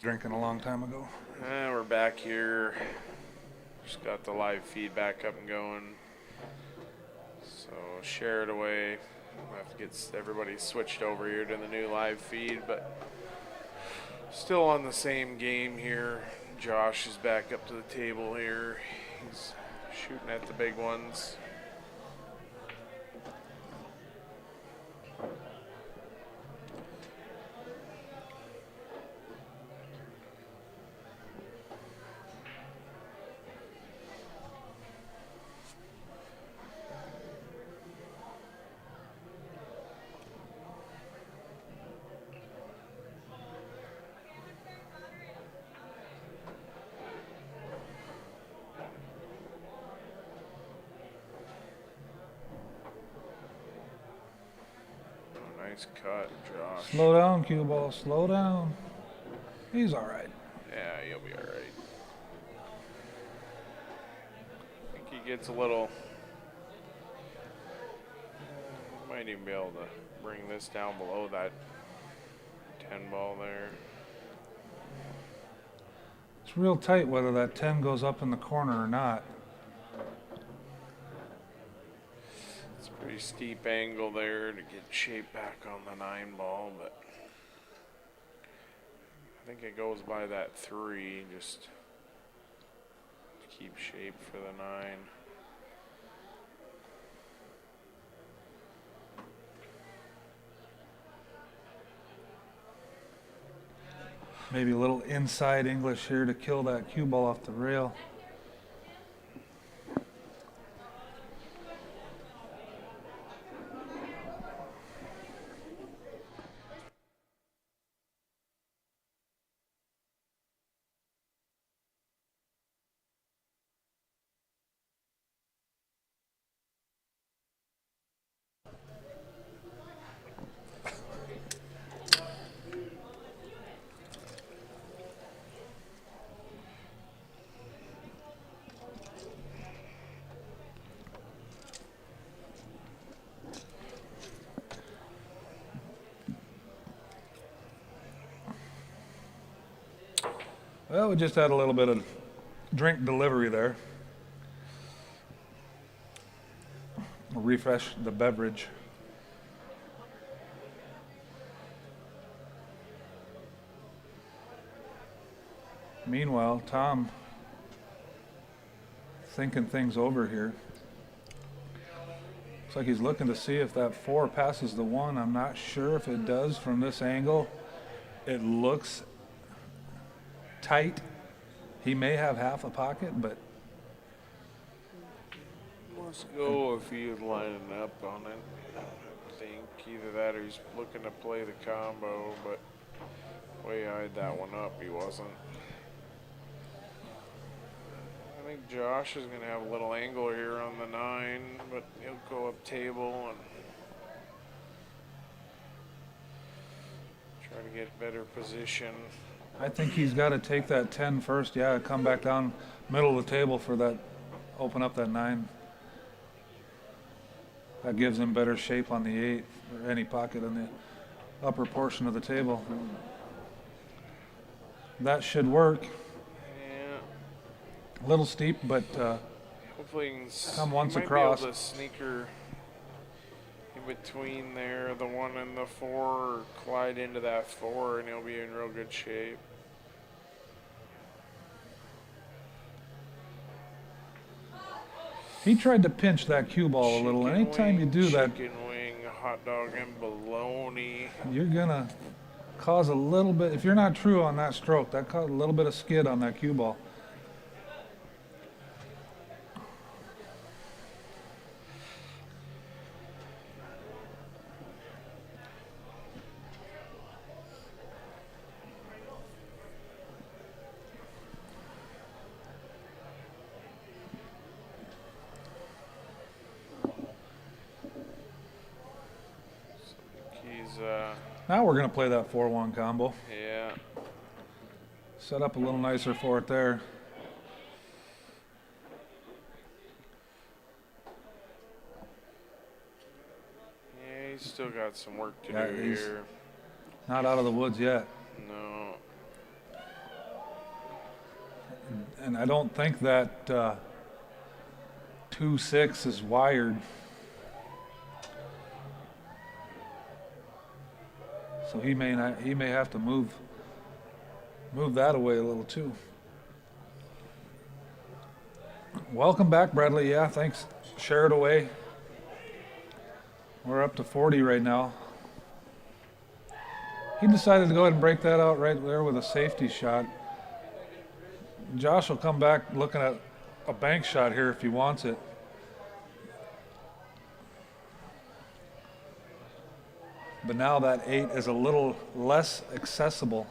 drinking a long time ago. We're back here. Just got the live feed back up and going. So share it away. We'll have to get everybody switched over here to the new live feed, but still on the same game here. Josh is back up to the table here. He's shooting at the big ones. Nice cut, Josh. Slow down, cue ball. Slow down. He's all right. Yeah, he'll be all right. I think he gets a little. Might even be able to bring this down below that 10 ball there. It's real tight whether that 10 goes up in the corner or not. It's a pretty steep angle there to get shape back on the 9 ball, but I think it goes by that 3 just to keep shape for the 9. Maybe a little inside English here to kill that cue ball off the rail. Well, we just had a little bit of drink delivery there. Refresh the beverage. Meanwhile, Tom thinking things over here. Looks like he's looking to see if that 4 passes the 1. I'm not sure if it does from this angle. It looks tight. He may have half a pocket, but Let's go if he was lining up on it. I think either that or he's looking to play the combo, but the way I eyed that one up, he wasn't. I think Josh is going to have a little angle here on the 9, but he'll go up table and try to get better position. I think he's got to take that 10 first. Yeah, come back down middle of the table for that, open up that 9. That gives him better shape on the 8 or any pocket on the upper portion of the table. That should work. Yeah. A little steep, but hopefully he can come once he might across. Be able to sneak her in between there, the 1 and the 4, or glide into that 4, and he'll be in real good shape. He tried to pinch that cue ball a little. Anytime you do that, chicken wing, hot dog, and bologna. you're gonna cause a little bit. If you're not true on that stroke, that caused a little bit of skid on that cue ball. Now we're going to play that 4-1 combo. Yeah. Set up a little nicer for it there. Yeah, he's still got some work to Yeah, do he's here. not out of the woods yet. No. And I don't think that 2-6 is wired. So he may not, he may have to move that away a little too. Welcome back, Bradley. Yeah, thanks. Share it away. We're up to 40 right now. He decided to go ahead and break that out right there with a safety shot. Josh will come back looking at a bank shot here if he wants it. But now that 8 is a little less accessible.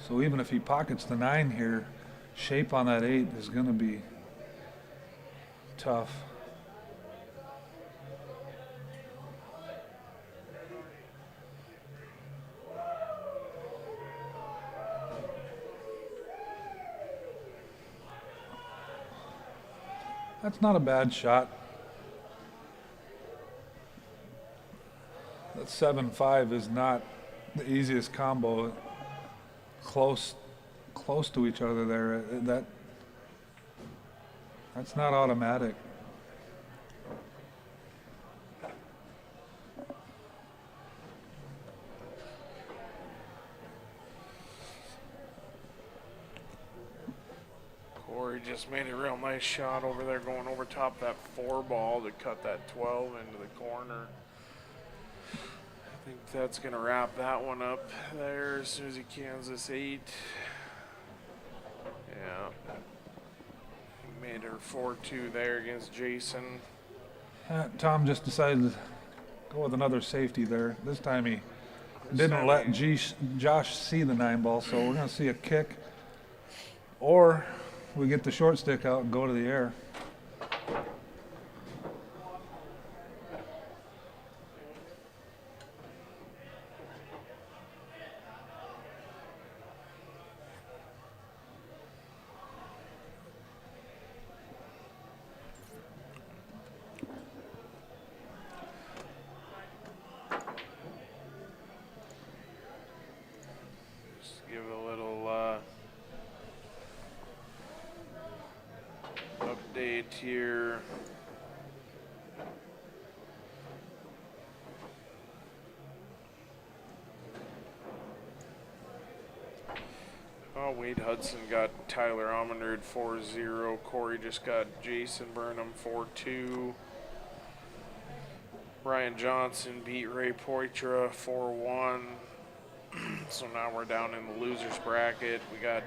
So even if he pockets the 9 here, shape on that 8 is going to be tough. That's not a bad shot. That 7-5 is not the easiest combo. Close to each other there. That's not automatic. Corey just made a real nice shot over there going over top that 4 ball to cut that 12 into the corner. I think that's going to wrap that one up there. Susie Kansas 8. Yeah. Made her 4-2 there against Jason. Tom just decided to go with another safety there. This time he didn't let Josh see the 9 ball, so we're going to see a kick. Or we get the short stick out and go to the air. Give a little update here. Oh, Wade Hudson got Tyler Almonderd 4-0. Corey just got Jason Burnham 4-2. Ryan Johnson beat Ray Poitra 4-1. So now we're down in the losers bracket. We got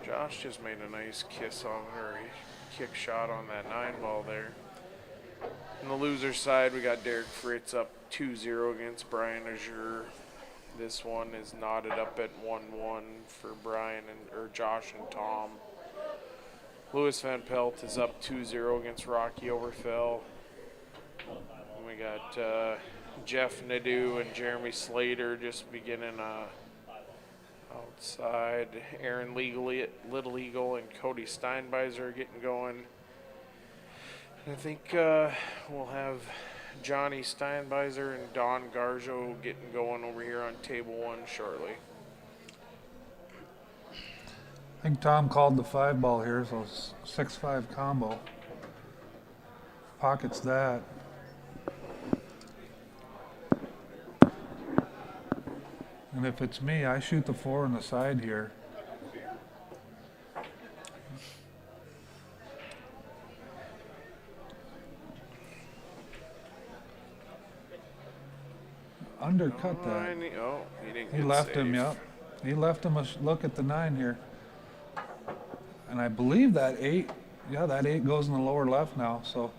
Josh just made a nice kick shot on that 9 ball there. On the loser side, we got Derek Fritz up 2-0 against Brian Azure. This one is knotted up at 1-1 for Josh and Tom. Louis Van Pelt is up 2-0 against Rocky Overfell. And we got Jeff Nadeau and Jeremy Slater just beginning outside. Aaron Little Eagle and Cody Steinbeiser are getting going. I think we'll have Johnny Steinbeiser and Don Garjo getting going over here on table 1 shortly. I think Tom called the 5 ball here, so 6-5 combo. Pockets that. And if it's me, I shoot the 4 on the side here. Undercut that. He didn't He get left safe. him, yep. He left him a look at the 9 here. And I believe that 8, that 8 goes in the lower left now, so.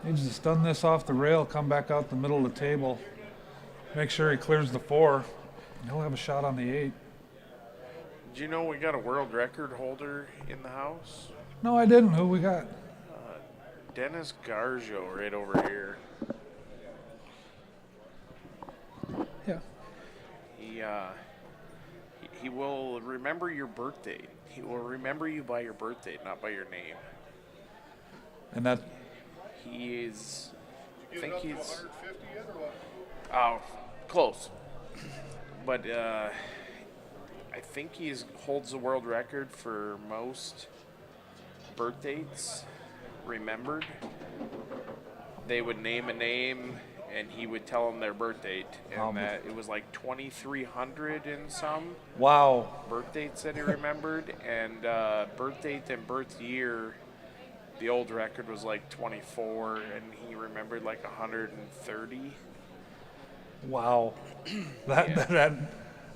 Needs to stun this off the rail, come back out the middle of the table. Make sure he clears the 4. He'll have a shot on the 8. Did you know we got a world record holder in the house? No, I didn't. Who we got? Dennis Garjo right over here. Yeah. He will remember your birthday. He will remember you by your birthday, not by your name. And that He's, I Get think it up to he's, 150 yet or what? oh, close. But I think he's holds the world record for most birth dates remembered. They would name a name, and he would tell them their birth date, and that it was like 2,300 and some Wow. birth dates that he remembered, and birth date and birth year. The old record was like 24, and he remembered like 130. Wow. That, Yeah. that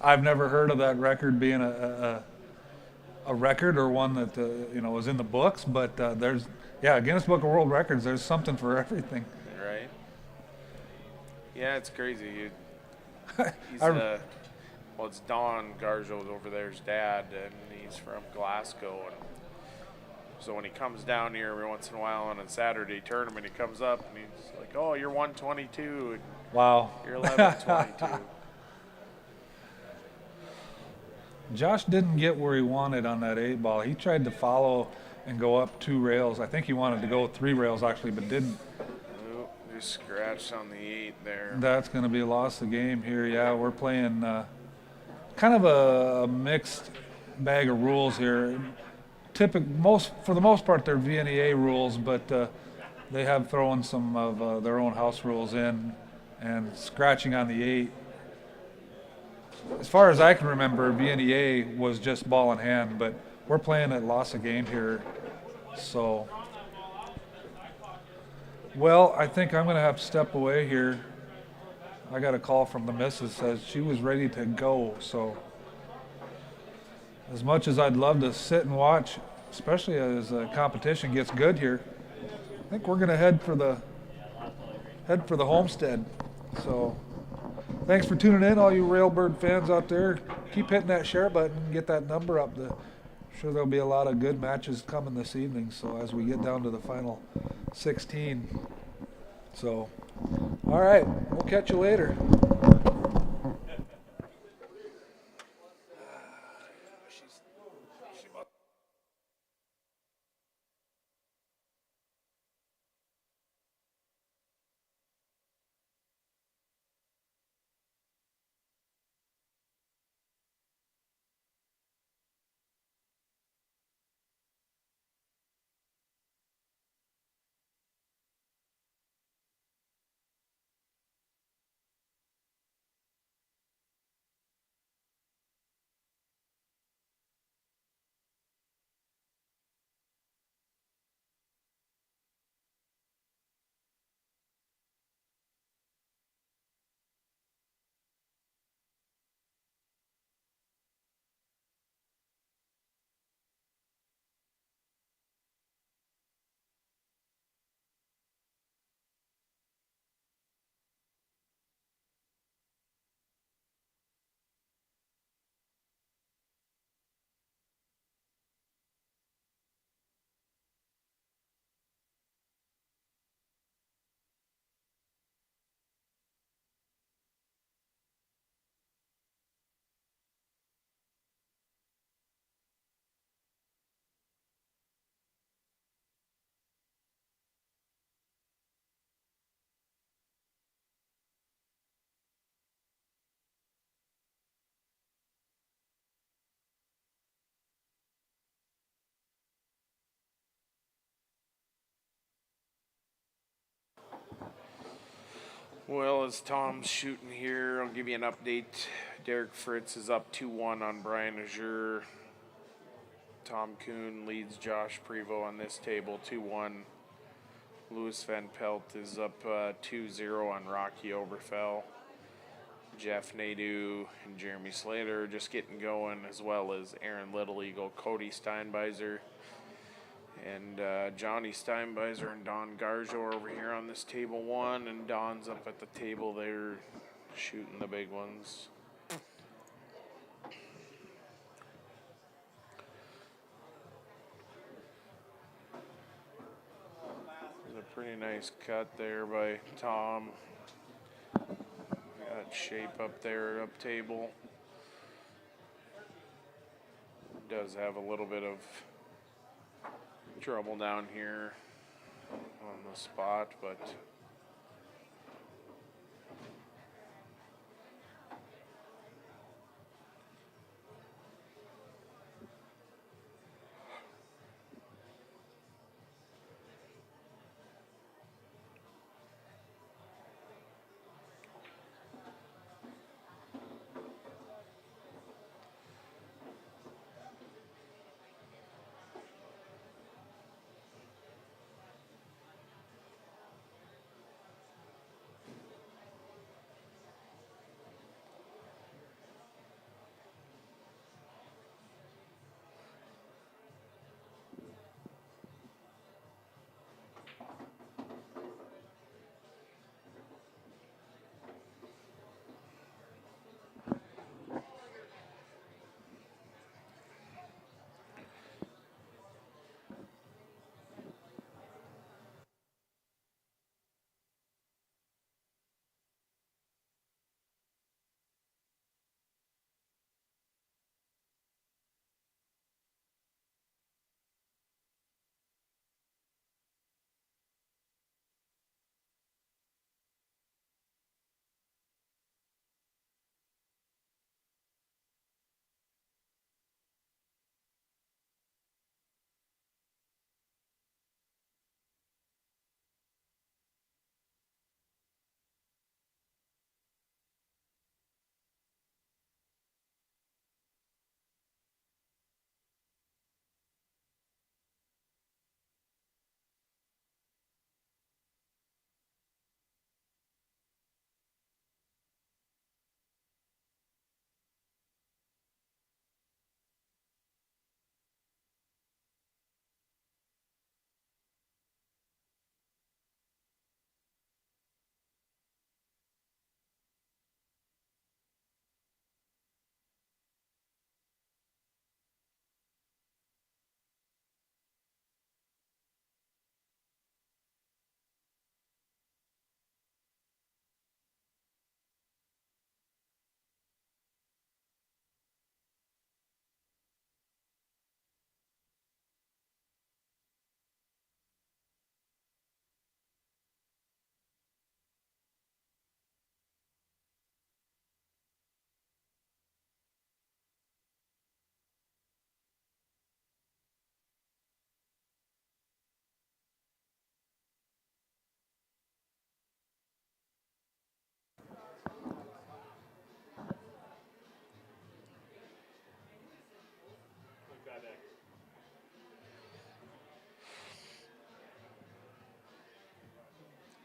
I've never heard of that record being a record or one that was in the books, but there's Guinness Book of World Records. There's something for everything. Right? Yeah, it's crazy. He's I- well, it's Don Garjo's over there's dad, and he's from Glasgow, and so when he comes down here every once in a while on a Saturday tournament, he comes up and he's like, "Oh, you're 122, and Wow. you're 1122." Josh didn't get where he wanted on that 8 ball. He tried to follow and go up 2 rails. I think he wanted to go 3 rails actually, but didn't. Oh, just scratched on the 8 there. That's going to be a loss of game here. Yeah, we're playing kind of a mixed bag of rules here. For the most part, they're VNEA rules, but they have thrown some of their own house rules in and scratching on the 8. As far as I can remember, VNEA was just ball in hand, but we're playing at loss of game here. So, well, I think I'm going to have to step away here. I got a call from the missus, says she was ready to go. So, as much as I'd love to sit and watch, especially as the competition gets good here, I think we're going to head for the homestead. So, thanks for tuning in, all you Railbird fans out there. Keep hitting that share button and get that number up. I'm sure there'll be a lot of good matches coming this evening. So as we get down to the final 16. So, all right, we'll catch you later. Well, as Tom's shooting here, I'll give you an update. Derek Fritz is up 2-1 on Brian Azure. Tom Kuhn leads Josh Prevost on this table 2-1. Louis Van Pelt is up 2-0 on Rocky Oberfell. Jeff Nadeau and Jeremy Slater are just getting going, as well as Aaron Little Eagle, Cody Steinbeiser, and Johnny Steinbeiser and Don Garjo are over here on this table 1, and Don's up at the table there shooting the big ones. There's a pretty nice cut there by Tom. Got shape up there, up table. Does have a little bit of trouble down here on the spot, but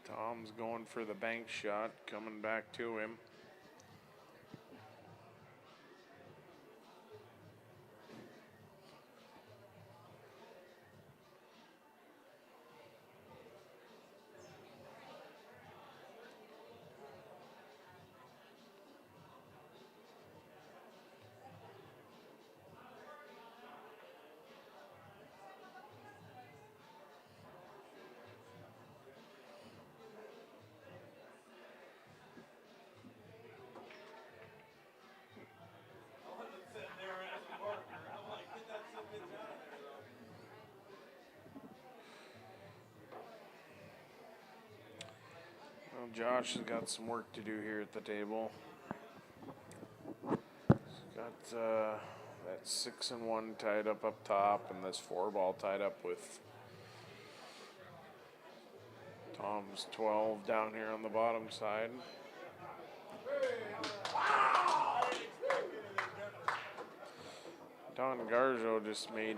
Tom's going for the bank shot, coming back to him. Well, Josh has got some work to do here at the table. He's got that 6-1 tied up top, and this 4-ball tied up with Tom's 12 down here on the bottom side. Don Garjo just made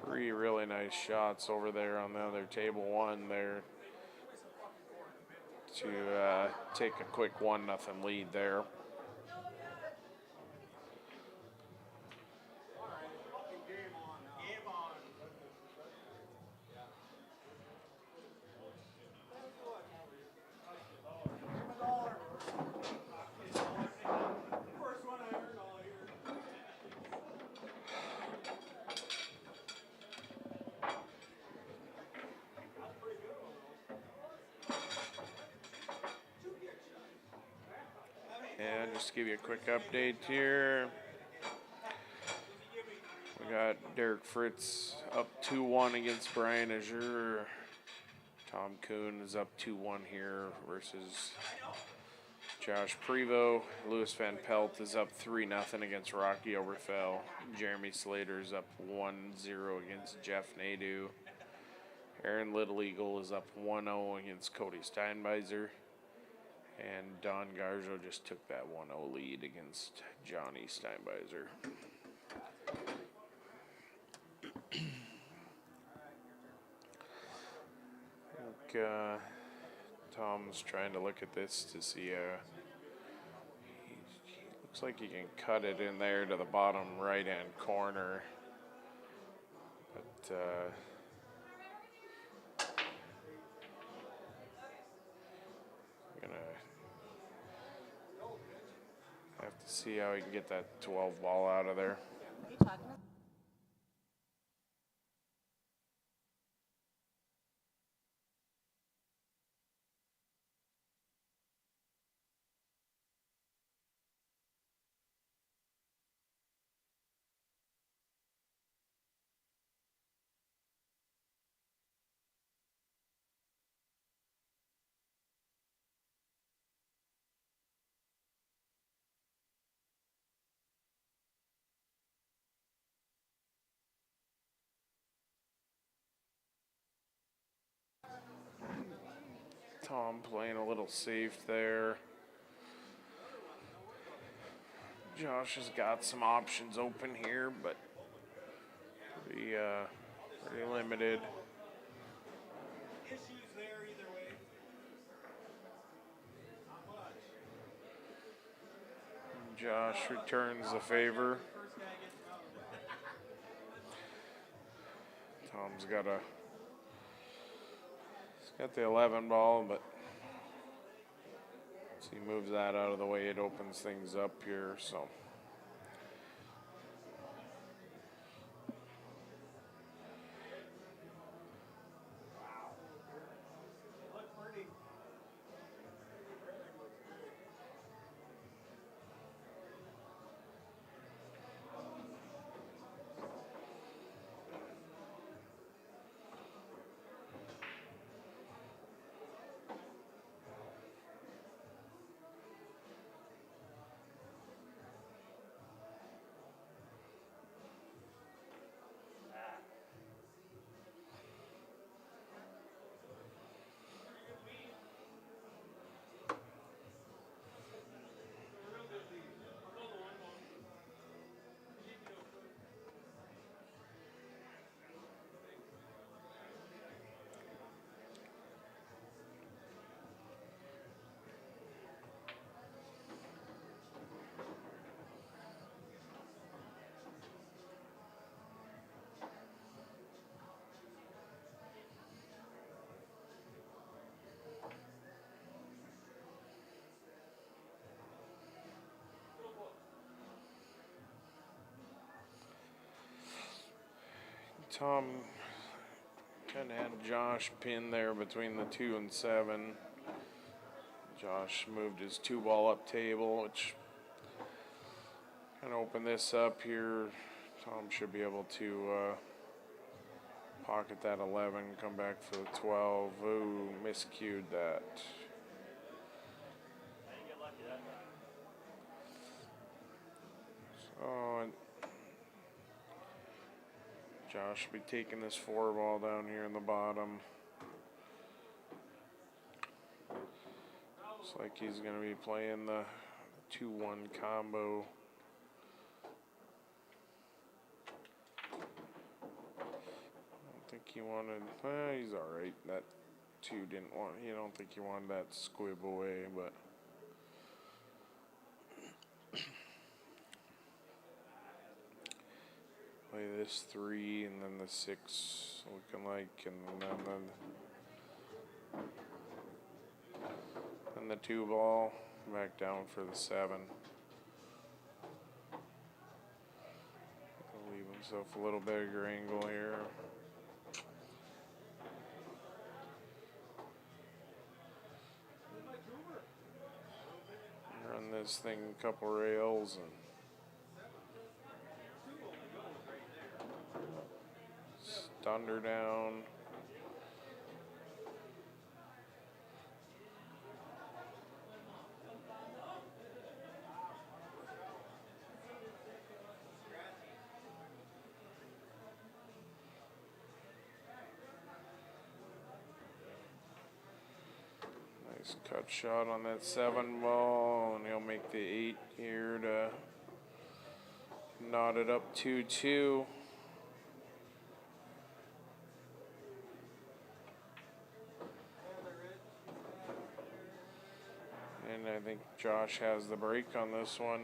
3 really nice shots over there on the other table one there to take a quick 1-0 lead there. And just to give you a quick update here, we got Derek Fritz up 2-1 against Brian Azure. Tom Kuhn is up 2-1 here versus Josh Prevost. Louis Van Pelt is up 3-0 against Rocky Oberfell. Jeremy Slater is up 1-0 against Jeff Nadeau. Aaron Little Eagle is up 1-0 against Cody Steinbeiser. And Don Garjo just took that 1-0 lead against Johnny Steinbeiser. Tom's trying to look at this to see. He looks like he can cut it in there to the bottom right-hand corner, but gonna have to see how he can get that 12 ball out of there. Are you talking to Tom playing a little safe there. Josh has got some options open here, but pretty limited. Josh returns the favor. Tom's got the 11 ball, but as he moves that out of the way, it opens things up here. So Tom kind of had Josh pinned there between the 2 and 7. Josh moved his 2 ball up table, which kind of opened this up here. Tom should be able to pocket that 11, come back for the 12. Ooh, miscued that. So Josh will be taking this 4 ball down here in the bottom. Looks like he's going to be playing the 2-1 combo. I don't think he wanted, he's alright. That 2 didn't want, you don't think he wanted that squib away, but play this 3 and then the 6 looking like, and then the 2 ball back down for the 7. He'll leave himself a little bigger angle here. Run this thing a couple rails and under down. Nice cut shot on that 7 ball, and he'll make the 8 here to knot it up 2-2. And I think Josh has the break on this one.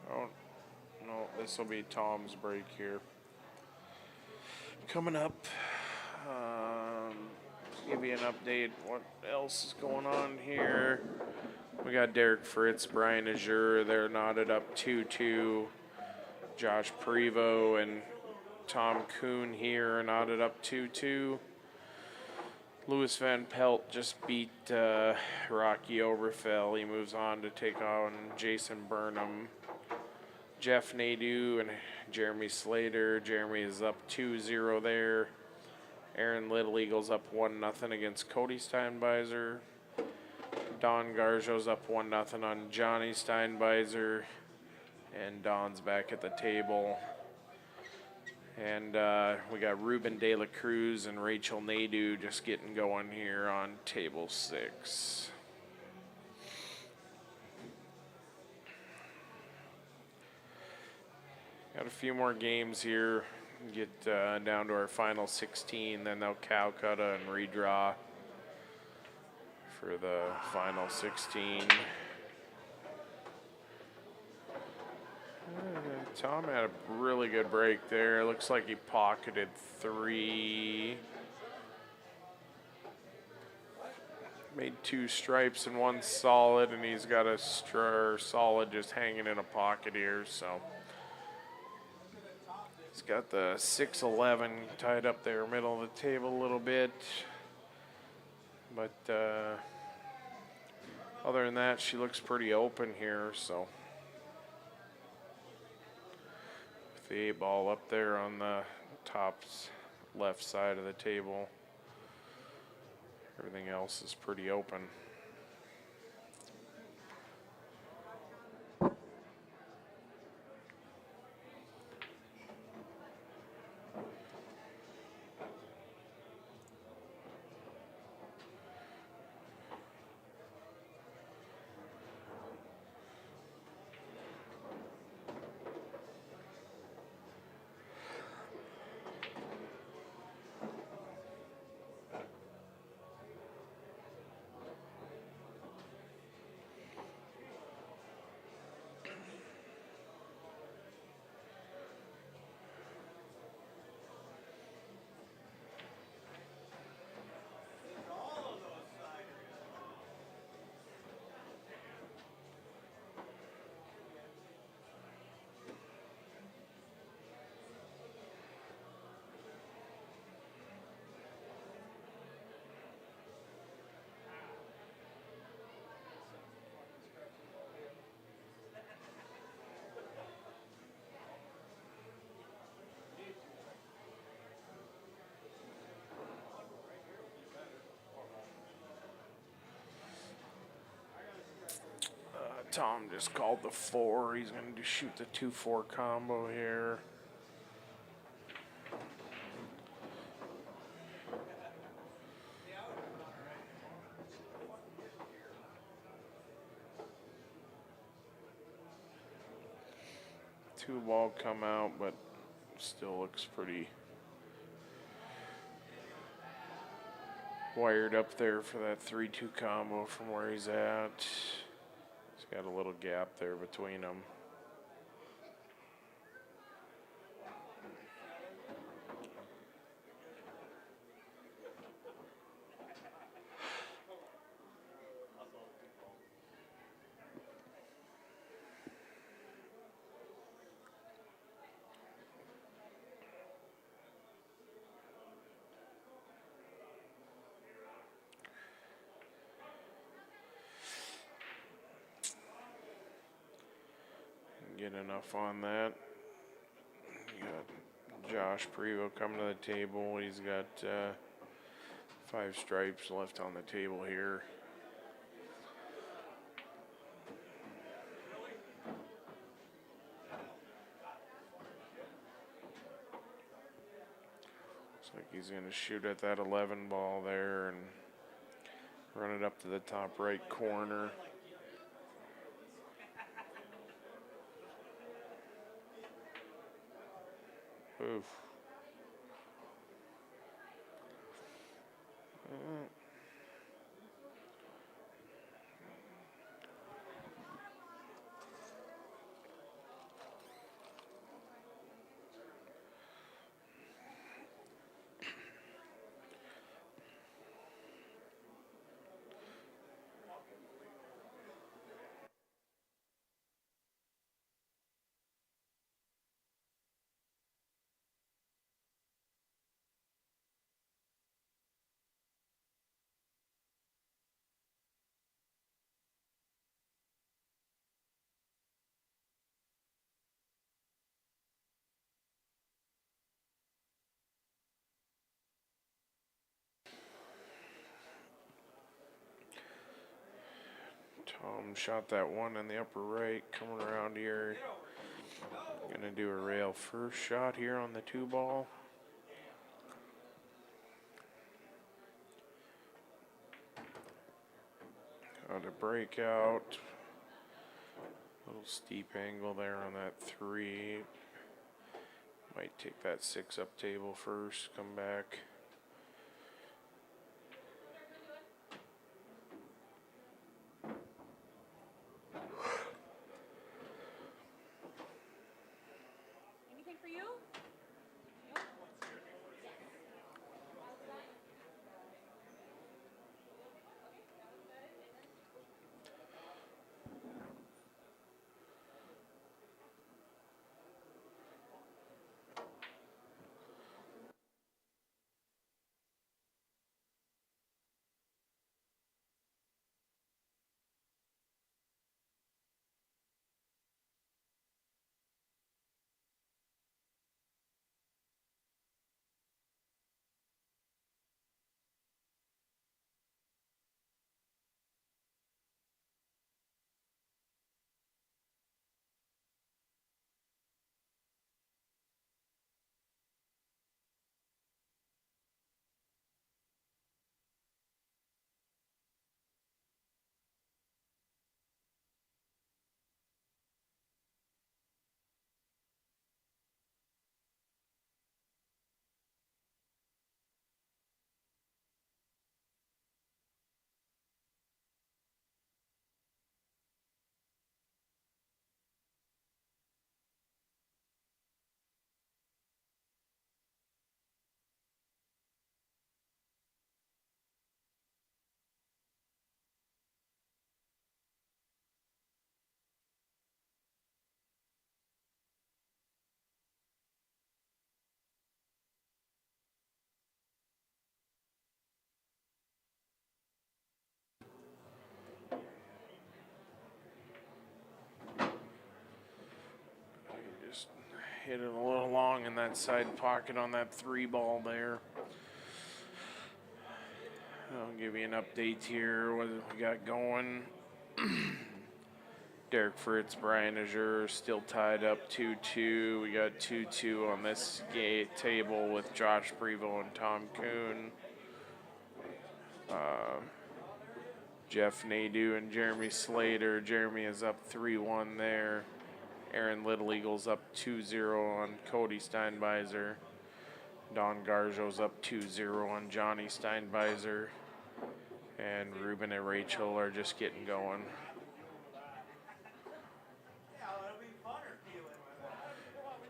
Oh, no, this will be Tom's break here. Coming up, give you an update what else is going on here. We got Derek Fritz, Brian Azure, they're knotted up 2-2. Josh Prevo and Tom Kuhn here are knotted up 2-2. Louis Van Pelt just beat Rocky Oberfell. He moves on to take on Jason Burnham. Jeff Nadeau and Jeremy Slater. Jeremy is up 2-0 there. Aaron Little Eagles up 1-0 against Cody Steinbeiser. Don Garjo's up 1-0 on Johnny Steinbeiser. And Don's back at the table. And we got Ruben De La Cruz and Rachel Nadeau just getting going here on table 6. Got a few more games here. Get down to our final 16, then they'll Calcutta and redraw for the final 16. Tom had a really good break there. Looks like he pocketed 3. Made 2 stripes and 1 solid, and he's got a solid just hanging in a pocket here, so. He's got the 6-11 tied up there, middle of the table a little bit. But other than that, she looks pretty open here, so. With the 8 ball up there on the top left side of the table. Everything else is pretty open. Tom just called the 4. He's going to shoot the 2-4 combo here. Two ball come out, but still looks pretty wired up there for that 3-2 combo from where he's at. He's got a little gap there between them. Get enough on that. Josh Prevo coming to the table. He's got 5 stripes left on the table here. Looks like he's going to shoot at that 11 ball there and run it up to the top right corner. Oof. Tom shot that one in the upper right, coming around here. Gonna do a rail first shot here on the 2 ball. Got a breakout. Little steep angle there on that 3. Might take that 6 up table first, come back. Anything for you? Just hit it a little long in that side pocket on that 3 ball there. I'll give you an update here, what we got going. Derek Fritz, Brian Azure still tied up 2-2. We got 2-2 on this table with Josh Prevo and Tom Kuhn. Jeff Nadeau and Jeremy Slater. Jeremy is up 3-1 there. Aaron Little Eagles up 2-0 on Cody Steinbeiser. Don Garjo's up 2-0 on Johnny Steinbeiser. And Ruben and Rachel are just getting going.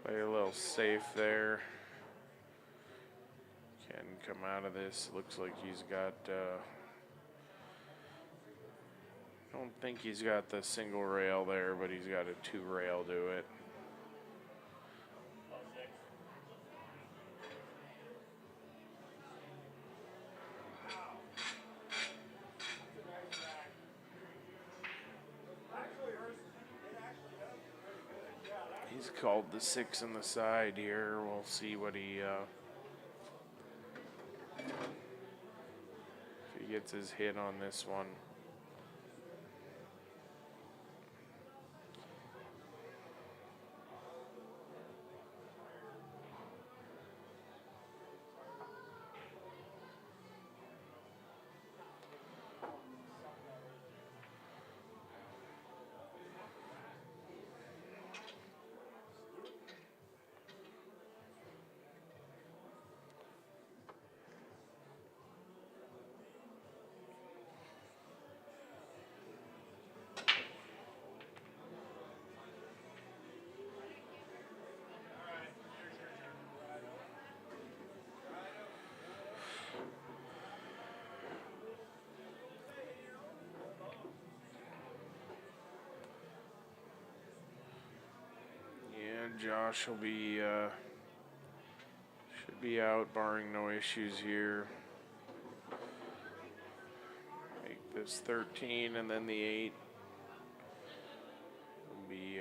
Play a little safe there. Can come out of this. Looks like he's got I don't think he's got the single rail there, but he's got a 2 rail to it. He's called the 6 in the side here. We'll see what if he gets his hit on this one. Josh will be should be out barring no issues here. Make this 13 and then the 8 will be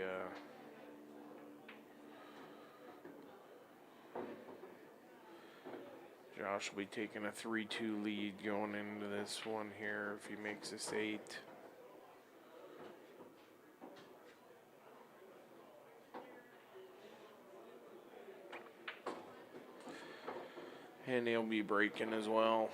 Josh will be taking a 3-2 lead going into this one here if he makes this 8. And he'll be breaking as well.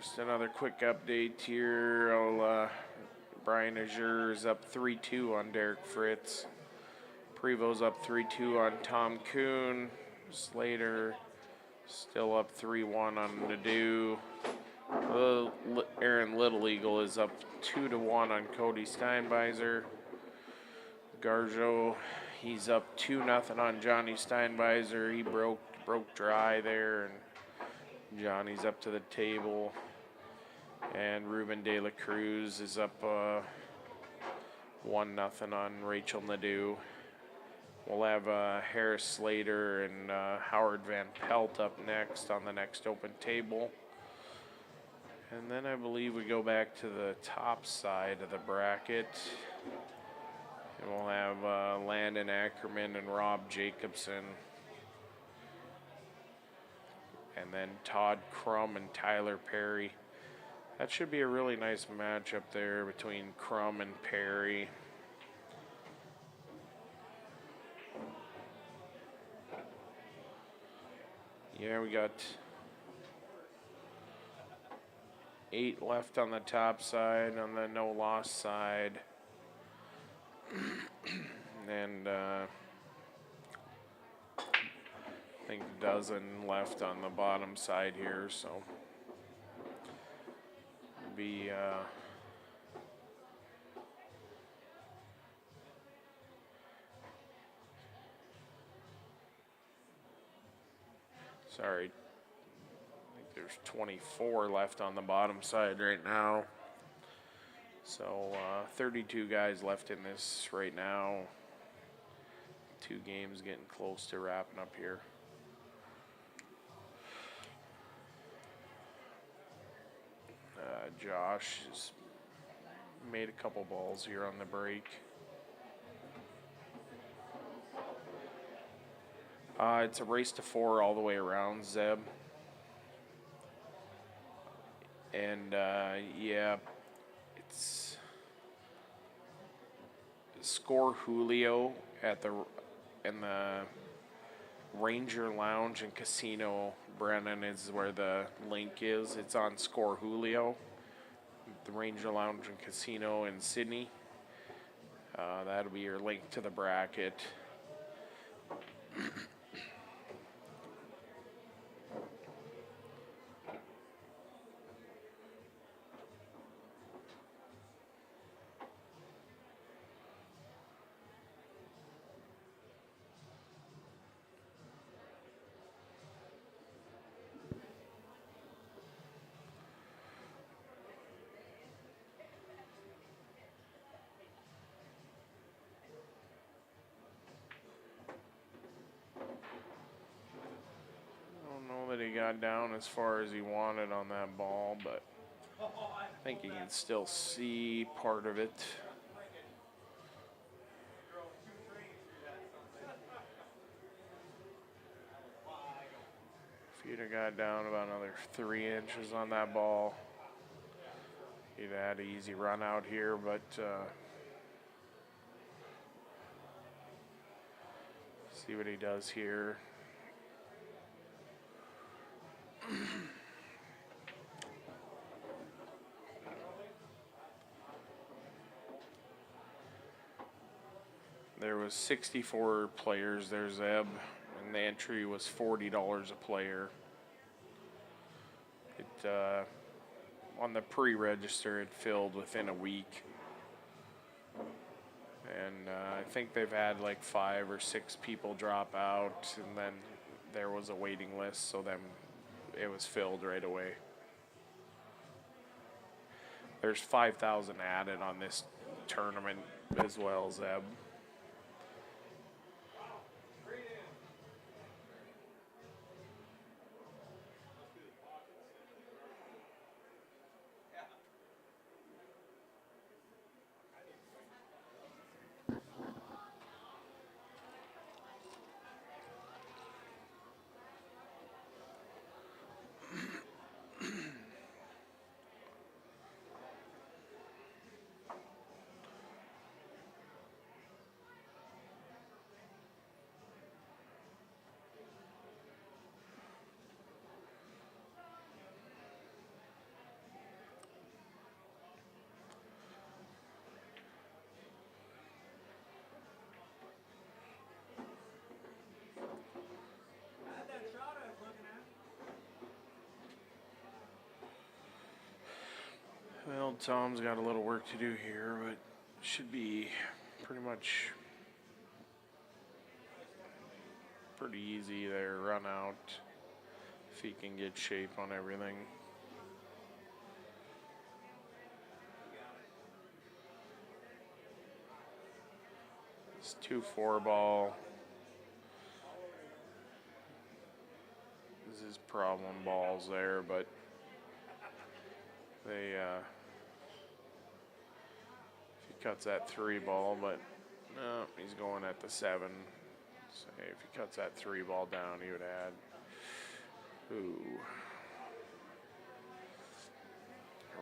Just another quick update here. Brian Azure is up 3-2 on Derek Fritz. Prevo's up 3-2 on Tom Kuhn. Slater still up 3-1 on Nadeau. Aaron Little Eagle is up 2-1 on Cody Steinbeiser. Garjo, he's up 2-0 on Johnny Steinbeiser. He broke dry there, and Johnny's up to the table. And Ruben De La Cruz is up 1-0 on Rachel Nadeau. We'll have Harris Slater and Howard Van Pelt up next on the next open table. And then I believe we go back to the top side of the bracket. And we'll have Landon Ackerman and Rob Jacobson. And then Todd Crum and Tyler Perry. That should be a really nice matchup there between Crum and Perry. Yeah, we got 8 left on the top side, on the no loss side. And I think a dozen left on the bottom side here, so be sorry, I think there's 24 left on the bottom side right now. So 32 guys left in this right now. 2 games getting close to wrapping up here. Josh has made a couple balls here on the break. It's a race to 4 all the way around, Zeb. And yeah, it's Score Julio in the Ranger Lounge and Casino. Brennan is where the link is. It's on Score Julio, the Ranger Lounge and Casino in Sydney. That'll be your link to the bracket. got down as far as he wanted on that ball, but I think you can still see part of it. If you'd have got down about another 3 inches on that ball, he'd have had an easy run out here, but see what he does here. There was 64 players there, Zeb, and the entry was $40 a player. It on the pre-register, it filled within a week, and I think they've had like 5 or 6 people drop out, and then there was a waiting list, so then it was filled right away. There's 5,000 added on this tournament as well, Zeb. Well, Tom's got a little work to do here, but should be pretty much pretty easy there, run out, if he can get shape on everything. It's 2-4 ball. This is problem balls there, but they if he cuts that 3 ball, but no, he's going at the 7. So if he cuts that 3 ball down, he would add. Ooh.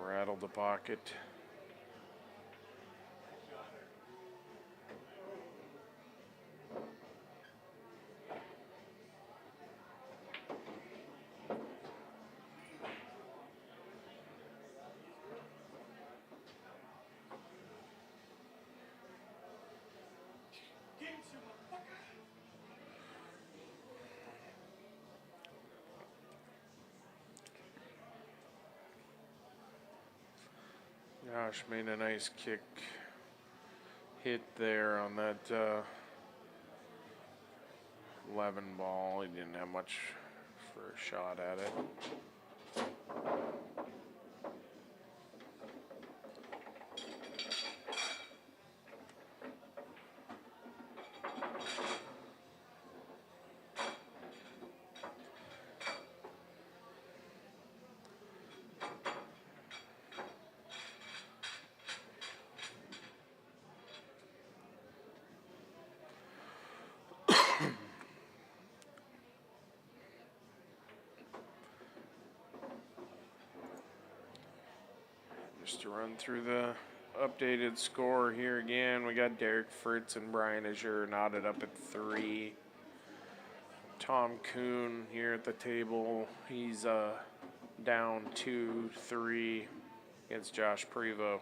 Rattled the pocket. Josh made a nice kick hit there on that 11 ball. He didn't have much for a shot at it. Just to run through the updated score here again, we got Derek Fritz and Brian Azure knotted up at 3. Tom Kuhn here at the table, he's down 2-3 against Josh Prevost.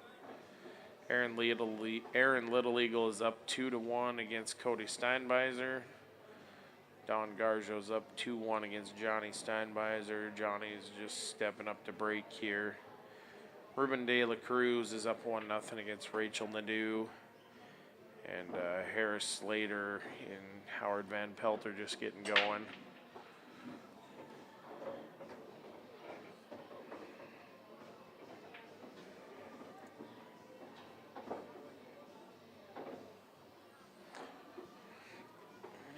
Aaron Little Eagle is up 2-1 against Cody Steinbeiser. Don Garjo's up 2-1 against Johnny Steinbeiser. Johnny's just stepping up to break here. Ruben De La Cruz is up 1-0 against Rachel Nadeau. And Harris Slater and Howard Van Pelt are just getting going.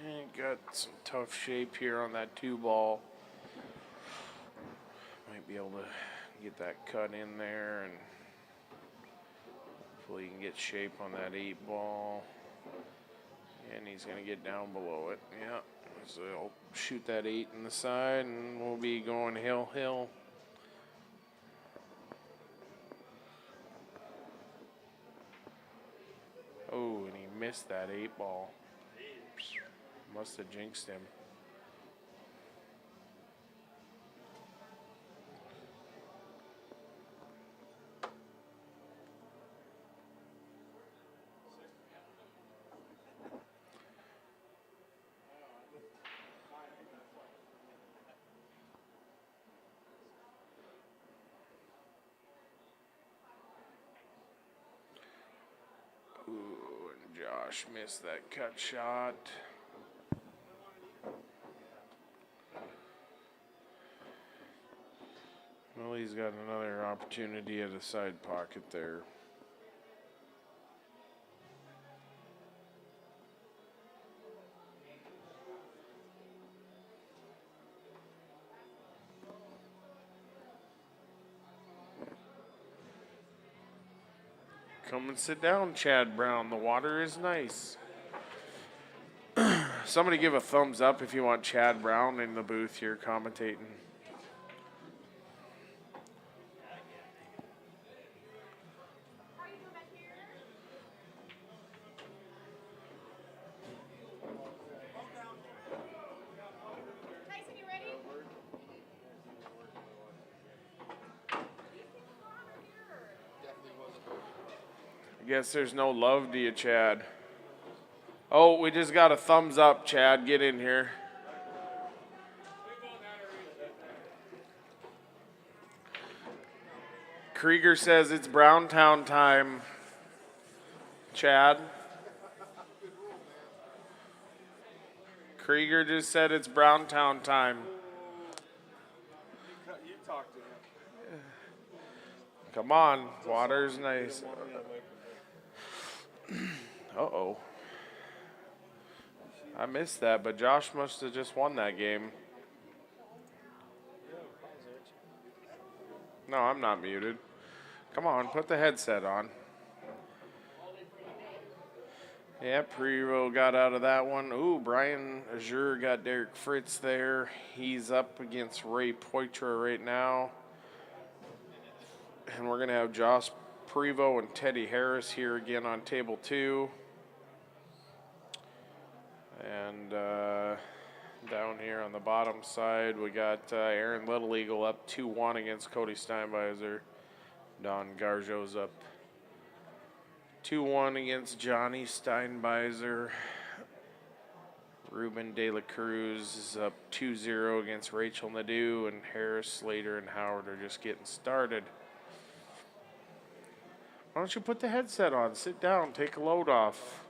And got some tough shape here on that 2 ball. be able to get that cut in there, and hopefully he can get shape on that 8 ball. And he's going to get down below it. Yeah. So I'll shoot that 8 in the side, and we'll be going hill. Oh, and he missed that 8 ball. Must have jinxed him. Ooh, and Josh missed that cut shot. Well, he's got another opportunity at a side pocket there. Come and sit down, Chad Brown. The water is nice. Somebody give a thumbs up if you want Chad Brown in the booth here commentating. How are you doing back here? Tyson, you ready? I guess there's no love to you, Chad. Oh, we just got a thumbs up, Chad. Get in here. Krieger says it's Browntown time. Chad. Krieger just said it's Browntown time. You talk to him. Come on, water's nice. Uh-oh. I missed that, but Josh must have just won that game. No, I'm not muted. Come on, put the headset on. Yeah, Prevo got out of that one. Ooh, Brian Azure got Derek Fritz there. He's up against Ray Poitras right now. And we're going to have Josh Prevo and Teddy Harris here again on table 2. And down here on the bottom side, we got Aaron Little Eagle up 2-1 against Cody Steinbeiser. Don Garjo's up 2-1 against Johnny Steinbeiser. Ruben De La Cruz is up 2-0 against Rachel Nadeau, and Harris, Slater, and Howard are just getting started. Why don't you put the headset on? Sit down, take a load off.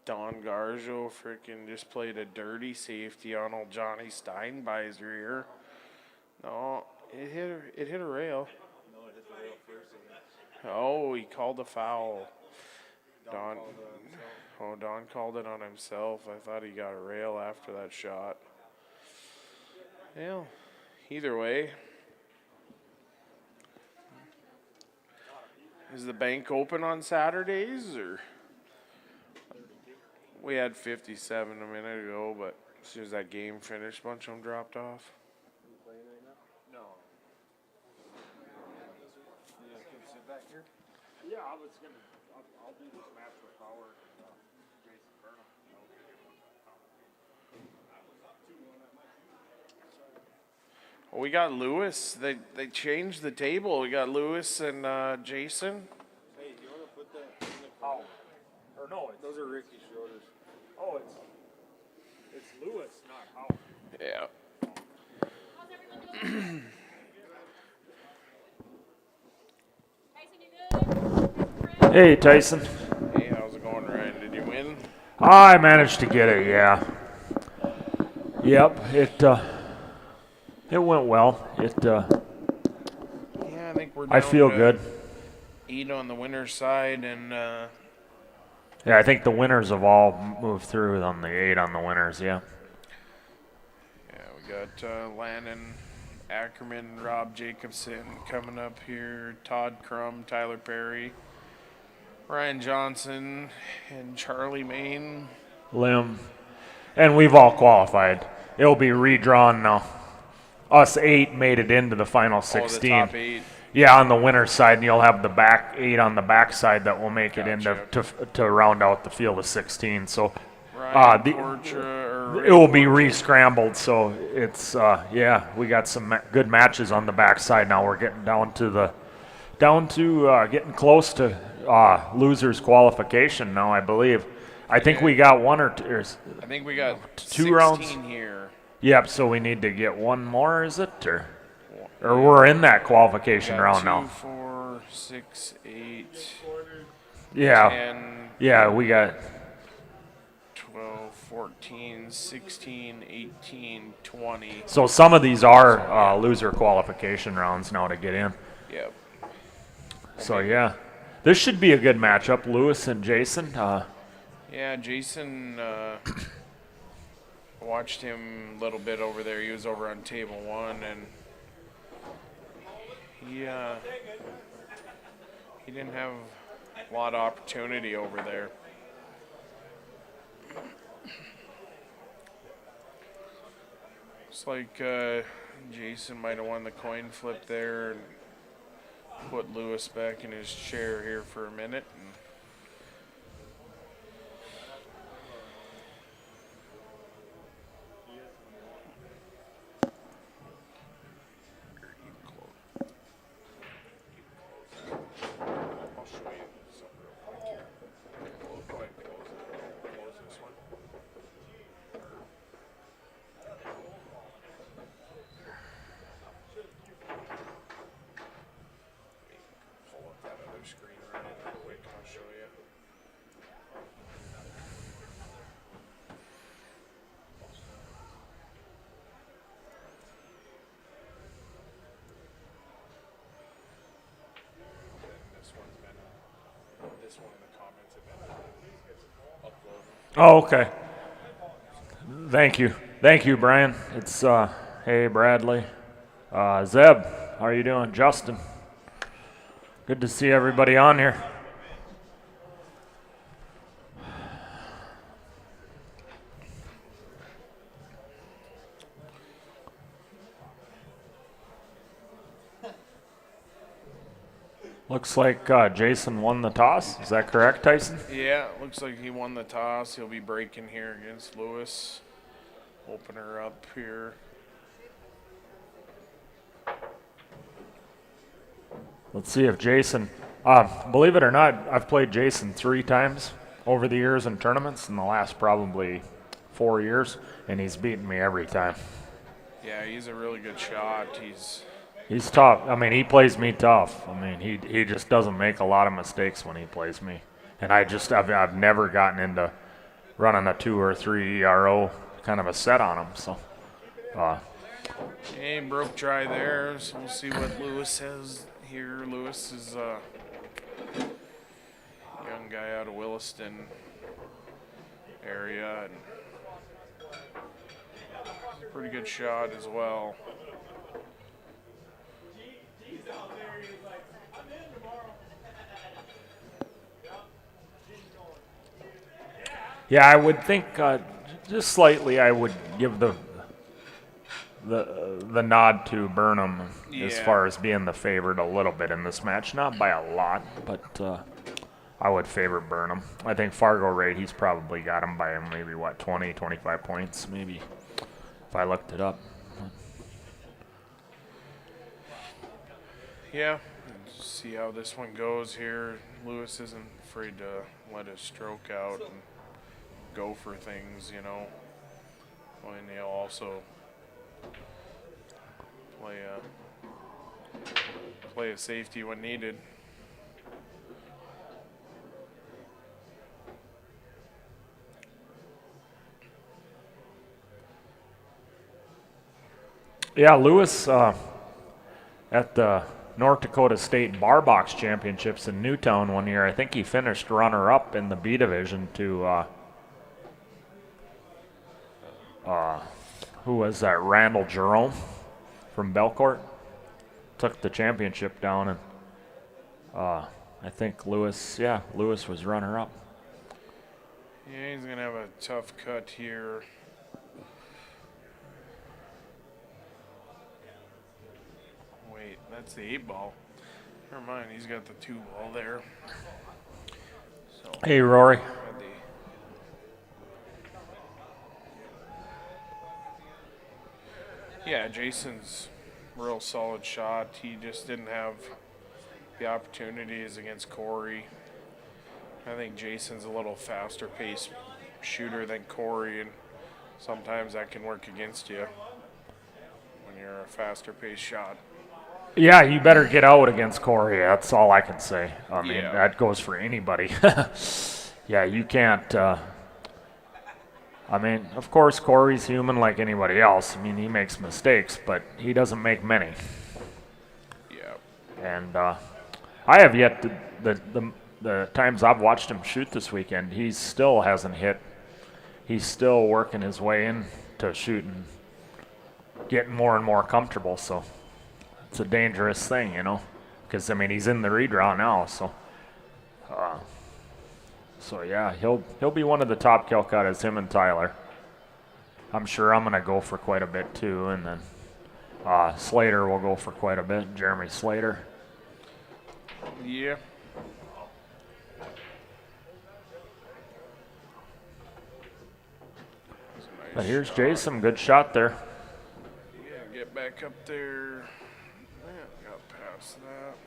Don Garjo freaking just played a dirty safety on old Johnny Steinbeiser here. No, it hit a rail. No, it hit the rail first. Oh, he called a foul. Don called it on himself. I thought he got a rail after that shot. Well, either way. Is the bank open on Saturdays or? We had 57 a minute ago, but as soon as that game finished, a bunch of them dropped off. No. You can sit back here? Yeah, I'll do this match with Howard and Jason Burnham. Well, we got Lewis. They changed the table. We got Lewis and Jason. Hey, do you want to put that in the corner? Or no, those are Ricky Schroeder's. Oh, it's Lewis, not Howard. Yeah. How's everyone doing? Tyson, you good? Hey, Tyson. Hey, how's it going, Ryan? Did you win? I managed to get it, yeah. Yep, it went well. Yeah, I think we're down I feel to good. 8 on the winner's side, and Yeah, I think the winners have all moved through on the 8 on the winners, yeah. yeah, we got Landon Ackerman, Rob Jacobson coming up here, Todd Crum, Tyler Perry, Ryan Johnson, and Charlie Main. Lim. And we've all qualified. It'll be redrawn now. Us 8 made it into the final 16. Oh, the top 8. Yeah, on the winner's side, and you'll have the back 8 on the back side that will make it into to round out the field of 16. So Ryan the- Portra, it will be re-scrambled. So it's yeah, we got some good matches on the back side now. We're getting getting close to losers qualification now, I believe. I think we got one or two. I think we got 2 16 rounds here. Yep. So we need to get one more, is it, or we're in that qualification Got round 2, now? 4, 6, 8, Yeah. 10, Yeah, we got 12, 14, 16, 18, 20. so some of these are loser qualification rounds now to get in. Yep. So yeah, this should be a good matchup, Lewis and Jason. Yeah, Jason, watched him a little bit over there. He was over on table 1, and he didn't have a lot of opportunity over there. Looks like Jason might have won the coin flip there and put Lewis back in his chair here for a minute. And I'll show you something real quick here. Go ahead and close this one. Pull up that other screen right real quick. I'll show you. This one in the comments have been uploaded. Oh, okay. Thank you, Brian. It's hey Bradley, Zeb. How are you doing, Justin? Good to see everybody on here. Looks like Jason won the toss. Is that correct, Tyson? Yeah, looks like he won the toss. He'll be breaking here against Lewis. Opener up here. Let's see if Jason, believe it or not, I've played Jason 3 times over the years in tournaments in the last probably 4 years, and he's beaten me every time. Yeah, he's a really good shot. He's tough. I mean, he plays me tough. I mean, he just doesn't make a lot of mistakes when he plays me. And I've never gotten into running a 2 or 3 ERO kind of a set on him. So, Hey, broke dry there, so we'll see what Lewis has here. Lewis is a young guy out of Williston area, and he's a pretty good shot as well. yeah, I would think just slightly I would give the nod to Burnham as Yeah. far as being the favorite a little bit in this match. Not by a lot, but I would favor Burnham. I think Fargo rate, he's probably got him by maybe, 20, 25 points, maybe, if I looked it up. Yeah, see how this one goes here. Lewis isn't afraid to let his stroke out and go for things, you know. And he'll also play a safety when needed. Yeah, Lewis at the North Dakota State Bar Box Championships in Newtown one year, I think he finished runner-up in the B division to who was that? Randall Jerome from Belcourt. Took the championship down, and I think Lewis was runner-up. Yeah, he's gonna have a tough cut here. Wait, that's the 8-ball. Never mind, he's got the 2-ball there. So Hey, Rory. had yeah, Jason's real solid shot. He just didn't have the opportunities against Corey. I think Jason's a little faster paced shooter than Corey, and sometimes that can work against you when you're a faster paced shot. Yeah, you better get out against Corey. That's all I can say. I mean, Yeah. that goes for anybody. Yeah, you can't. I mean, of course, Corey's human like anybody else. I mean, he makes mistakes, but he doesn't make many. Yeah. And I have yet to, the times I've watched him shoot this weekend, he still hasn't hit. He's still working his way into shooting, getting more and more comfortable. So it's a dangerous thing, you know, because I mean he's in the redraw now. So yeah, he'll be one of the top Calcuttas, him and Tyler. I'm sure I'm gonna go for quite a bit too, and then Slater will go for quite a bit. Jeremy Slater. Yeah. That's a nice But here's shot. Jason, good shot there. Yeah, get back up there. Yeah, got past that.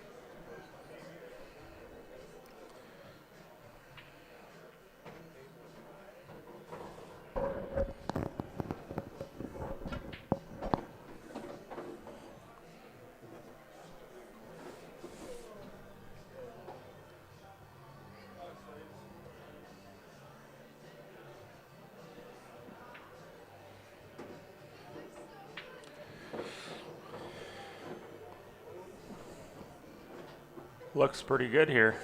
Looks pretty good here.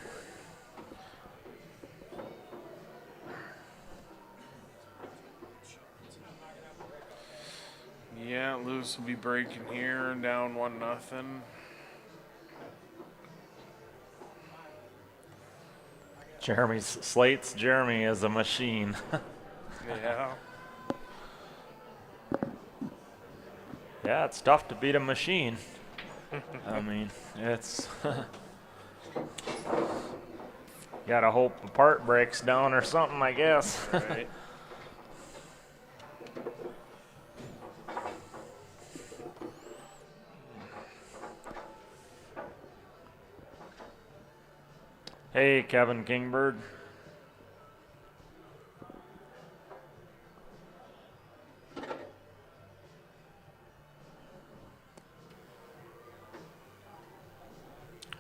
Yeah, Lewis will be breaking here, down 1-0. Jeremy is a machine. Yeah. Yeah, it's tough to beat a machine. I mean, it's gotta hope a part breaks down or something, I guess. Right. Hey, Kevin Kingbird.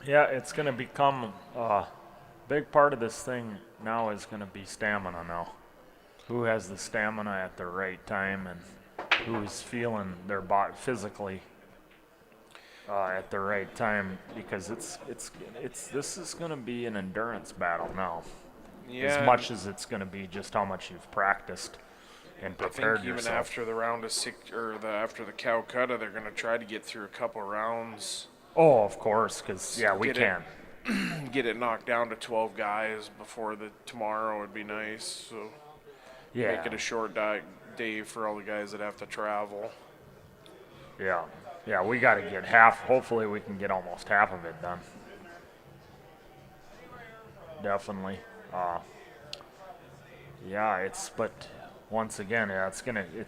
Yeah, it's going to become a big part of this thing now is going to be stamina now. who has the stamina at the right time and who's feeling their body physically at the right time, because it's this is going to be an endurance battle now, Yeah, as much as it's going to be just how much you've practiced and I prepared think even yourself. after the round of six, or after the Calcutta, they're going to try to get through a couple rounds, Oh, of course, because yeah, we Get it. can. get it knocked down to 12 guys before the tomorrow would be nice. So Yeah, make it a short day for all the guys that have to travel. yeah, we got to get half. Hopefully, we can get almost half of it done. Definitely. Yeah, but once again, yeah, it's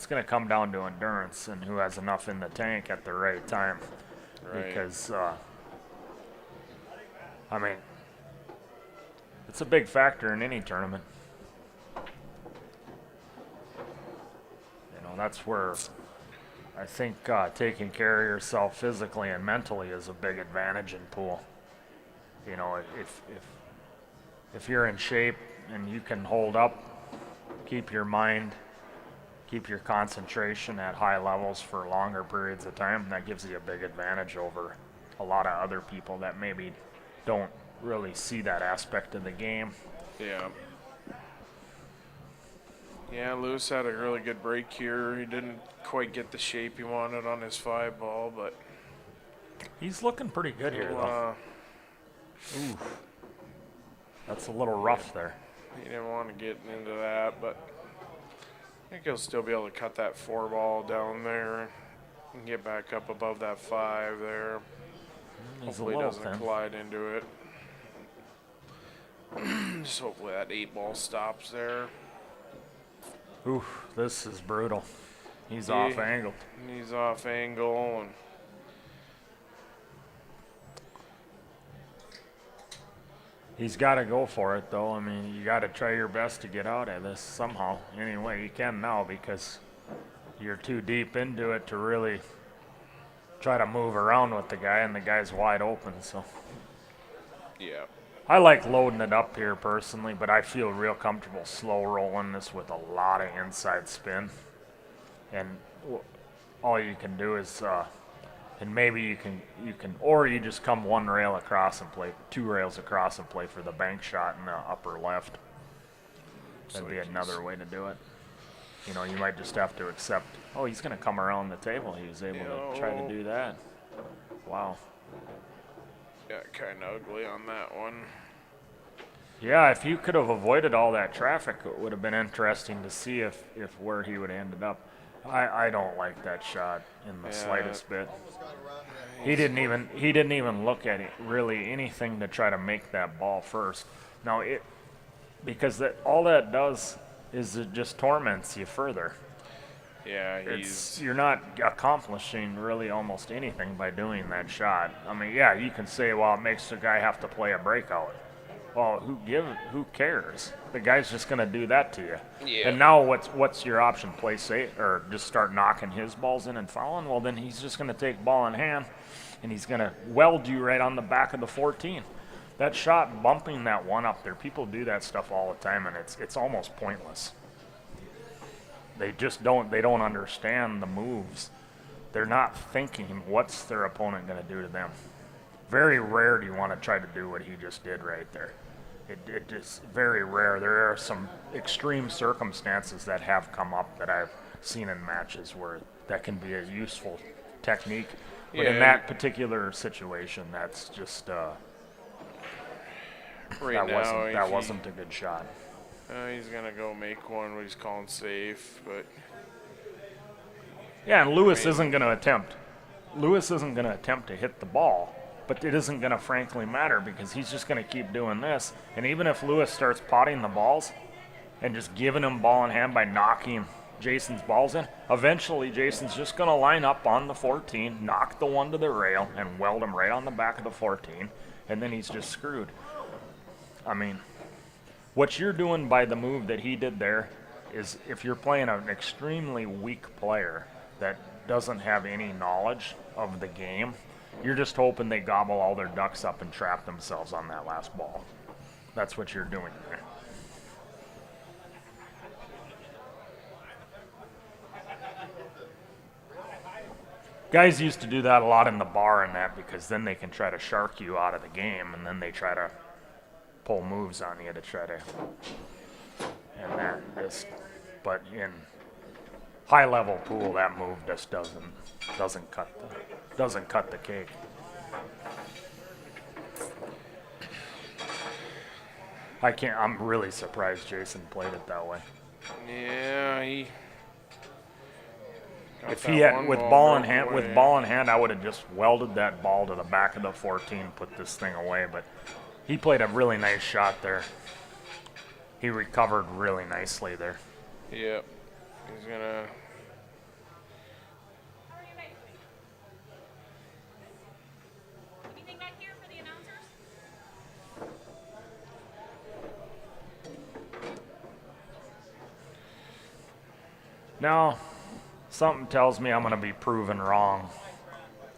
gonna come down to endurance and who has enough in the tank at the right time. Right. Because I mean, it's a big factor in any tournament. You know, that's where I think taking care of yourself physically and mentally is a big advantage in pool. You know, if you're in shape and you can hold up, keep your mind, keep your concentration at high levels for longer periods of time, that gives you a big advantage over a lot of other people that maybe don't really see that aspect of the game. Yeah. Yeah, Lewis had a really good break here. He didn't quite get the shape he wanted on his 5-ball, but He's looking pretty good here, though. uh, That's a little rough there. he didn't want to get into that, but I think he'll still be able to cut that 4-ball down there and get back up above that 5 there. He's Hopefully a he little doesn't thin. collide into it. Just hopefully that 8-ball stops there. Oof, this is brutal. He's Yeah. off angled. And he's off angle, and He's got to go for it, though. I mean, you got to try your best to get out of this somehow, any way you can now, because you're too deep into it to really try to move around with the guy, and the guy's wide open. So yeah. I like loading it up here personally, but I feel real comfortable slow rolling this with a lot of inside spin. And all you can do is, and maybe you can, or you just come one rail across and play, 2 rails across and play for the bank shot in the upper left. That'd be another way to do it. You know, you might just have to accept, oh, he's going to come around the table. He was able to try to do that. Wow. Yeah, kind of ugly on that one. Yeah, if you could have avoided all that traffic, it would have been interesting to see if where he would have ended up. I don't like that shot in the Yeah. slightest bit. He didn't even look at it really anything to try to make that ball first. Now because all that does is it just torments you further. Yeah, he's You're not accomplishing really almost anything by doing that shot. I mean, yeah, you can say, well, it makes the guy have to play a breakout. Well, who cares? The guy's just going to do that to you. Yeah. And now what's your option? Play safe or just start knocking his balls in and fouling? Well, then he's just going to take ball in hand and he's going to weld you right on the back of the 14. That shot bumping that one up there, people do that stuff all the time, and it's almost pointless. They just don't understand the moves. They're not thinking what's their opponent going to do to them. Very rare do you want to try to do what he just did right there. It is very rare. There are some extreme circumstances that have come up that I've seen in matches where that can be a useful technique. But in Yeah. that particular situation, that's just right that now. wasn't a good shot. He's gonna go make one, what he's calling safe, but Yeah, and Lewis isn't going to attempt. Lewis isn't going to attempt to hit the ball, but it isn't going to frankly matter because he's just going to keep doing this. And even if Lewis starts potting the balls and just giving him ball in hand by knocking Jason's balls in, eventually Jason's just going to line up on the 14, knock the one to the rail, and weld him right on the back of the 14, and then he's just screwed. I mean, what you're doing by the move that he did there is if you're playing an extremely weak player that doesn't have any knowledge of the game, you're just hoping they gobble all their ducks up and trap themselves on that last ball. That's what you're doing there. Guys used to do that a lot in the bar and that because then they can try to shark you out of the game and then they try to pull moves on you to try to and that just but in high level pool that move just doesn't cut the cake. I'm really surprised Jason played it that way. Yeah, he. got If that he had one with ball in broke hand, away. I would have just welded that ball to the back of the 14, put this thing away. But he played a really nice shot there. He recovered really nicely there. Yep. He's gonna. How are you guys doing? Anything back here for the announcers? No, something tells me I'm gonna be proven wrong.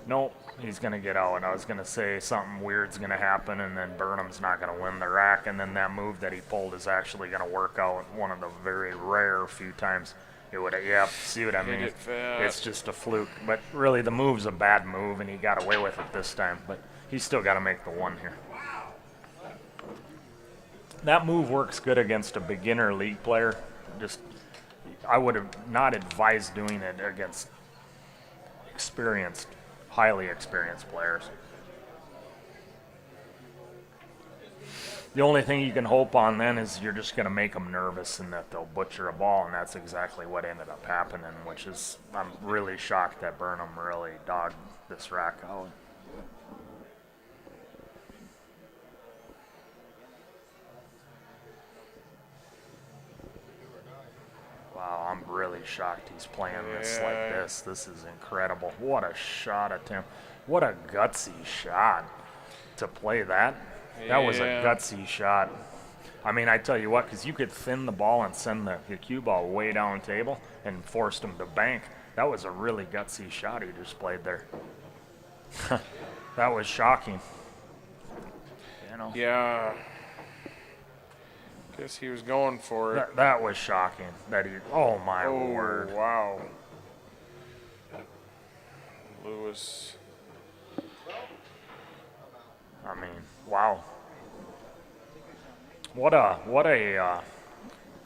Nope, he's gonna get out. I was gonna say something weird's gonna happen, and then Burnham's not gonna win the rack, and then that move that he pulled is actually gonna work out. One of the very rare few times it would. Yep, see what I Hit mean? it fast. It's just a fluke. But really, the move's a bad move, and he got away with it this time. But he's still got to make the one here. That move works good against a beginner league player. Just, I would have not advised doing it against experienced, highly experienced players. The only thing you can hope on then is you're just going to make them nervous and that they'll butcher a ball, and that's exactly what ended up happening, which is, I'm really shocked that Burnham really dogged this rack out. Wow, I'm really shocked he's playing this like Yeah. this. This is incredible. What a shot attempt. What a gutsy shot to play that. That was a Yeah. gutsy shot. I mean, I tell you what, because you could thin the ball and send the cue ball way down table and forced him to bank. That was a really gutsy shot he just played there. That was shocking. You know, Yeah. Guess he was going for it. that was shocking. That he, oh my Oh, word. wow. Lewis. I mean, wow. What a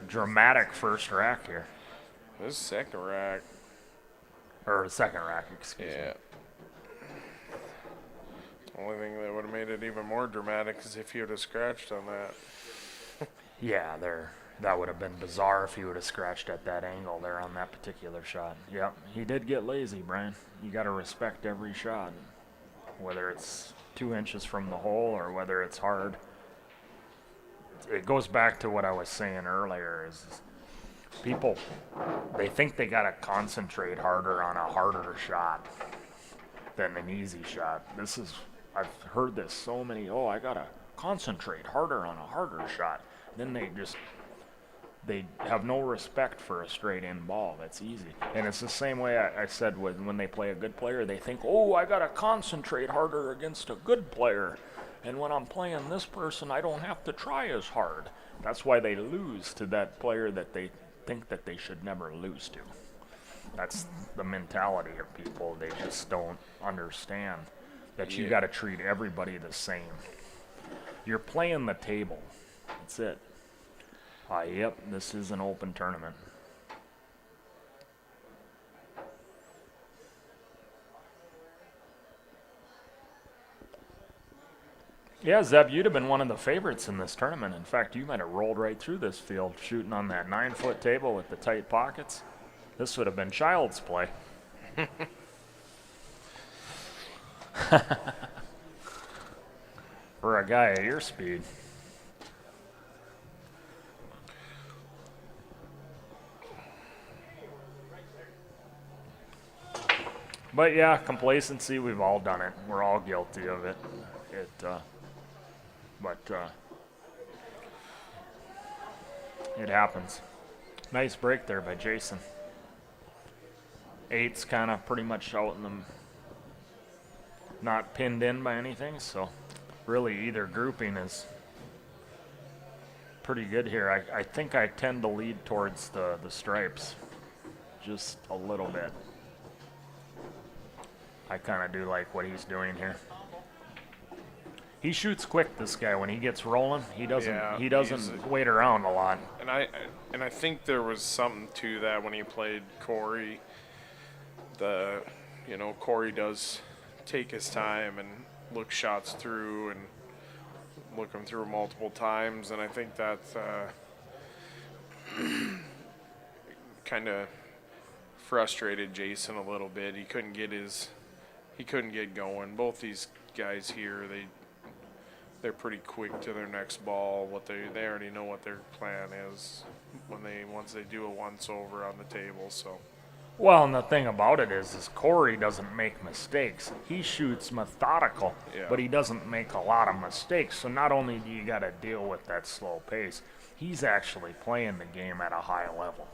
dramatic first rack here, This second rack. or second rack, excuse me. Yeah. Only thing that would have made it even more dramatic is if he would have scratched on that. Yeah, that would have been bizarre if he would have scratched at that angle there on that particular shot. Yep, he did get lazy, Brian. You got to respect every shot, whether it's 2 inches from the hole or whether it's hard. It goes back to what I was saying earlier is people, they think they got to concentrate harder on a harder shot than an easy shot. I've heard this so many, I got to concentrate harder on a harder shot. Then they have no respect for a straight in ball that's easy. And it's the same way I said when they play a good player, they think, I got to concentrate harder against a good player. And when I'm playing this person, I don't have to try as hard. That's why they lose to that player that they think that they should never lose to. That's the mentality of people. They just don't understand that you got to treat everybody the same. You're playing the table. That's it. Yep, this is an open tournament. Yeah, Zeb, you'd have been one of the favorites in this tournament. In fact, you might have rolled right through this field shooting on that 9-foot table with the tight pockets. This would have been child's play. For a guy at your speed. But yeah, complacency, we've all done it. We're all guilty of it. It happens. Nice break there by Jason. 8's kind of pretty much out in the, not pinned in by anything, so really either grouping is pretty good here. I think I tend to lead towards the stripes just a little bit. I kind of do like what he's doing here. He shoots quick, this guy. When he gets rolling, he doesn't Yeah, he doesn't wait around a lot. And I think there was something to that when he played Corey. Corey does take his time and look shots through and look them through multiple times, and I think that's kind of frustrated Jason a little bit. He couldn't get going. Both these guys here, they're pretty quick to their next ball. They already know what their plan is once they do a once over on the table. So Well, and the thing about it is Corey doesn't make mistakes. He shoots methodical, Yeah. but he doesn't make a lot of mistakes. So not only do you got to deal with that slow pace, he's actually playing the game at a high level.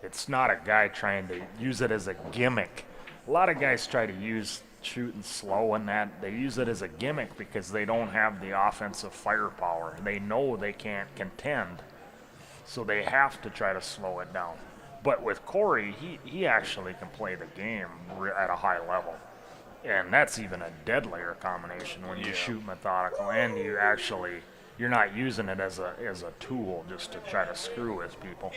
It's not a guy trying to use it as a gimmick. A lot of guys try to use shooting slow and that. They use it as a gimmick because they don't have the offensive firepower. They know they can't contend, so they have to try to slow it down. But with Corey, he actually can play the game at a high level. And that's even a deadlier combination when you Yeah. shoot methodical and you're not using it as a tool just to try to screw with people.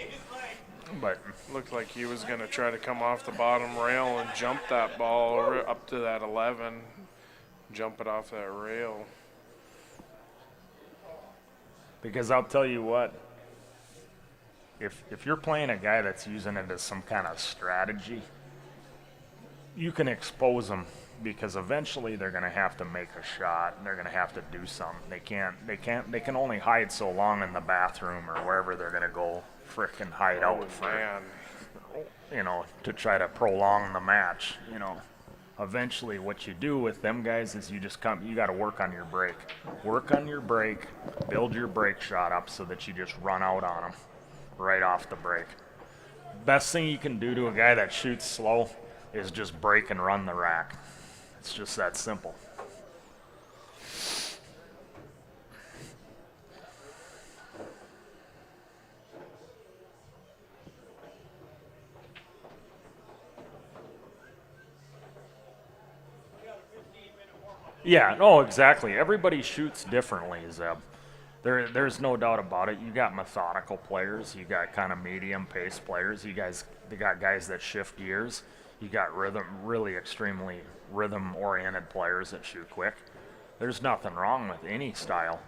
But looked like he was going to try to come off the bottom rail and jump that ball up to that 11, jump it off that rail. because I'll tell you what, if you're playing a guy that's using it as some kind of strategy, you can expose them because eventually they're going to have to make a shot and they're going to have to do something. They can only hide so long in the bathroom or wherever they're going to go frickin' hide out for, Man, to try to prolong the match, Eventually what you do with them guys is you got to work on your break. Work on your break, build your break shot up so that you just run out on them right off the break. Best thing you can do to a guy that shoots slow is just break and run the rack. It's just that simple. Yeah, no, exactly. Everybody shoots differently, Zeb. There's no doubt about it. You got methodical players. You got kind of medium pace players. They got guys that shift gears. You got really extremely rhythm-oriented players that shoot quick. There's nothing wrong with any style.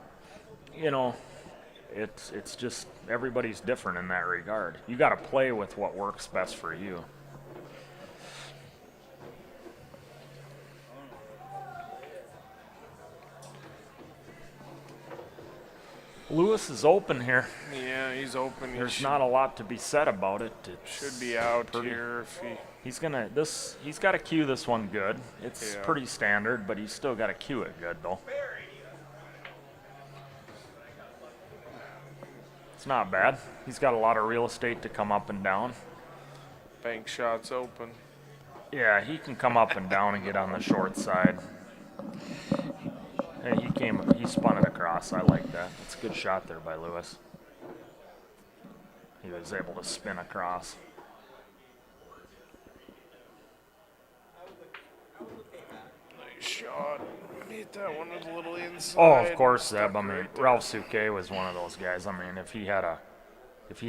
It's just everybody's different in that regard. You got to play with what works best for you. Lewis is open here. yeah, he's open. He There's not a lot to be said about it. should be out here if he. He's got to cue this one good. It's Yeah. pretty standard, but he's still got to cue it good though. It's not bad. He's got a lot of real estate to come up and down. Bank shots open. Yeah, he can come up and down and get on the short side. Hey, he spun it across. I like that. That's a good shot there by Lewis. He was able to spin across. Nice shot. Hit that one a little inside. Oh, of course, Zeb. Stuck I mean, right there. Ralph Souquet was one of those guys. I mean, if he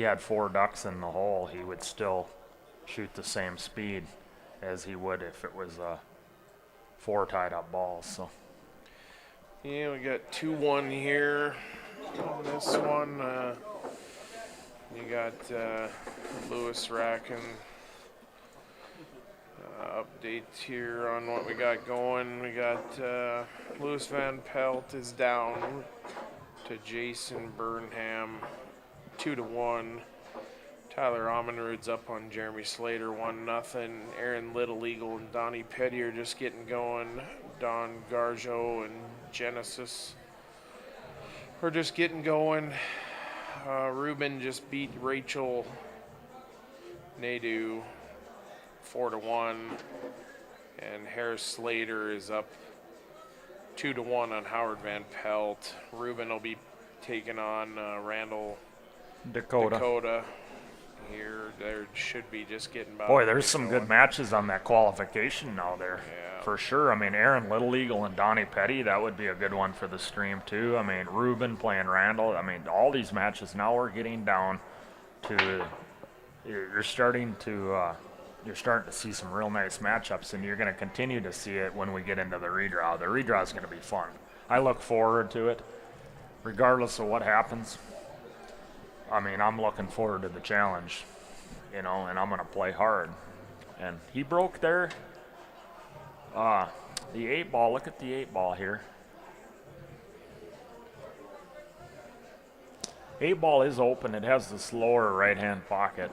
had 4 ducks in the hole, he would still shoot the same speed as he would if it was 4 tied up balls. So Yeah, we got 2-1 here on this one. You got Lewis Racken. Updates here on what we got going. We got Lewis Van Pelt is down to Jason Burnham, 2-1. Tyler Ammenrud's up on Jeremy Slater, 1-0. Aaron Little Eagle and Donnie Petty are just getting going. Don Garjo and Genesis are just getting going. Ruben just beat Rachel Nadu 4-1, and Harris Slater is up 2-1 on Howard Van Pelt. Ruben will be taking on Randall Dakota. Here, they're there should be just getting by. Boy, there's some good matches on that qualification now there. Yeah. For sure. I mean, Aaron Little Eagle and Donnie Petty, that would be a good one for the stream too. I mean, Ruben playing Randall. I mean, all these matches now we're getting down to you're starting to see some real nice matchups, and you're going to continue to see it when we get into the redraw. The redraw is going to be fun. I look forward to it, regardless of what happens. I mean, I'm looking forward to the challenge, and I'm going to play hard. And he broke there. The 8-ball, look at the 8-ball here. 8-ball is open. It has this lower right-hand pocket.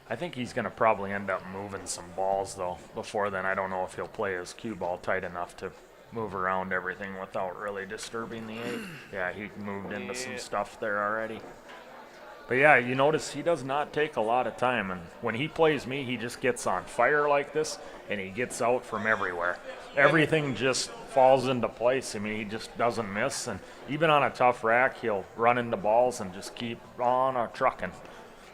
I think he's going to probably end up moving some balls, though. Before then, I don't know if he'll play his cue ball tight enough to move around everything without really disturbing the 8. Yeah, he moved into some stuff there already. But yeah, you notice he does not take a lot of time, and when he plays me, he just gets on fire like this, and he gets out from everywhere. Everything just falls into place. I mean, he just doesn't miss, and even on a tough rack, he'll run into balls and just keep on trucking.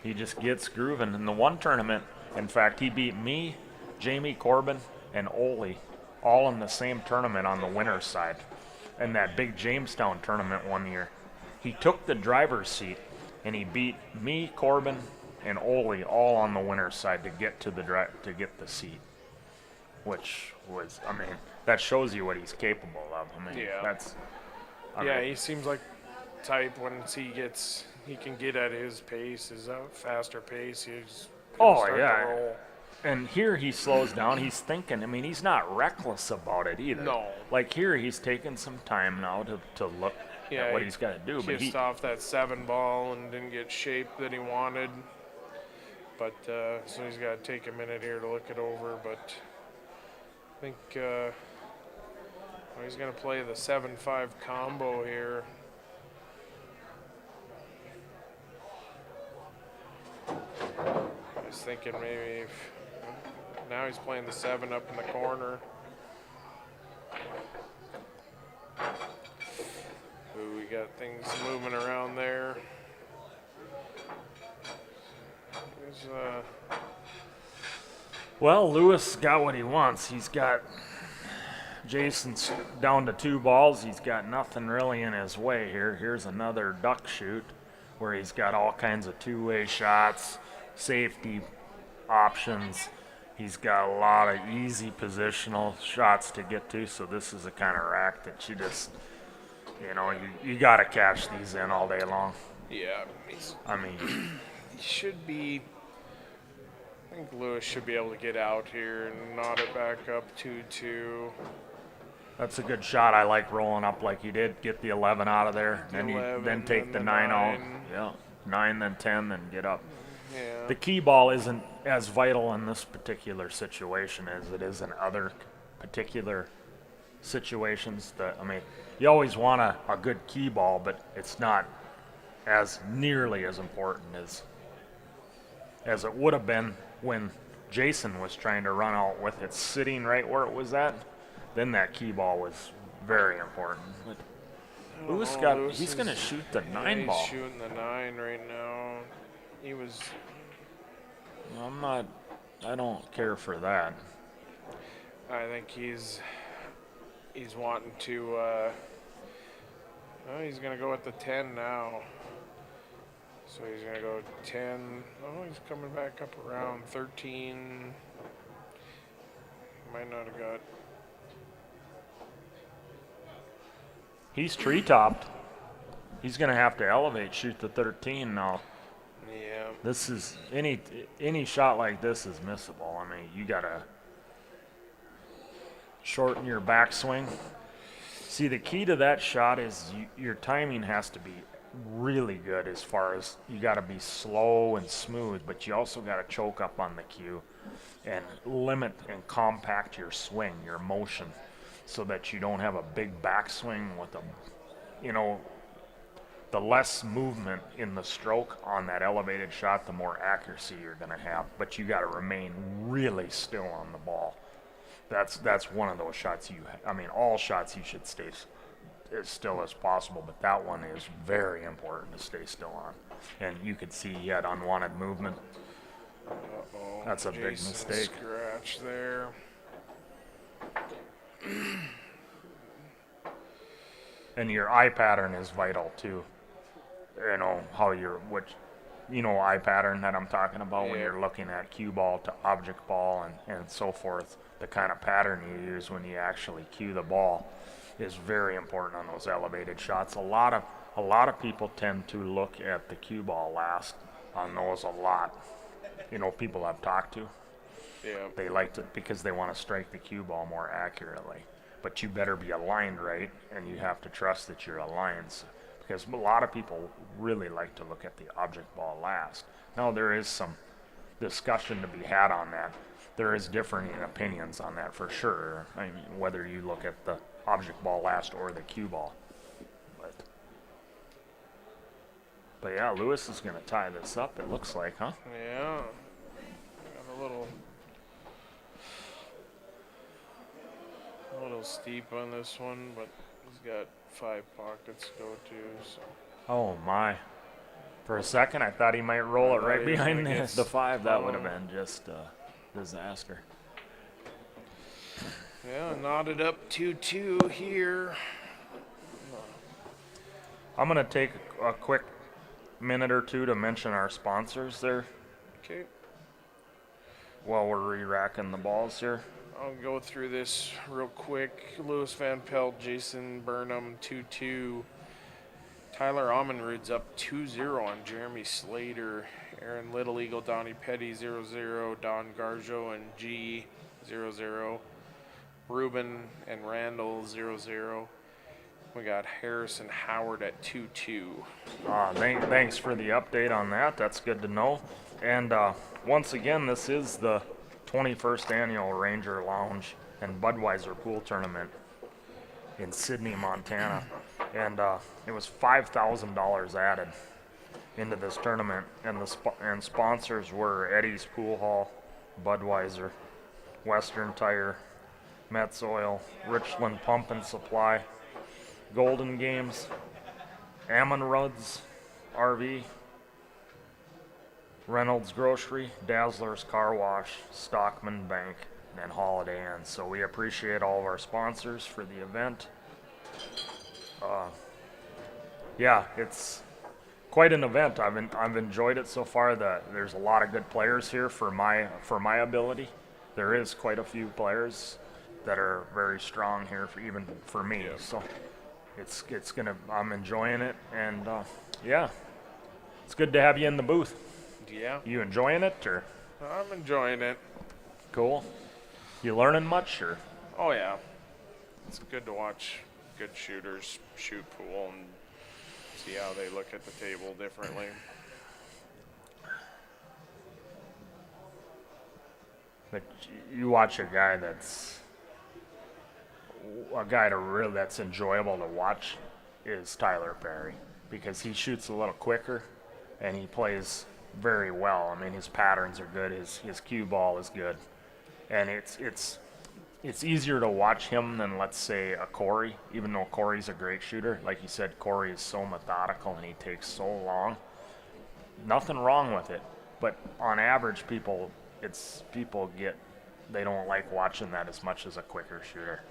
He just gets grooving. In the one tournament, in fact, he beat me, Jamie Corbin, and Ole, all in the same tournament on the winner's side. In that big Jamestown tournament one year, he took the driver's seat, and he beat me, Corbin, and Ole all on the winner's side to get to the seat, which was, I mean, that shows you what he's capable of. I mean, yeah. He seems like type once he can get at his pace, his faster pace. He's start to roll. And here he slows down. He's thinking. I mean, he's not reckless about it either. No. Like here, he's taking some time now to look at what he's got to do. But he off that 7-ball and didn't get shape that he wanted. But so he's got to take a minute here to look it over. But I think he's going to play the 7-5 combo here. I was thinking maybe now he's playing the 7 up in the corner. Ooh, we got things moving around there. Well, Lewis got what he wants. He's got Jason's down to 2 balls. He's got nothing really in his way here. Here's another duck shoot where he's got all kinds of two-way shots, safety options. He's got a lot of easy positional shots to get to, so this is the kind of rack that you just, you got to catch these in all day long. Yeah. I mean, he should be, I think Lewis should be able to get out here and knot it back up 2-2. that's a good shot. I like rolling up like he did. Get the 11 out of there, and then take the 9 out. Yeah, 9, then 10, then get up. Yeah. The key ball isn't as vital in this particular situation as it is in other particular situations. You always want a good key ball, but it's not as nearly as important as it would have been when Jason was trying to run out with it sitting right where it was at. Then that key ball was very important. But Lewis he's going to shoot the 9 ball. He's shooting the 9 right now. He was. I don't care for that. I think he's wanting to. He's going to go with the 10 now. So he's going to go 10. Oh, he's coming back up around 13. Might not have got. He's tree-topped. He's going to have to elevate, shoot the 13 now. Yeah. This is any shot like this is missable. I mean, you got to shorten your backswing. See, the key to that shot is your timing has to be really good as far as you got to be slow and smooth, but you also got to choke up on the cue and limit and compact your swing, your motion, so that you don't have a big backswing with the less movement in the stroke on that elevated shot, the more accuracy you're going to have. But you got to remain really still on the ball. That's one of those shots all shots you should stay as still as possible, but that one is very important to stay still on. And you could see he had unwanted movement. That's a big Jason mistake. Scratch there. And your eye pattern is vital too. You know how you're, eye pattern that I'm talking about when Yeah. you're looking at cue ball to object ball and so forth. The kind of pattern you use when you actually cue the ball is very important on those elevated shots. A lot of people tend to look at the cue ball last on those a lot. People I've talked to. Yeah. They like to because they want to strike the cue ball more accurately. But you better be aligned right, and you have to trust that you're aligned. Because a lot of people really like to look at the object ball last. Now there is some discussion to be had on that. There is differing opinions on that for sure. I mean, whether you look at the object ball last or the cue ball. But yeah, Lewis is going to tie this up. It looks like, huh? Yeah. Got a little steep on this one, but he's got 5 pockets to go to, so. Oh my. For a second, I thought he might roll it thought right he was behind gonna get the 5. That would have followed. been just disaster. Yeah, knotted up 2-2 here. I'm going to take a quick minute or two to mention our sponsors there Okay. while we're re-racking the balls here. I'll go through this real quick. Louis Van Pelt, Jason Burnham, 2-2. Tyler Ammonrood's up 2-0 on Jeremy Slater. Aaron Little Eagle, Donnie Petty, 0-0. Don Garjo and G, 0-0. Ruben and Randall, 0-0. We got Harrison Howard at 2-2. Thanks for the update on that. That's good to know. And once again, this is the 21st annual Ranger Lounge and Budweiser Pool Tournament in Sydney, Montana. And it was $5,000 added into this tournament. And the sponsors were Eddie's Pool Hall, Budweiser, Western Tire, Metz Oil, Richland Pump and Supply, Golden Games, Ammon Rudd's RV, Reynolds Grocery, Dazzler's Car Wash, Stockman Bank, and Holiday Inn. So we appreciate all of our sponsors for the event. Yeah, it's quite an event. I've enjoyed it so far. There's a lot of good players here for my ability. There is quite a few players that are very strong here even for me. Yeah. So I'm enjoying it, and yeah, it's good to have you in the booth. Yeah, You enjoying it, or I'm enjoying it. cool? You learning much, or Oh, yeah. It's good to watch good shooters shoot pool and see how they look at the table differently. but you watch a guy that's enjoyable to watch is Tyler Perry, because he shoots a little quicker and he plays very well. I mean, his patterns are good. His cue ball is good, and it's easier to watch him than, let's say, a Corey. Even though Corey's a great shooter, like you said, Corey is so methodical and he takes so long. Nothing wrong with it, but on average, people they don't like watching that as much as a quicker shooter.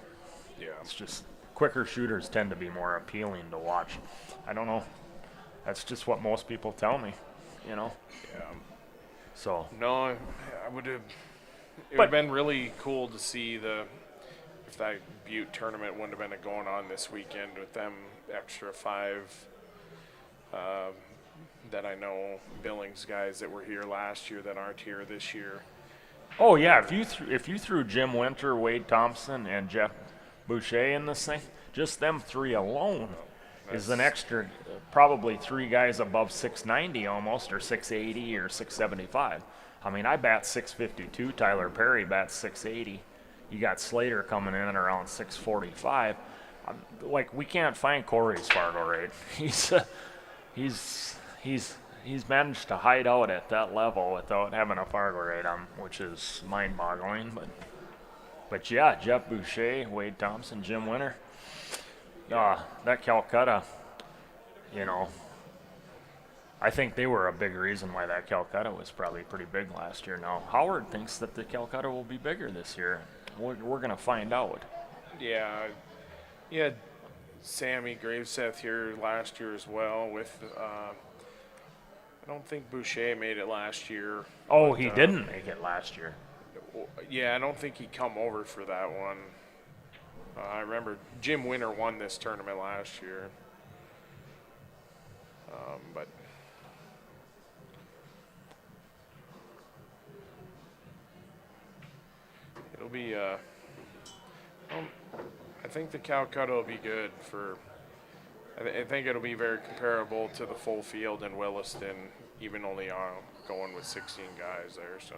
Yeah. It's just quicker shooters tend to be more appealing to watch. I don't know. That's just what most people tell me, Yeah. So No, I would have. It would But- have been really cool to see if that Butte tournament wouldn't have been going on this weekend with them extra 5 that I know Billings guys that were here last year that aren't here this year. oh yeah, if you threw Jim Winter, Wade Thompson, and Jeff Boucher in this thing, just them 3 alone is an extra, probably 3 guys above 690 almost, or 680 or 675. I mean, I bat 652. Tyler Perry bats 680. You got Slater coming in at around 645. Like, we can't find Corey's Fargo rate. He's managed to hide out at that level without having a Fargo rate, which is mind-boggling. But yeah, Jeff Boucher, Wade Thompson, Jim Winter. That Calcutta, I think they were a big reason why that Calcutta was probably pretty big last year. Now, Howard thinks that the Calcutta will be bigger this year. We're going to find out. Yeah, you had Sammy Graveseth here last year as well. With I don't think Boucher made it last year. Oh, but, he didn't make it last year. Yeah, I don't think he come over for that one. I remember Jim Winter won this tournament last year. But it'll be, I think the Calcutta will be good for, I think it'll be very comparable to the full field in Williston, even only going with 16 guys there, so.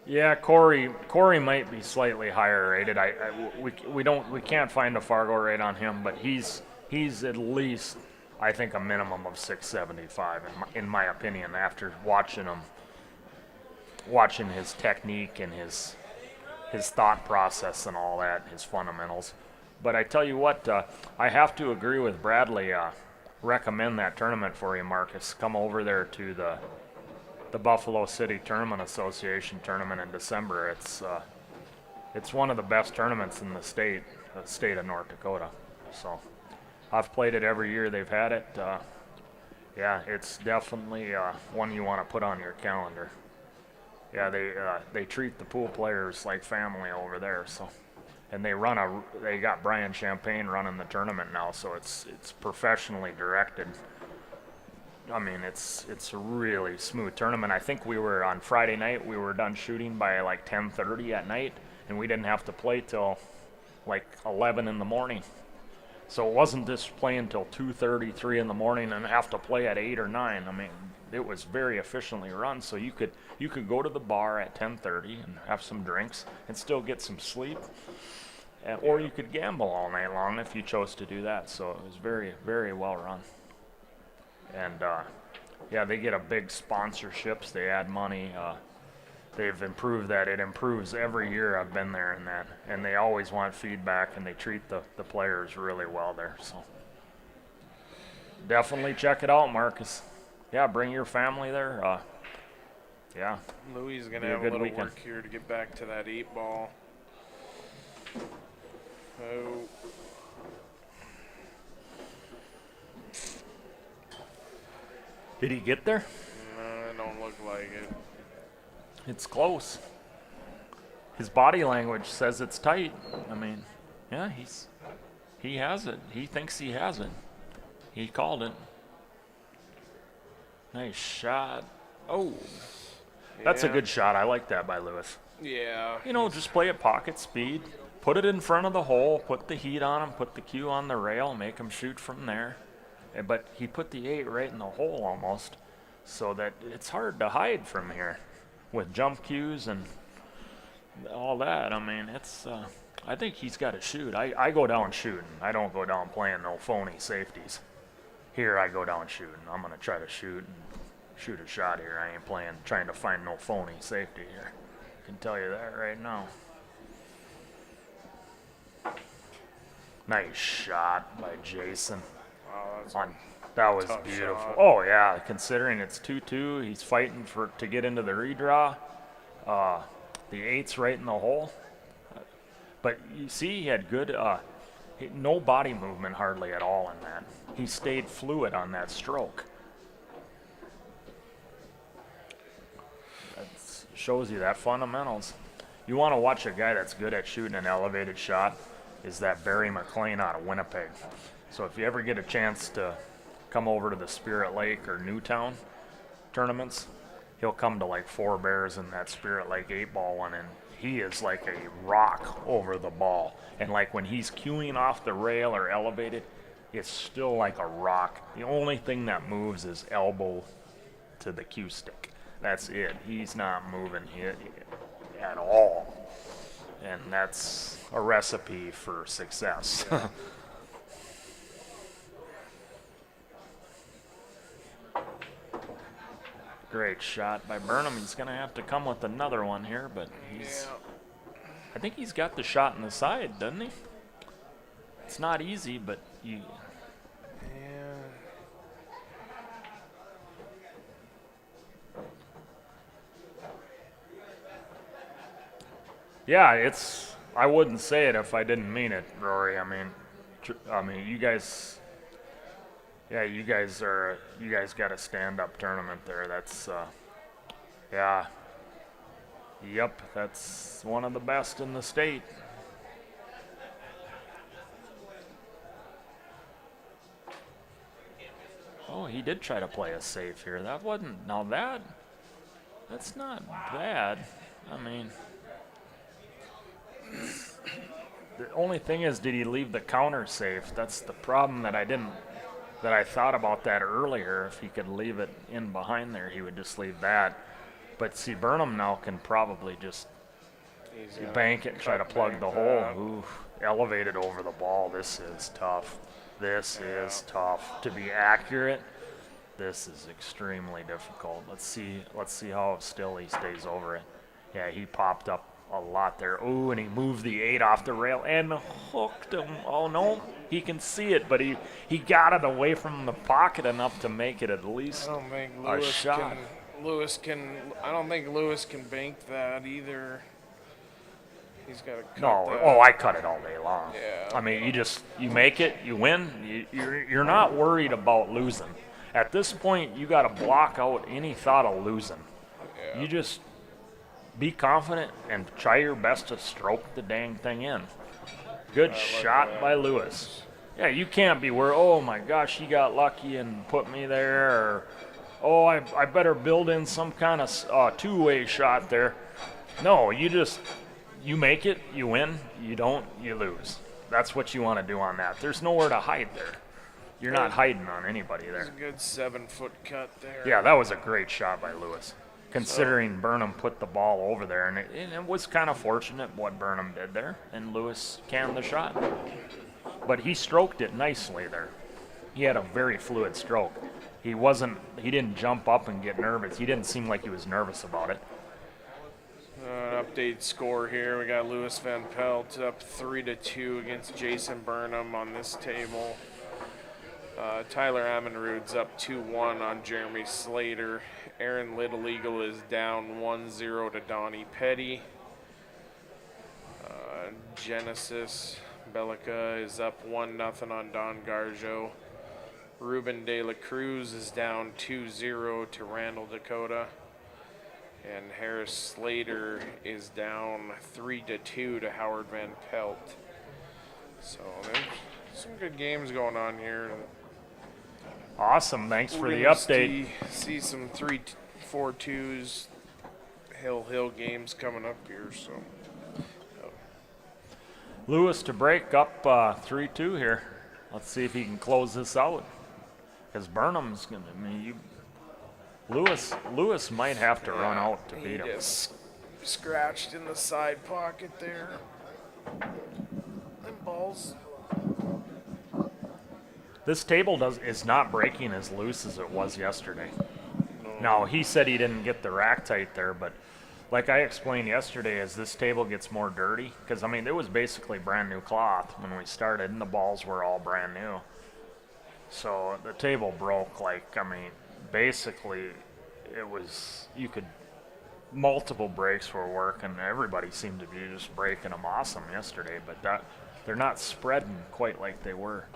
Yeah, Corey might be slightly higher rated. We can't find a Fargo rate on him, but he's at least, I think, a minimum of 675 in my opinion. After watching his technique and his thought process and all that, his fundamentals. But I tell you what, I have to agree with Bradley. Recommend that tournament for you, Marcus. Come over there to the Buffalo City Tournament Association tournament in December. It's one of the best tournaments in the state of North Dakota. So I've played it every year they've had it. Yeah, it's definitely one you want to put on your calendar. Yeah, they treat the pool players like family over there. So, and they got Brian Champagne running the tournament now, so it's professionally directed. I mean, it's a really smooth tournament. I think we were on Friday night. We were done shooting by like 10:30 at night, and we didn't have to play till like 11 in the morning. So it wasn't just playing till 2:30, 3 in the morning, and have to play at 8 or 9. I mean, it was very efficiently run. So you could go to the bar at 10:30 and have some drinks and still get some sleep, or you could gamble all night long if you chose to do that. So it was very, very well run. And yeah, they get a big sponsorships. They add money. They've improved that. It improves every year I've been there in that. And they always want feedback, and they treat the players really well there. So definitely check it out, Marcus. Yeah, bring your family there. Yeah. Louis is going Be to a have a good little weekend. work here to get back to that 8-ball. Oh. Did he get there? No, it don't look like it. It's close. His body language says it's tight. I mean, yeah, he has it. He thinks he has it. He called it. Nice shot. Oh, that's a Yeah. good shot. I like that by Lewis. Yeah. You know, just play at pocket speed. Put it in front of the hole. Put the heat on him. Put the cue on the rail. Make him shoot from there. But he put the 8 right in the hole almost, so that it's hard to hide from here with jump cues and all that. I mean, it's. I think he's got to shoot. I go down shooting. I don't go down playing no phony safeties. Here I go down shooting. I'm gonna try to shoot a shot here. I ain't trying to find no phony safety here. I can tell you that right now. Nice shot by Jason. Wow, that's That was tough beautiful. shot. Oh yeah, considering it's 2-2, he's fighting to get into the redraw. The 8's right in the hole. But you see, he had good, no body movement hardly at all in that. He stayed fluid on that stroke. That shows you that fundamentals. You want to watch a guy that's good at shooting an elevated shot, is that Barry McLean out of Winnipeg. So if you ever get a chance to come over to the Spirit Lake or Newtown tournaments, he'll come to like 4 Bears in that Spirit Lake 8-ball one, and he is like a rock over the ball. And like when he's cueing off the rail or elevated, it's still like a rock. The only thing that moves is elbow to the cue stick. That's it. He's not moving it at all. And that's a recipe for success. Yeah. Great shot by Burnham. He's going to have to come with another one here, but I think he's got the shot in the side, doesn't he? It's not easy, but you And yeah, I wouldn't say it if I didn't mean it, Rory. You guys, yeah, you guys got a stand-up tournament there. That's, yeah, yep, that's one of the best in the state. Oh, he did try to play us safe here. That wasn't, now that's not bad. I mean, the only thing is, did he leave the counter safe? That's the problem that I thought about that earlier. If he could leave it in behind there, he would just leave that. But see, Burnham now can probably just he's gonna bank it and try to cut plug bank the that. hole. Ooh, elevated over the ball. This is tough. This is tough. To be accurate, this is extremely difficult. Let's see how still he stays over it. Yeah, he popped up a lot there. Ooh, and he moved the 8 off the rail and hooked him. Oh no, he can see it, but he got it away from the pocket enough to make it at least I don't think a shot. I don't think Lewis can bank that either. He's got to cut No, that. oh, I cut it all day long. Yeah. I mean, you make it, you win. You're not worried about losing. At this point, you got to block out any thought of losing. Yeah. You just be confident and try your best to stroke the dang thing in. Good shot by Lewis. Yeah, you can't be worried, oh my gosh, he got lucky and put me there, or oh, I better build in some kind of two-way shot there. No, you make it, you win. You don't, you lose. That's what you want to do on that. There's nowhere to hide there. You're not hiding on anybody It's there. a good 7-foot cut there. Yeah, that was a great shot by Lewis, considering Burnham put the ball over there, and it was kind of fortunate what Burnham did there, and Lewis canned the shot. But he stroked it nicely there. He had a very fluid stroke. He didn't jump up and get nervous. He didn't seem like he was nervous about it. Update score here. We got Lewis Van Pelt up 3-2 against Jason Burnham on this table. Tyler Ammonrood's up 2-1 on Jeremy Slater. Aaron Little Eagle is down 1-0 to Donnie Petty. Genesis Bellica is up 1-0 on Don Garjo. Ruben De La Cruz is down 2-0 to Randall Dakota. And Harris Slater is down 3-2 to Howard Van Pelt. So there's some good games going on here. Awesome, thanks for We're the gonna update. See some 3-4-2s, Hill games coming up here. So Lewis to break up 3-2 here. Let's see if he can close this out. Because Burnham's going to, Lewis might have to run out to he beat him. just scratched in the side pocket there. Them balls. This table is not breaking as loose as it was yesterday. Now, he said he didn't get the rack tight there, but like I explained yesterday, as this table gets more dirty, because, it was basically brand new cloth when we started, and the balls were all brand new. So the table broke, basically, it was, multiple breaks were working. Everybody seemed to be just breaking them awesome yesterday, but they're not spreading quite like they were.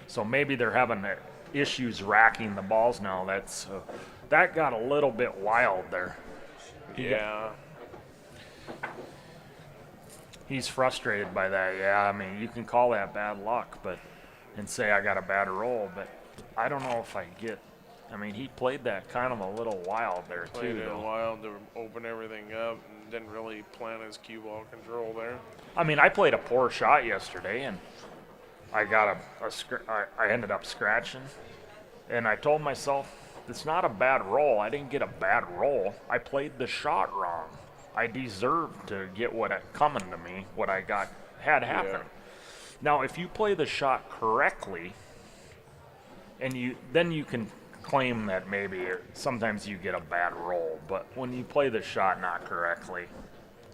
So maybe they're having issues racking the balls now. That got a little bit wild there. Yeah. He's frustrated by that. Yeah, you can call that bad luck, and say I got a bad roll, but I don't know if I get. He played that kind of a little wild there Played too. it Though. wild to open everything up and didn't really plan his cue ball control there. I played a poor shot yesterday, and I got I ended up scratching, and I told myself it's not a bad roll. I didn't get a bad roll. I played the shot wrong. I deserved to get coming to me, what I had happen. Yeah. Now, if you play the shot correctly, and then you can claim that maybe sometimes you get a bad roll, but when you play the shot not correctly,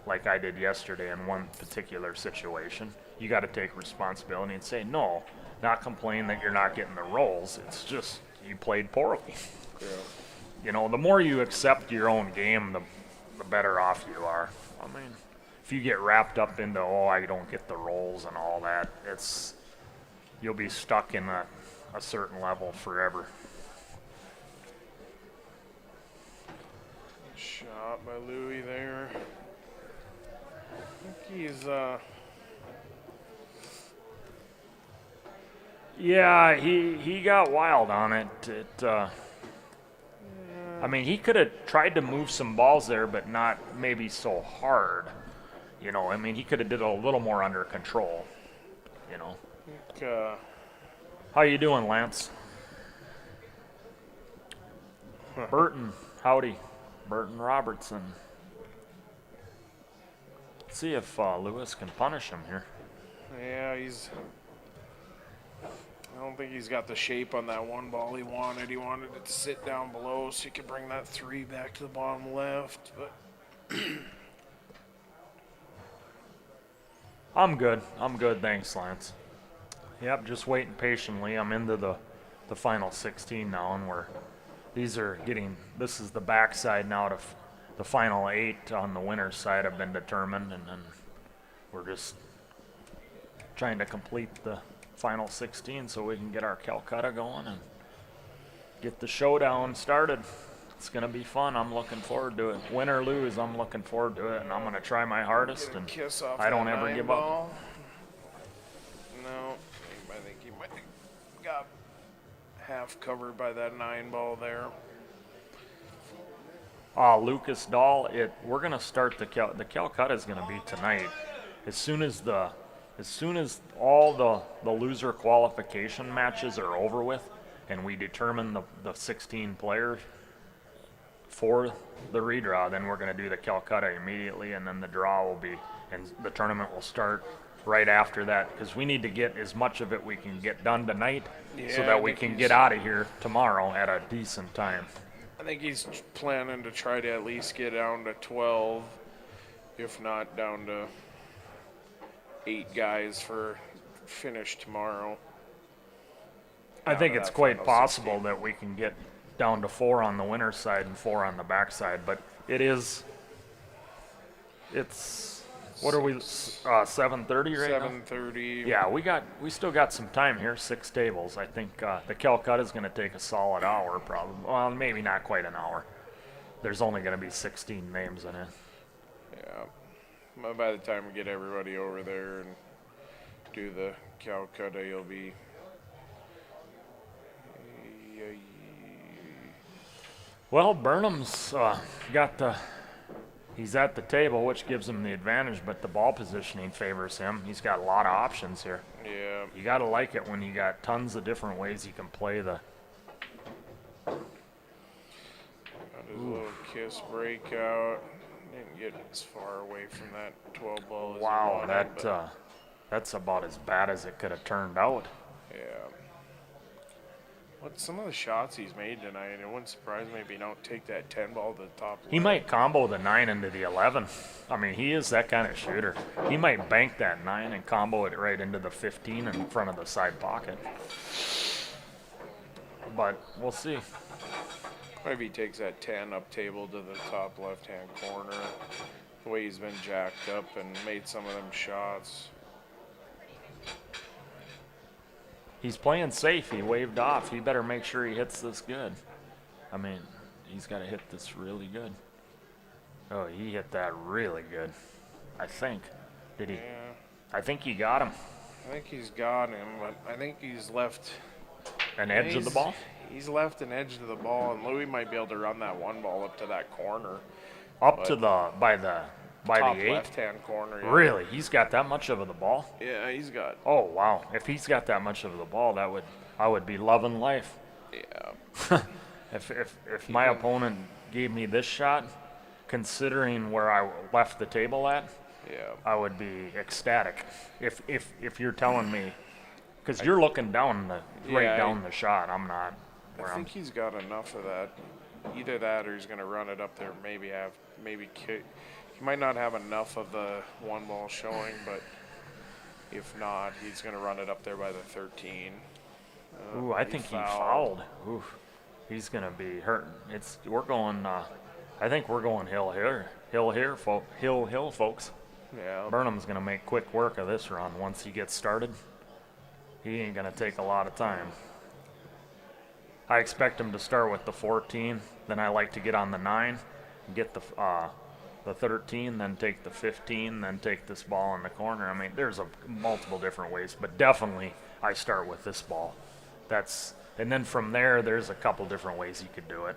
like I did yesterday in one particular situation, you got to take responsibility and say, no, not complain that you're not getting the rolls. It's just you played poorly. Yeah. You know, the more you accept your own game, the better off you are. I mean, if you get wrapped up into, oh, I don't get the rolls and all that, you'll be stuck in a certain level forever. Shot by Louis there. I think he's Yeah, he got wild on it. I mean, he could have tried to move some balls there, but not maybe so hard. You know, I mean, he could have did it a little more under control. You know. I think, How you doing, Lance? Burton, howdy. Burton Robertson. Let's see if Lewis can punish him here. yeah, I don't think he's got the shape on that one ball he wanted. He wanted it to sit down below so he could bring that 3 back to the bottom left. But I'm good. Thanks, Lance. Yep, just waiting patiently. I'm into the final 16 now, and this is the backside now to the final 8 on the winner's side have been determined, and then we're just trying to complete the final 16 so we can get our Calcutta going and get the showdown started. It's going to be fun. I'm looking forward to it. Win or lose, I'm looking forward to it, and I'm going to try my hardest, and kiss off I don't that ever 9 give ball. No, I think he might have got half covered by that 9 ball there. up. Lucas Dahl, we're going to start the Calcutta is going to be tonight. As soon as all the loser qualification matches are over with and we determine the 16 players for the redraw, then we're going to do the Calcutta immediately, and then the draw will be, and the tournament will start right after that, because we need to get as much of it we can get done tonight so Yeah, that I we think can he's- get out of here tomorrow at a decent time. I think he's planning to try to at least get down to 12, if not down to 8 guys for finish tomorrow. I think to it's that quite final possible 16. that we can get down to 4 on the winner's side and 4 on the backside, but it's what are we 7:30 right now? 7:30. Yeah, we still got some time here. 6 tables. I think the Calcutta is going to take a solid hour, probably. Well, maybe not quite an hour. There's only going to be 16 names in it. Yeah. But by the time we get everybody over there and do the Calcutta, you'll be. Well, Burnham's he's at the table, which gives him the advantage, but the ball positioning favors him. He's got a lot of options here. Yeah. You got to like it when you got tons of different ways you can play the. Got his little kiss breakout. Didn't get as far away from that 12 ball as he Wow, wanted, but that's about as bad as it could have turned out. yeah. What some of the shots he's made tonight, it wouldn't surprise me if he don't take that 10 ball to the top. He left. might combo the 9 into the 11. I mean, he is that kind of shooter. He might bank that 9 and combo it right into the 15 in front of the side pocket. But we'll see. Maybe he takes that 10 up table to the top left-hand corner. The way he's been jacked up and made some of them shots. He's playing safe. He waved off. He better make sure he hits this good. I mean, he's got to hit this really good. Oh, he hit that really good. I think. Did he? Yeah, I think he got him. I think he's got him, but I think he's left. An edge of the ball? He's left an edge to the ball, and Louis might be able to run that 1 ball up to that corner. Up to the by the Top 8. left-hand corner. Yeah. Really? He's got that much of the ball? Yeah, he's got. Oh wow! If he's got that much of the ball, I would be loving life. Yeah. If my opponent gave me this shot, considering where I left the table at, Yeah. I would be ecstatic. If you're telling me, because you're looking down down the shot, I'm not. I think he's got enough of that. Either that, or he's going to run it up there. Maybe kick. He might not have enough of the 1 ball showing, but If not, he's going to run it up there by the 13. Ooh, I think he fouled. Ooh, he's gonna be hurting. We're going. I think we're going hill here, hill, folks. Yeah. Burnham's gonna make quick work of this run once he gets started. He ain't gonna take a lot of time. I expect him to start with the 14. Then I like to get on the 9, get the 13, then take the 15, then take this ball in the corner. I mean, there's multiple different ways, but definitely I start with this ball. And then from there's a couple different ways you could do it.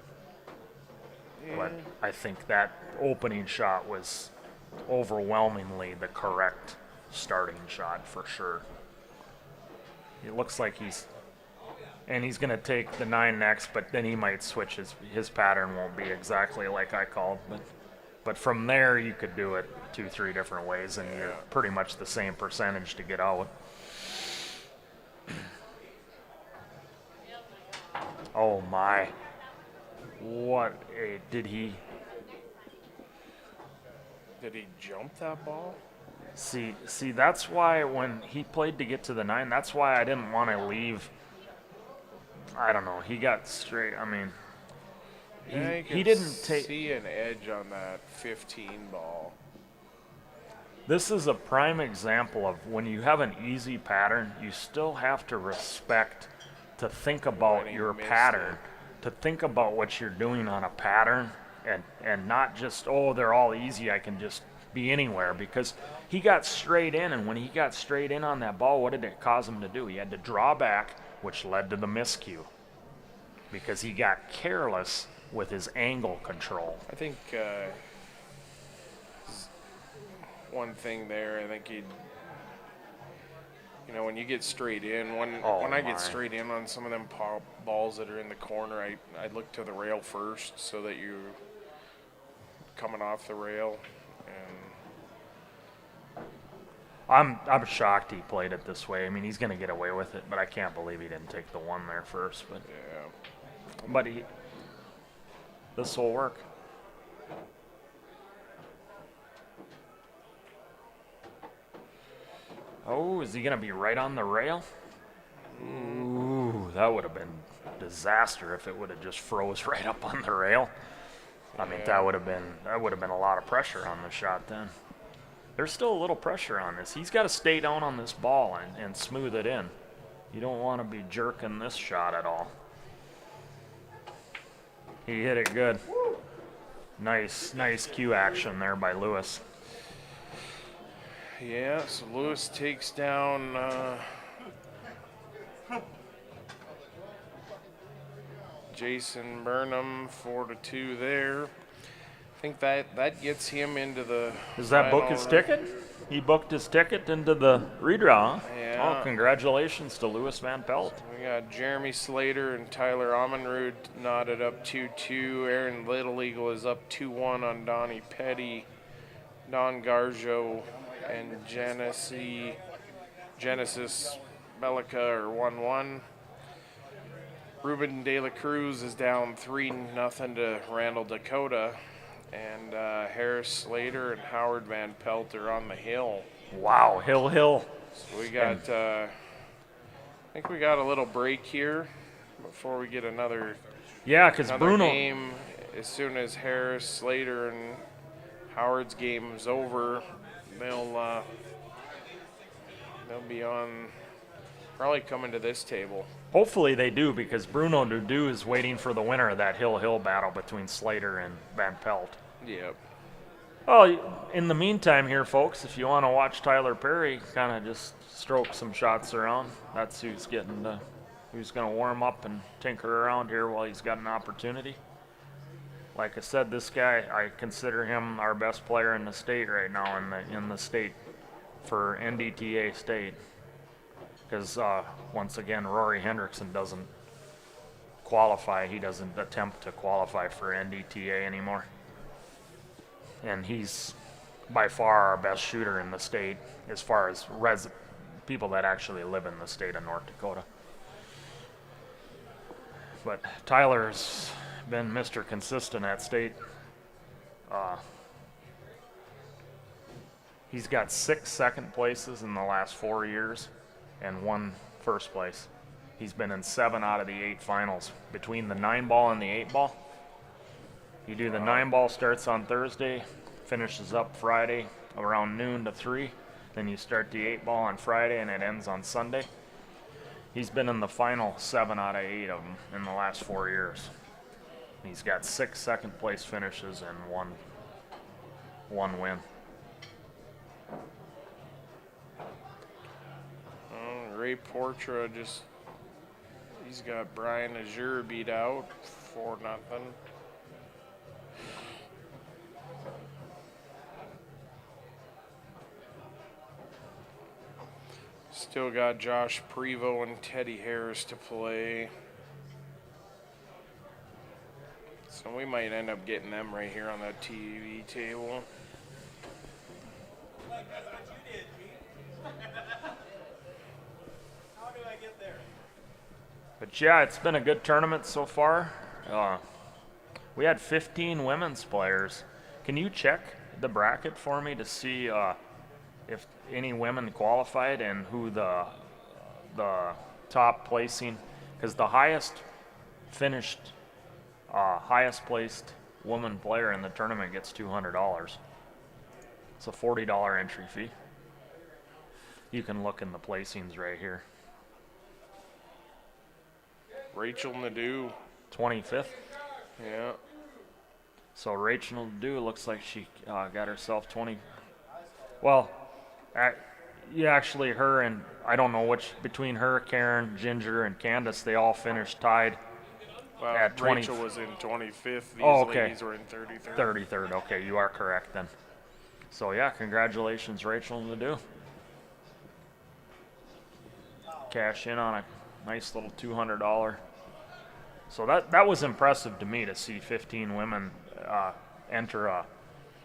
But I think that opening shot was overwhelmingly the correct starting shot for sure. It looks like he's going to take the 9 next, but then he might switch. His pattern won't be exactly like I called, but from there you could do it 2-3 different ways, and you're pretty much the same percentage to get out. Oh my! Did he jump that ball? see? That's why when he played to get to the 9, that's why I didn't want to leave. I don't know. He got straight. I mean, he didn't take. See an edge on that 15 ball. This is a prime example of when you have an easy pattern, you still have to respect to think about he your missed pattern, to think about what you're doing on a pattern, and not just, oh, they're all easy, I can just be anywhere, because he got straight in, and when he got straight in on that ball, what did it cause him to do? He had to draw back, which led to the miscue, because he got careless with his angle control. I think one thing there, I think when you get straight in, when I get straight in on some of them balls that are in the corner, I look to the rail first so that you're coming off the rail. And I'm shocked he played it this way. I mean, he's going to get away with it, but I can't believe he didn't take the 1 there first. But this will work. Oh, is he going to be right on the rail? Ooh, that would have been a disaster if it would have just froze right up on the rail. I mean, that would have been a lot of pressure on the shot then. There's still a little pressure on this. He's got to stay down on this ball and smooth it in. You don't want to be jerking this shot at all. He hit it good. Nice cue action there by Lewis. yeah, so Lewis takes down Jason Burnham 4-2 there. I think that gets him into the. Does that book his ticket? He booked his ticket into the redraw. Huh? Yeah. Oh, congratulations to Lewis Van Pelt. We got Jeremy Slater and Tyler Ammonrud knotted up 2-2. Aaron Little Eagle is up 2-1 on Donnie Petty. Don Garjo and Genesis Bellica are 1-1. Ruben De La Cruz is down 3-0 to Randall Dakota. And Harris Slater and Howard Van Pelt are on the hill. Wow, hill. So we got, I think we got a little break here before we get another because Bruno. game. As soon as Harris, Slater, and Howard's game is over, they'll be on, probably coming to this table. Hopefully they do, because Bruno Dudu is waiting for the winner of that hill battle between Slater and Van Pelt. Yep. Oh, in the meantime here, folks, if you want to watch Tyler Perry kind of just stroke some shots around, that's who's going to warm up and tinker around here while he's got an opportunity. Like I said, this guy, I consider him our best player in the state right now, in the state for NDTA state. Because once again, Rory Hendrickson doesn't qualify. He doesn't attempt to qualify for NDTA anymore. And he's by far our best shooter in the state as far as people that actually live in the state of North Dakota. But Tyler's been Mr. Consistent at state. He's got 6 second places in the last 4 years and 1 first place. He's been in 7 out of the 8 finals. Between the 9-ball and the 8-ball, you do the 9-ball starts on Thursday, finishes up Friday around noon to 3. Then you start the 8-ball on Friday and it ends on Sunday. He's been in the final 7 out of 8 of them in the last 4 years. He's got 6 second place finishes and one win. Ray Portra he's got Brian Azure beat out 4-0. Still got Josh Prevost and Teddy Harris to play. So we might end up getting them right here on that TV table. But yeah, it's been a good tournament so far. We had 15 women's players. Can you check the bracket for me to see if any women qualified and who the top placing? Because the highest placed woman player in the tournament gets $200. It's a $40 entry fee. You can look in the placings right here. Rachel Nadeau. 25th. Yeah. So Rachel Nadeau looks like she got herself 20. Well, actually her and, I don't know which, between her, Karen, Ginger, and Candace, they all finished tied Well, at 20. Rachel was in 25th. These okay. ladies were in 33rd. 33rd. Okay, you are correct then. So yeah, congratulations, Rachel Nadeau. Cash in on a nice little $200. So that was impressive to me to see 15 women enter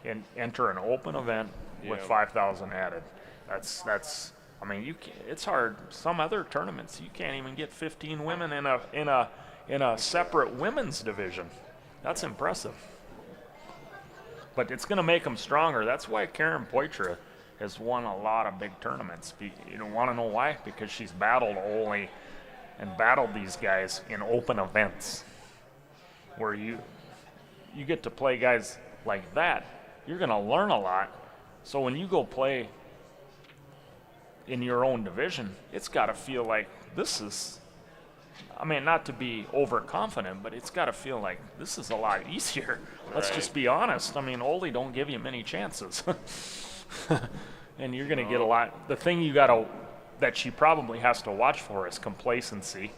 an open event with 5,000 added. That's I mean, it's hard. Some other tournaments you can't even get 15 women in a separate women's division. That's impressive. But it's going to make them stronger. That's why Karen Poitras has won a lot of big tournaments. You don't want to know why? Because she's battled these guys in open events where you get to play guys like that. You're going to learn a lot. So when you go play in your own division, it's got to feel like this is, I mean, not to be overconfident, but it's got to feel like this is a lot easier. Let's just be honest. I mean, Ole don't give you many chances. And you're going to get a lot. The thing that she probably has to watch for is complacency.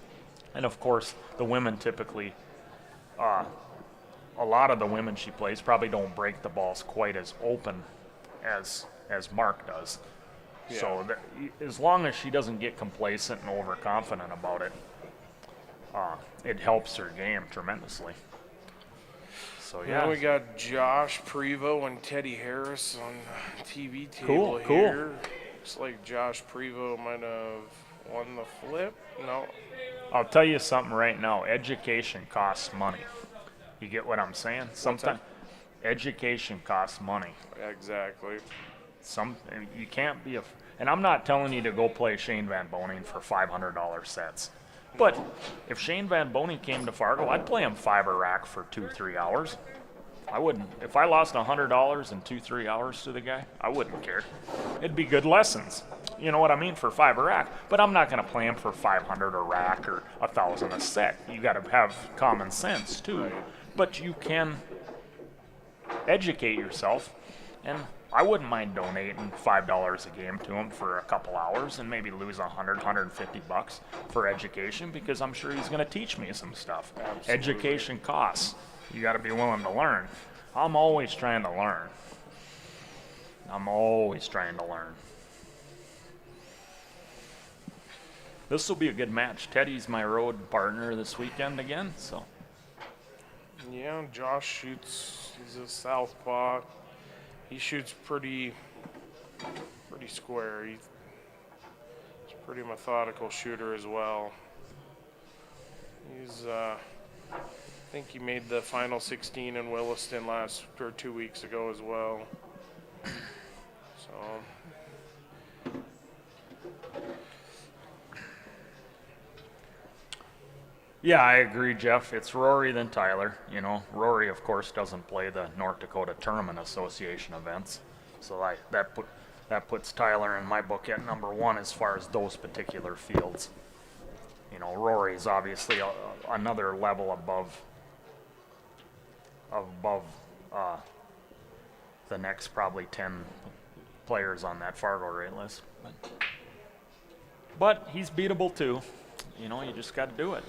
And of course, the women typically, a lot of the women she plays probably don't break the balls quite as open as Mark does. Yeah. So as long as she doesn't get complacent and overconfident about it, it helps her game tremendously. So yeah, Now we got Josh Prevost and Teddy Harris on the TV table here. Looks like Josh Prevost might have won the flip. No. I'll tell you something right now. Education costs money. You get what I'm saying? Sometimes education costs money. Exactly. You can't be and I'm not telling you to go play Shane Van Boning for $500 sets. But if Shane Van Boning came to Fargo, I'd play him 5 a rack for 2-3 hours. I wouldn't. If I lost $100 in 2-3 hours to the guy, I wouldn't care. It'd be good lessons. You know what I mean, for 5 a rack. But I'm not going to play him for 500 a rack or 1,000 a set. You got to have common sense too. Right. But you can educate yourself, and I wouldn't mind donating $5 a game to him for a couple hours and maybe lose $150 for education, because I'm sure he's going to teach me some stuff. Absolutely. Education costs. You got to be willing to learn. I'm always trying to learn. This will be a good match. Teddy's my road partner this weekend again, so. Yeah, Josh shoots. He's a southpaw. He shoots pretty square. He's a pretty methodical shooter as well. I think he made the final 16 in Williston 2 weeks ago as well. So Yeah, I agree, Jeff. It's Rory then Tyler. You know, Rory, of course, doesn't play the North Dakota Tournament Association events, so that puts Tyler in my book at number one as far as those particular fields. You know, Rory's obviously another level above uh, the next probably 10 players on that Fargo rate list. But he's beatable too. You know, you just got to do it.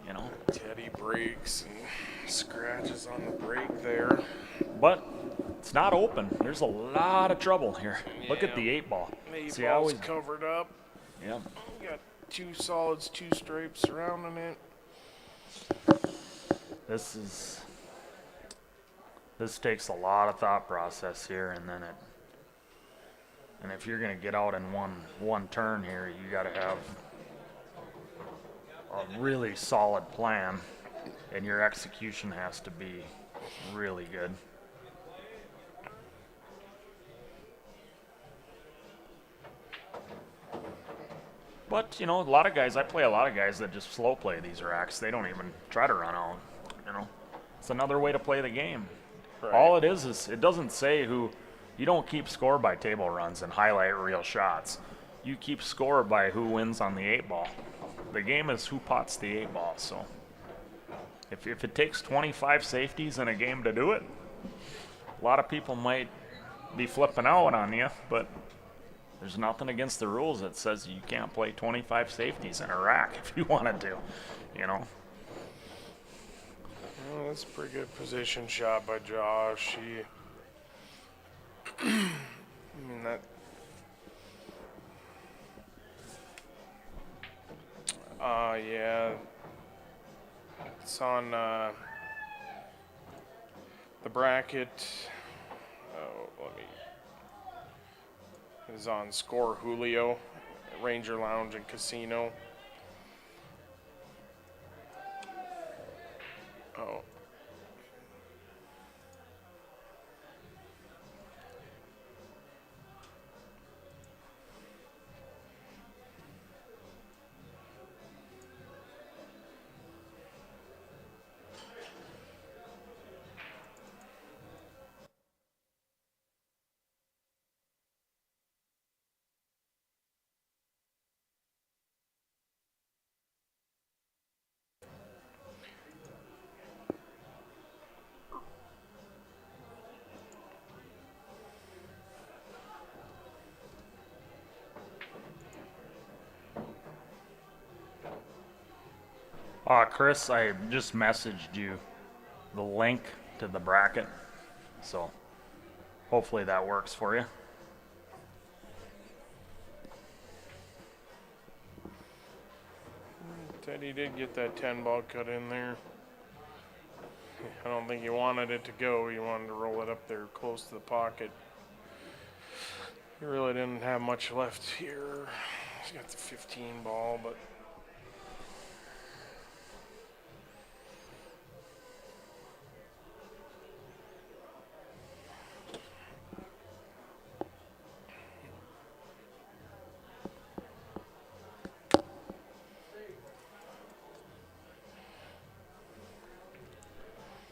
You know. Teddy breaks and scratches on the brake there. But it's not open. There's a lot of trouble here. Look at Yeah. the 8-ball. Eight See how ball's he's covered up. yeah. You got 2 solids, 2 stripes surrounding it. This takes a lot of thought process here, and if you're gonna get out in one turn here, you got to have a really solid plan, and your execution has to be really good. But, you know, I play a lot of guys that just slow play these racks. They don't even try to run out, you know. It's another way to play the game. Right. All it is it doesn't say you don't keep score by table runs and highlight real shots. You keep score by who wins on the 8-ball. The game is who pots the 8-ball, so if it takes 25 safeties in a game to do it, a lot of people might be flipping out on you, but there's nothing against the rules that says you can't play 25 safeties in a rack if you wanted to, you know. Well, that's a pretty good position shot by Josh. I mean, that. Yeah. It's on the bracket. Oh, let me. It is on Score Julio, Ranger Lounge and Casino. Oh. Chris, I just messaged you the link to the bracket, so hopefully that works for you. Teddy did get that 10 ball cut in there. I don't think he wanted it to go. He wanted to roll it up there close to the pocket. He really didn't have much left here. He's got the 15 ball, but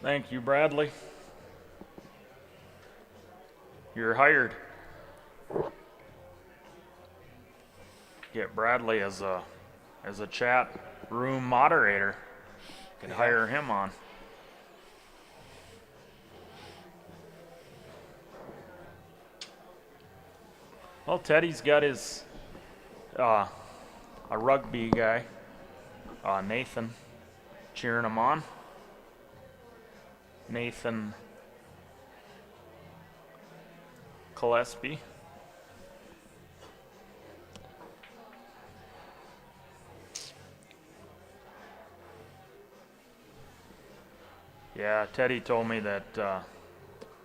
Thank you, Bradley. You're hired. Get Bradley as a chat room moderator. Could hire him on. Well, Teddy's got his a rugby guy, Nathan, cheering him on. Nathan Gillespie. Yeah, Teddy told me that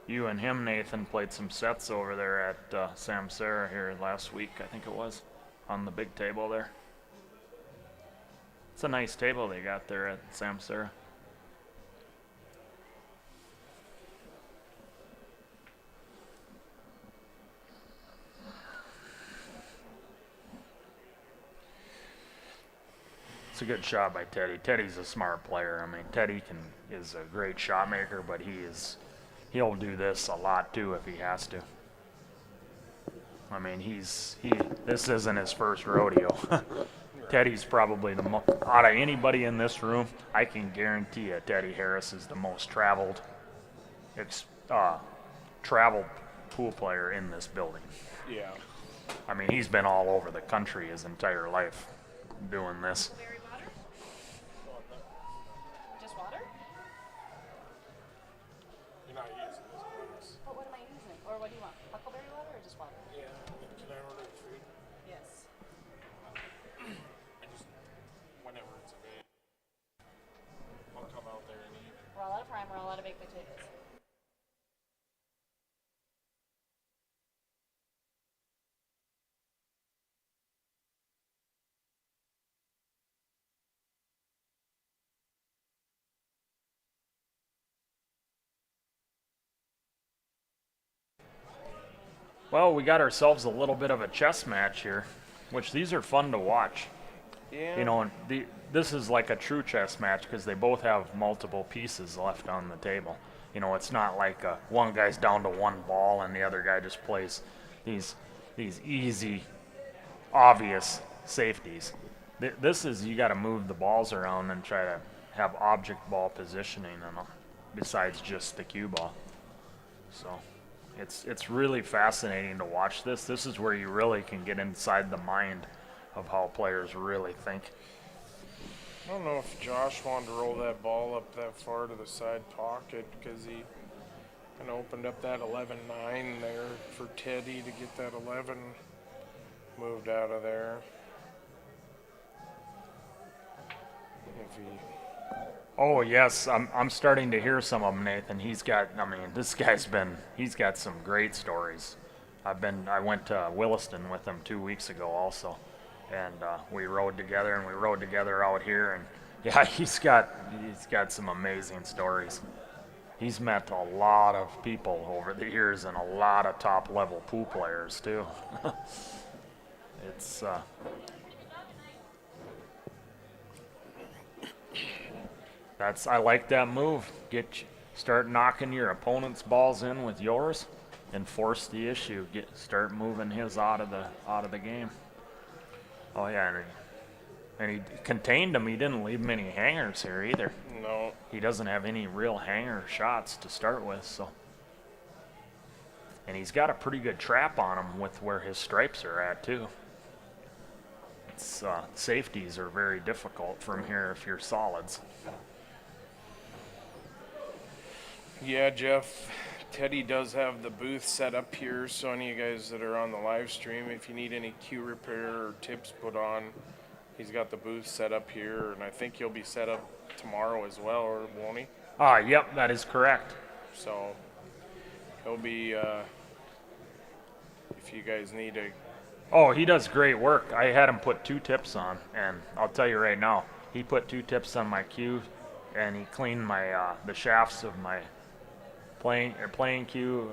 you and him, Nathan, played some sets over there at Samsara here last week, I think it was, on the big table there. It's a nice table they got there at Samsara. It's a good shot by Teddy. Teddy's a smart player. I mean, Teddy is a great shot maker, but he'll do this a lot too if he has to. I mean, this isn't his first rodeo. Teddy's probably out of anybody in this room, I can guarantee you Teddy Harris is the most traveled pool player in this building. Yeah. I mean, he's been all over the country his entire life doing this. Berry water? Just water? You're not using this glass. But what am I using? Or what do you want? Huckleberry water or just water? Yeah. Can I order a treat? Yes. I just, whenever it's available, I'll come out there and eat. We're all out of prime, we're all out of baked potatoes. Well, we got ourselves a little bit of a chess match here, which these are fun to watch. Yeah. You know, this is like a true chess match because they both have multiple pieces left on the table. You know, it's not like one guy's down to one ball and the other guy just plays these easy, obvious safeties. This is you got to move the balls around and try to have object ball positioning and besides just the cue ball. So it's really fascinating to watch this. This is where you really can get inside the mind of how players really think. I don't know if Josh wanted to roll that ball up that far to the side pocket because he kind of opened up that 11-9 there for Teddy to get that 11 moved out of there. If he Oh yes, I'm starting to hear some of them, Nathan. He's got some great stories. I went to Williston with him 2 weeks ago also, and we rode together out here, and yeah, he's got some amazing stories. He's met a lot of people over the years and a lot of top level pool players too. It's I like that move. Start knocking your opponent's balls in with yours, and force the issue. Start moving his out of the game. Oh yeah, and he contained him. He didn't leave many hangers here either. no, He doesn't have any real hanger shots to start with, so. And he's got a pretty good trap on him with where his stripes are at too. Safeties are very difficult from here if you're solids. yeah, Jeff. Teddy does have the booth set up here, so any of you guys that are on the live stream, if you need any cue repair or tips put on, he's got the booth set up here, and I think he'll be set up tomorrow as well, or won't he? Yep, that is correct. So he'll be, if you guys need a, Oh, he does great work. I had him put 2 tips on, and I'll tell you right now, he put 2 tips on my cue, and he cleaned my the shafts of my playing cue,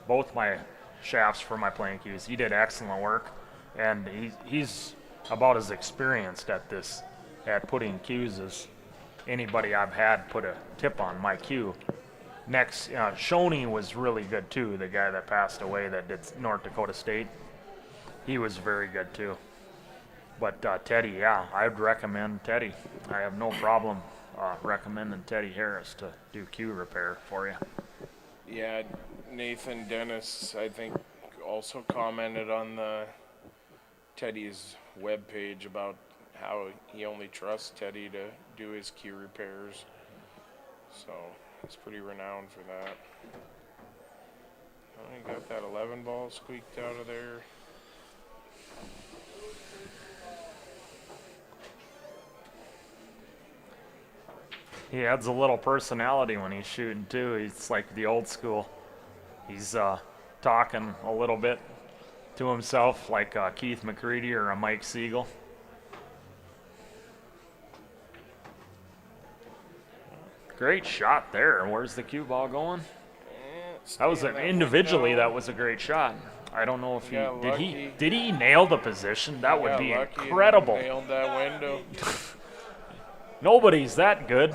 both my shafts for my playing cues. He did excellent work, and he's about as experienced at putting cues as anybody I've had put a tip on my cue. Next, Shoney was really good too, the guy that passed away that did North Dakota State. He was very good too. But Teddy, yeah, I'd recommend Teddy. I have no problem recommending Teddy Harris to do cue repair for you. yeah, Nathan Dennis, I think, also commented on the Teddy's webpage about how he only trusts Teddy to do his cue repairs. So he's pretty renowned for that. Oh, he got that 11 ball squeaked out of there. He adds a little personality when he's shooting too. He's like the old school. He's talking a little bit to himself like Keith McCready or a Mike Siegel. Great shot there. Where's the cue ball going? That was individually, that was a great shot. I don't know if he Got did. lucky. Did he nail the position? That would Got be lucky and incredible. Nailed that window. Nobody's that good.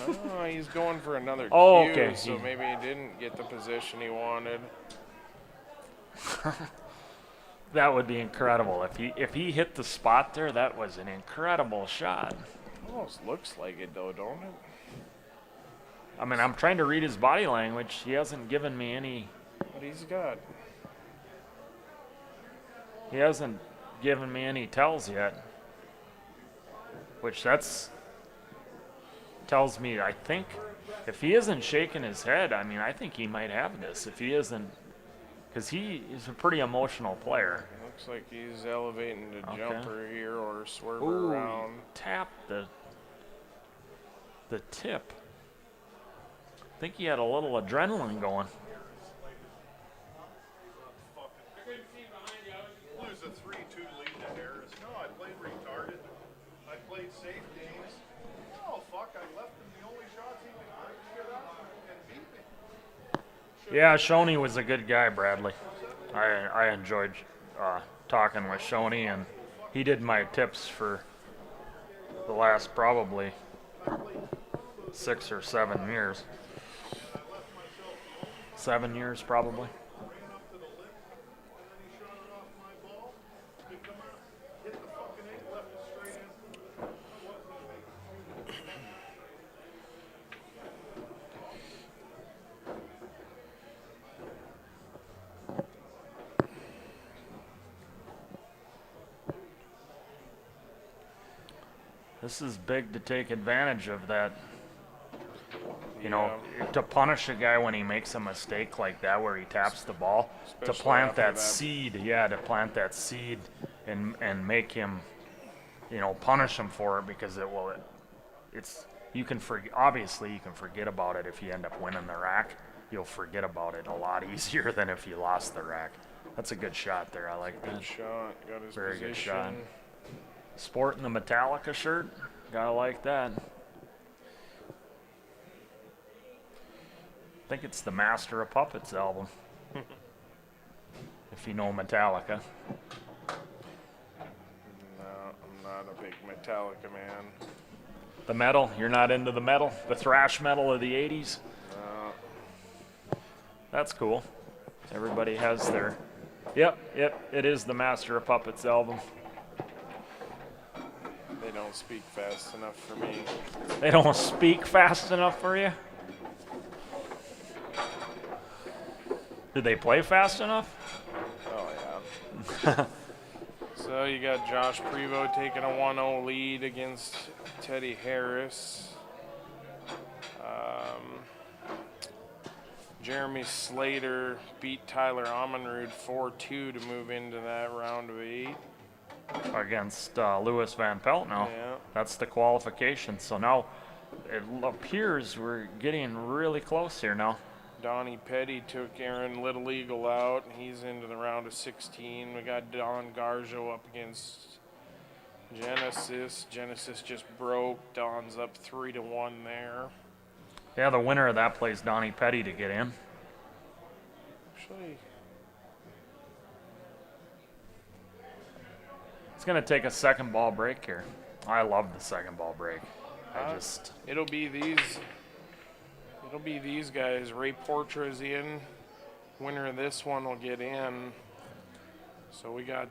Oh, he's going for another Oh, cue, okay. so maybe he didn't get the position he wanted. That would be incredible if he hit the spot there. That was an incredible shot. Almost looks like it though, don't it? I mean, I'm trying to read his body language. He hasn't given me any. But he's got. He hasn't given me any tells yet. Which tells me, I think, if he isn't shaking his head, I mean, I think he might have this. If he isn't, because he is a pretty emotional player. Looks like he's elevating the Okay. jumper here or swerve Ooh, around. tap the tip. I think he had a little adrenaline going. Lose a 3-2 lead to Harris. No, I played retarded. I played safe games. Oh, fuck, I left him the only shots he could break shit up and beat me. Yeah, Shoney was a good guy, Bradley. I enjoyed talking with Shoney, and he did my tips for the last probably 6 or 7 years. 7 years probably. This is big to take advantage of that. You know, to punish a guy when he makes a mistake like that where he taps the ball, to Especially plant after that that. seed, to plant that seed and make him, punish him for it because you can forget, obviously you can forget about it if you end up winning the rack. You'll forget about it a lot easier than if you lost the rack. That's a good shot there. I like that. Good shot. Got his Very good position. shot. Sporting the Metallica shirt, gotta like that. I think it's the Master of Puppets album. If you know Metallica. No, I'm not a big Metallica man. The metal, you're not into the metal? The thrash metal of the 80s? No. That's cool. Everybody has their... Yep, it is the Master of Puppets album. They don't speak fast enough for me. They don't speak fast enough for you? Do they play fast enough? Oh, yeah. So you got Josh Prevost taking a 1-0 lead against Teddy Harris. Jeremy Slater beat Tyler Ammanrud 4-2 to move into that round of 8. Against Louis Van Pelt now. Yeah. That's the qualification. So now it appears we're getting really close here now. Donnie Petty took Aaron Little Eagle out. He's into the round of 16. We got Don Garjo up against Genesis. Genesis just broke. Don's up 3-1 there. Yeah, the winner of that plays Donnie Petty to get in. Actually, It's going to take a second ball break here. I love the second ball break. it'll be these guys. Ray Portra's in. Winner of this one will get in. So we got.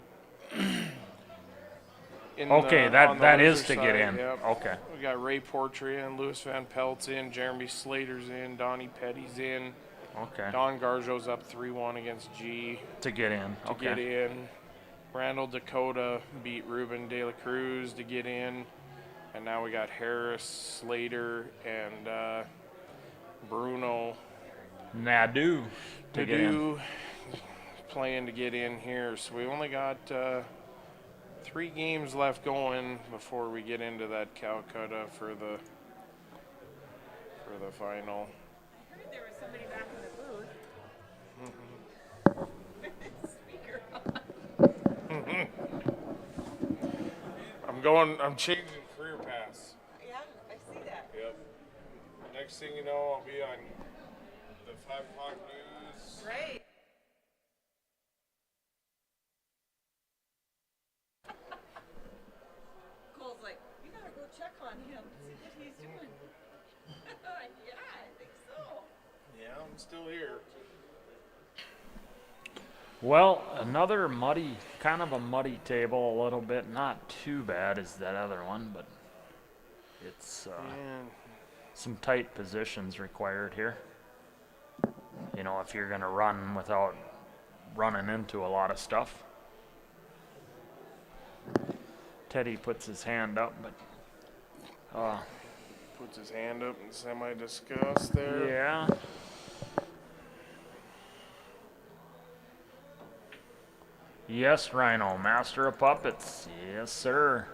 Okay, on the that is loser to get side, in. yep. Okay. We got Ray Portra in, Louis Van Pelt's in, Jeremy Slater's in, Donnie Petty's in. Okay. Don Garjo's up 3-1 against G To get in. to Okay. get in. Randall Dakota beat Ruben De La Cruz to get in. And now we got Harris, Slater, and Bruno Nadu to get in. Nadu playing to get in here. So we only got 3 games left going before we get into that Calcutta for the final. I heard there was somebody back in the booth. Speaker on. I'm changing career paths. Yeah, I see that. Yep. Next thing you know, I'll be on the 5 o'clock news. Great. still here. Well, another muddy, kind of a muddy table a little bit. Not too bad as that other one, but it's And some tight positions required here. You know, if you're going to run without running into a lot of stuff. Teddy puts his hand up, but puts his hand up in semi-disgust there. yeah. Yes, Rhino, master of puppets. Yes, sir.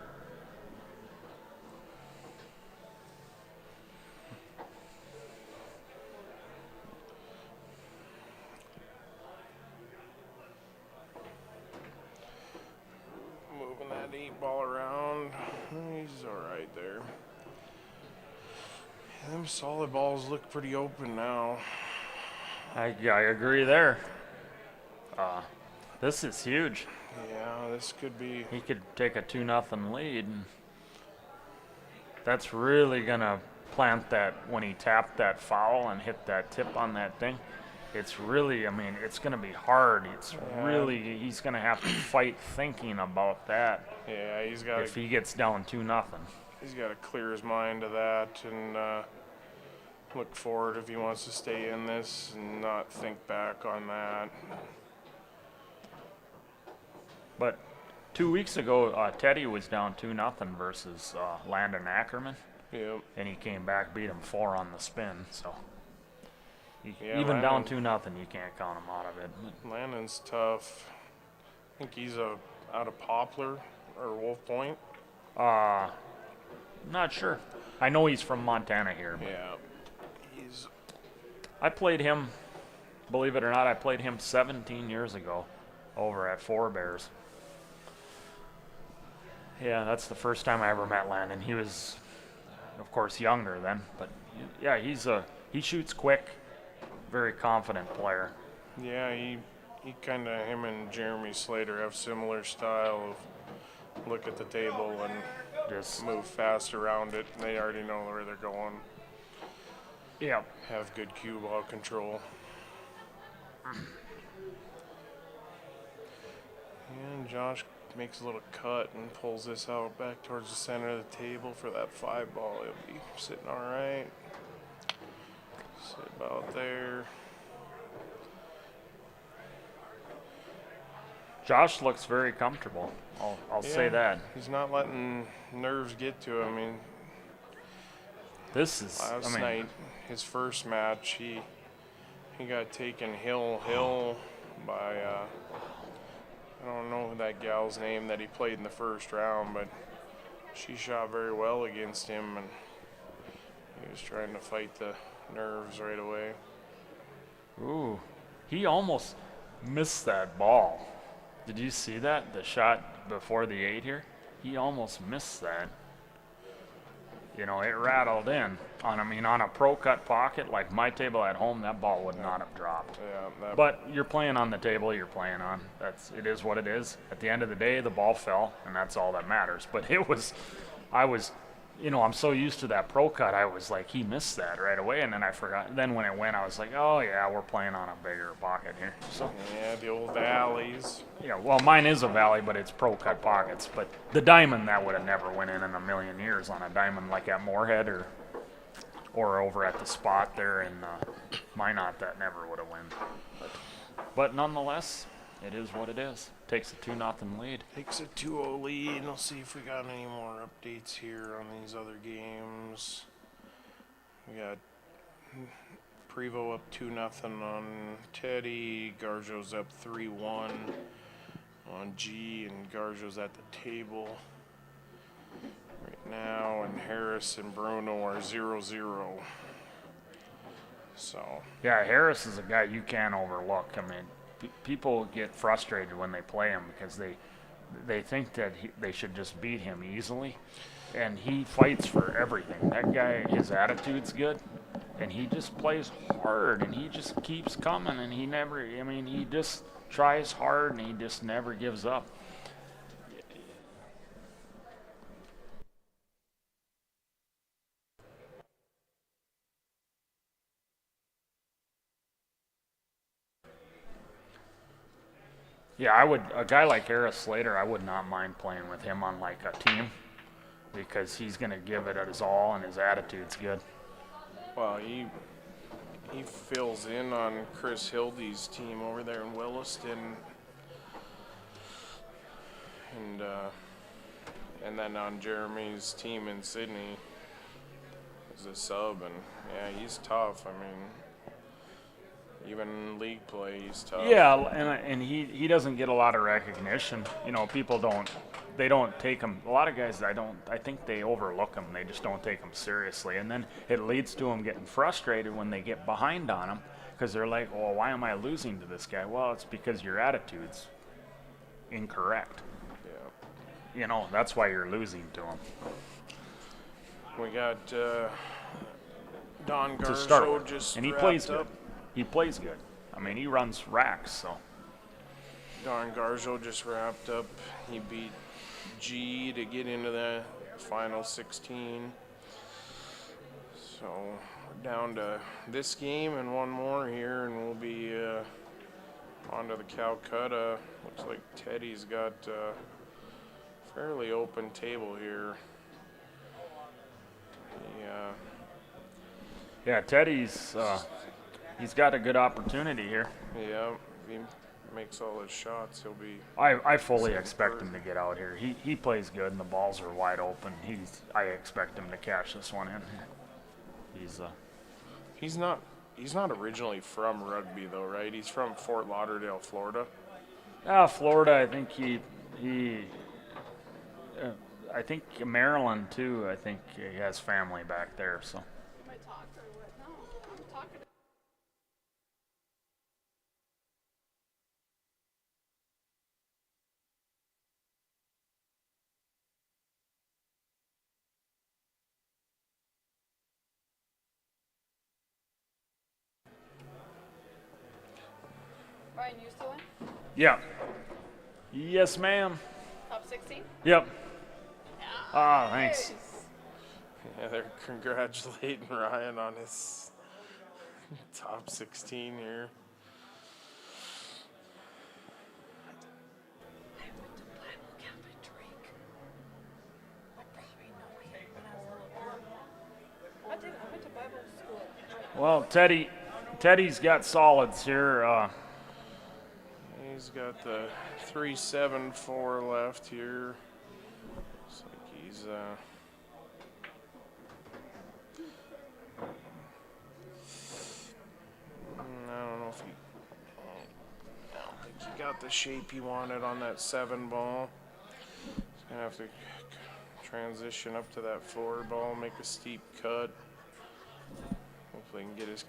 Moving that 8-ball around. He's alright there. Them solid balls look pretty open now. I agree there. This is huge. Yeah, this could be. He could take a 2-0 lead. And that's really going to plant that when he tapped that foul and hit that tip on that thing. It's really, I mean, it's going to be hard. It's really, he's going to have to fight thinking about that Yeah, he's got if he gets down 2-0. he's got to clear his mind of that and look forward if he wants to stay in this and not think back on that. But 2 weeks ago, Teddy was down 2-0 versus Landon Ackerman, Yep. and he came back, beat him 4 on the spin. So Yeah, even down Landon- 2-0, you can't count him out of it. Landon's tough. I think he's out of Poplar or Wolf Point. Not sure. I know he's from Montana here. But Yeah. He's I played him, believe it or not, I played him 17 years ago over at Four Bears. Yeah, that's the first time I ever met Landon. He was, of course, younger then, but yeah, he shoots quick, very confident player. yeah, he kind of, him and Jeremy Slater have similar style of look at the table and Just move fast around it. They already know where they're going. yeah, Have good cue ball control. And Josh makes a little cut and pulls this out back towards the center of the table for that 5-ball. He'll be sitting all right. Sit about there. Josh looks very comfortable. I'll say Yeah, that. He's not letting nerves get to him. I mean, This is, last night, his first match, he got taken hill by I don't know that gal's name that he played in the first round, but she shot very well against him, and he was trying to fight the nerves right away. ooh, he almost missed that ball. Did you see that? The shot before the 8 here? He almost missed that. You know, it rattled in. On a pro cut pocket like my table at home, that ball would not have dropped. Yeah, that, But you're playing on the table you're playing on. It is what it is. At the end of the day, the ball fell, and that's all that matters. But I'm so used to that pro cut, I was like, he missed that right away, and then I forgot. Then when it went, I was like, oh yeah, we're playing on a bigger pocket here. So yeah, the old valleys. yeah, well, mine is a valley, but it's pro cut pockets. But the diamond, that would have never went in a million years on a diamond like at Moorhead or over at the spot there in Minot, that never would have went. But nonetheless, it is what it is. Takes a 2-0 lead. Takes a 2-0 lead. Let's see if we got any more updates here on these other games. We got Prevo up 2-0 on Teddy. Garjo's up 3-1 on G, and Garjo's at the table right now. And Harris and Bruno are 0-0. So Yeah, Harris is a guy you can't overlook. I mean, people get frustrated when they play him because they think that they should just beat him easily, and he fights for everything. That guy, his attitude's good, and he just plays hard, and he just keeps coming, and he just tries hard, and he just never gives up. Yeah, I would. A guy like Harris Slater, I would not mind playing with him on like a team because he's going to give it his all and his attitude's good. Well, he fills in on Chris Hildy's team over there in Williston, and then on Jeremy's team in Sydney as a sub, and yeah, he's tough. I mean, even in league play, he's tough. Yeah, and he doesn't get a lot of recognition. You know, people don't take him. A lot of guys, I think they overlook him. They just don't take him seriously, and then it leads to them getting frustrated when they get behind on him because they're like, "Well, why am I losing to this guy?" Well, it's because your attitude's incorrect. Yeah. You know, that's why you're losing to him. We got Don To start Garzo with, just and he wrapped plays up. good. He plays good. I mean, he runs racks, so. Don Garzo just wrapped up. He beat G to get into the final 16. So we're down to this game and one more here, and we'll be on to the Calcutta. Looks like Teddy's got a fairly open table here. Yeah, Teddy's, he's got a good opportunity here. Yeah, if he makes all his shots, he'll be. I fully expect him to get out here. He plays good and the balls are wide open. I expect him to cash this one in. He's not originally from Rugby though, right? He's from Fort Lauderdale, Florida. Florida, I think I think Maryland too. I think he has family back there, so. Am I talk or what? No, I'm talking. Brian, you still in? Yeah. Yes, ma'am. Top 16? Yep. Thanks. Nice. Yeah, they're congratulating Ryan on his top 16 here. I went to Bible camp at Drake. I probably know him when I was a little girl. I did. I went to Bible school. Well, Teddy's got solids here. He's got the 3.74 left here. Looks like he's I don't know if I don't think he got the shape he wanted on that 7 ball. He's gonna have to transition up to that 4 ball, make a steep cut. Hopefully he can get his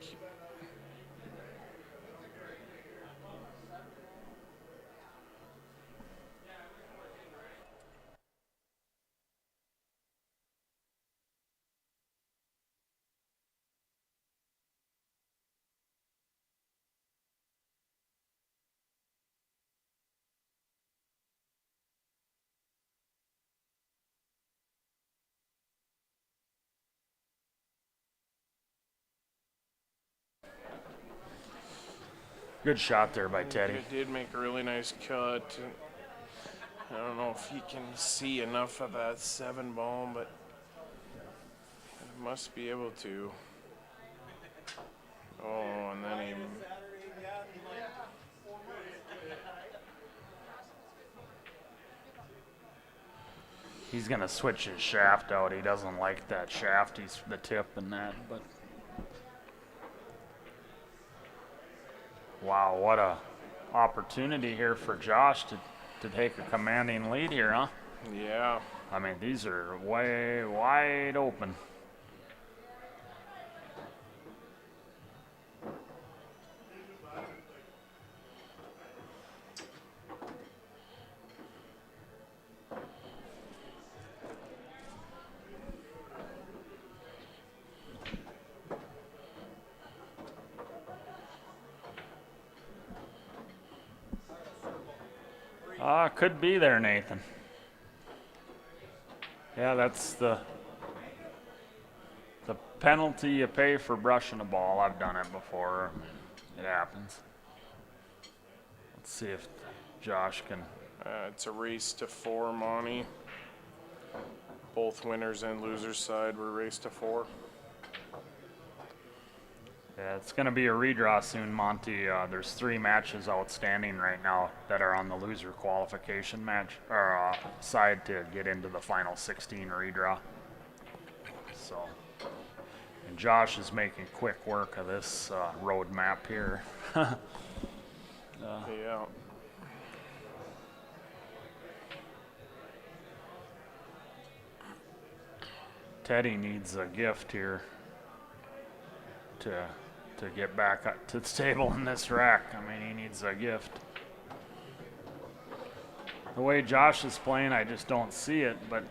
Good shot there by Teddy. It did make a really nice cut. I don't know if he can see enough of that 7 ball, but he must be able to. Oh, and then he. He's gonna switch his shaft out. He doesn't like that shaft. He's the tip and that, but. Wow, what a opportunity here for Josh to take a commanding lead here, huh? Yeah. I mean, these are way wide open. Could be there, Nathan. Yeah, that's the penalty you pay for brushing a ball. I've done it before. It happens. Let's see if Josh can. It's a race to 4, Monty. Both winners and losers side were race to 4. Yeah, it's going to be a redraw soon, Monty. There's 3 matches outstanding right now that are on the loser qualification match or side to get into the final 16 redraw. So, and Josh is making quick work of this road map here. Yeah. Teddy needs a gift here to get back up to the table in this rack. I mean, he needs a gift. The way Josh is playing, I just don't see it, but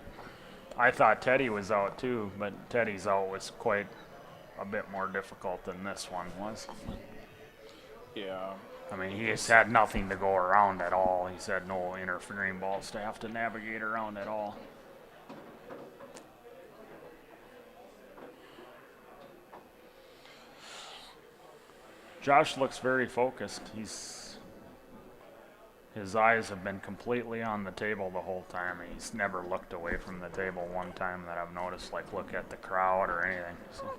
I thought Teddy was out too, but Teddy's out was quite a bit more difficult than this one was. Yeah. I mean, he has had nothing to go around at all. He's had no interfering balls to have to navigate around at all. Josh looks very focused. His eyes have been completely on the table the whole time. He's never looked away from the table one time that I've noticed, like look at the crowd or anything. So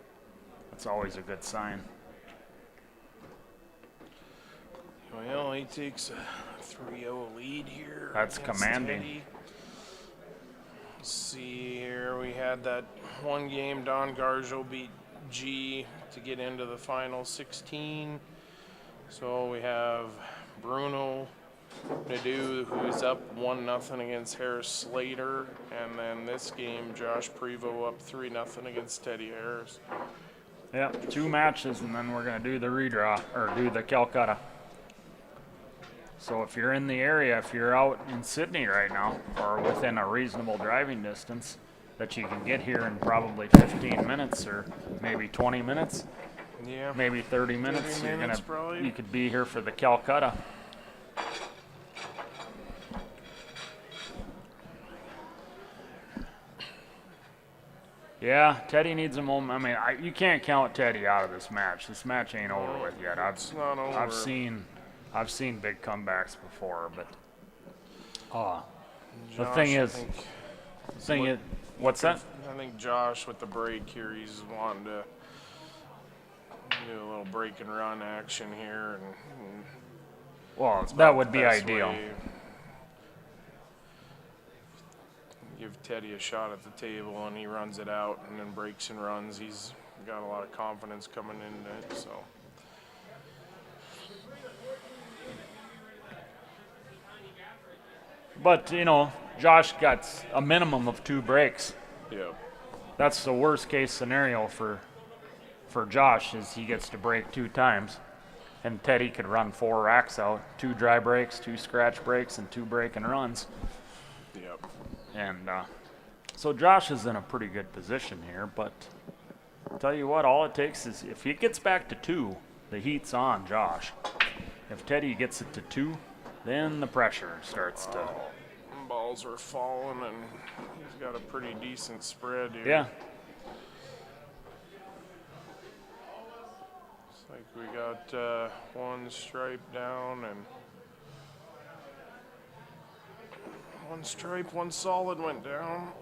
that's always a good sign. Well, he takes a 3-0 lead here. That's against commanding. Teddy. Let's see here, we had that one game Don Garjo beat G to get into the final 16. So we have Bruno Nadeau, who's up 1-0 against Harris Slater, and then this game Josh Prevost up 3-0 against Teddy Harris. Yep, 2 matches, and then we're gonna do the redraw or do the Calcutta. So if you're in the area, if you're out in Sydney right now or within a reasonable driving distance that you can get here in probably 15 minutes or maybe 20 minutes, Yeah. maybe 30 minutes, 30 minutes probably. you could be here for the Calcutta. Yeah, Teddy needs a moment. I mean, you can't count Teddy out of this match. This match ain't over with yet. It's not over. I've seen big comebacks before, but the Josh, thing I is, what's that? I think Josh with the break here, he's wanting to do a little break and run action here, and Well, it's that about would the be best ideal. way. Give Teddy a shot at the table, and he runs it out, and then breaks and runs. He's got a lot of confidence coming into it, so. But, you know, Josh got a minimum of 2 breaks. Yeah. That's the worst case scenario for Josh is he gets to break 2 times. And Teddy could run 4 racks out, 2 dry breaks, 2 scratch breaks, and 2 break and runs. Yep. And so Josh is in a pretty good position here, but I'll tell you what, all it takes is if he gets back to 2, the heat's on Josh. If Teddy gets it to 2, then the pressure starts to... Balls are falling, and he's got a pretty decent spread here. Yeah. Looks like we got 1 stripe down, and 1 stripe, 1 solid went down.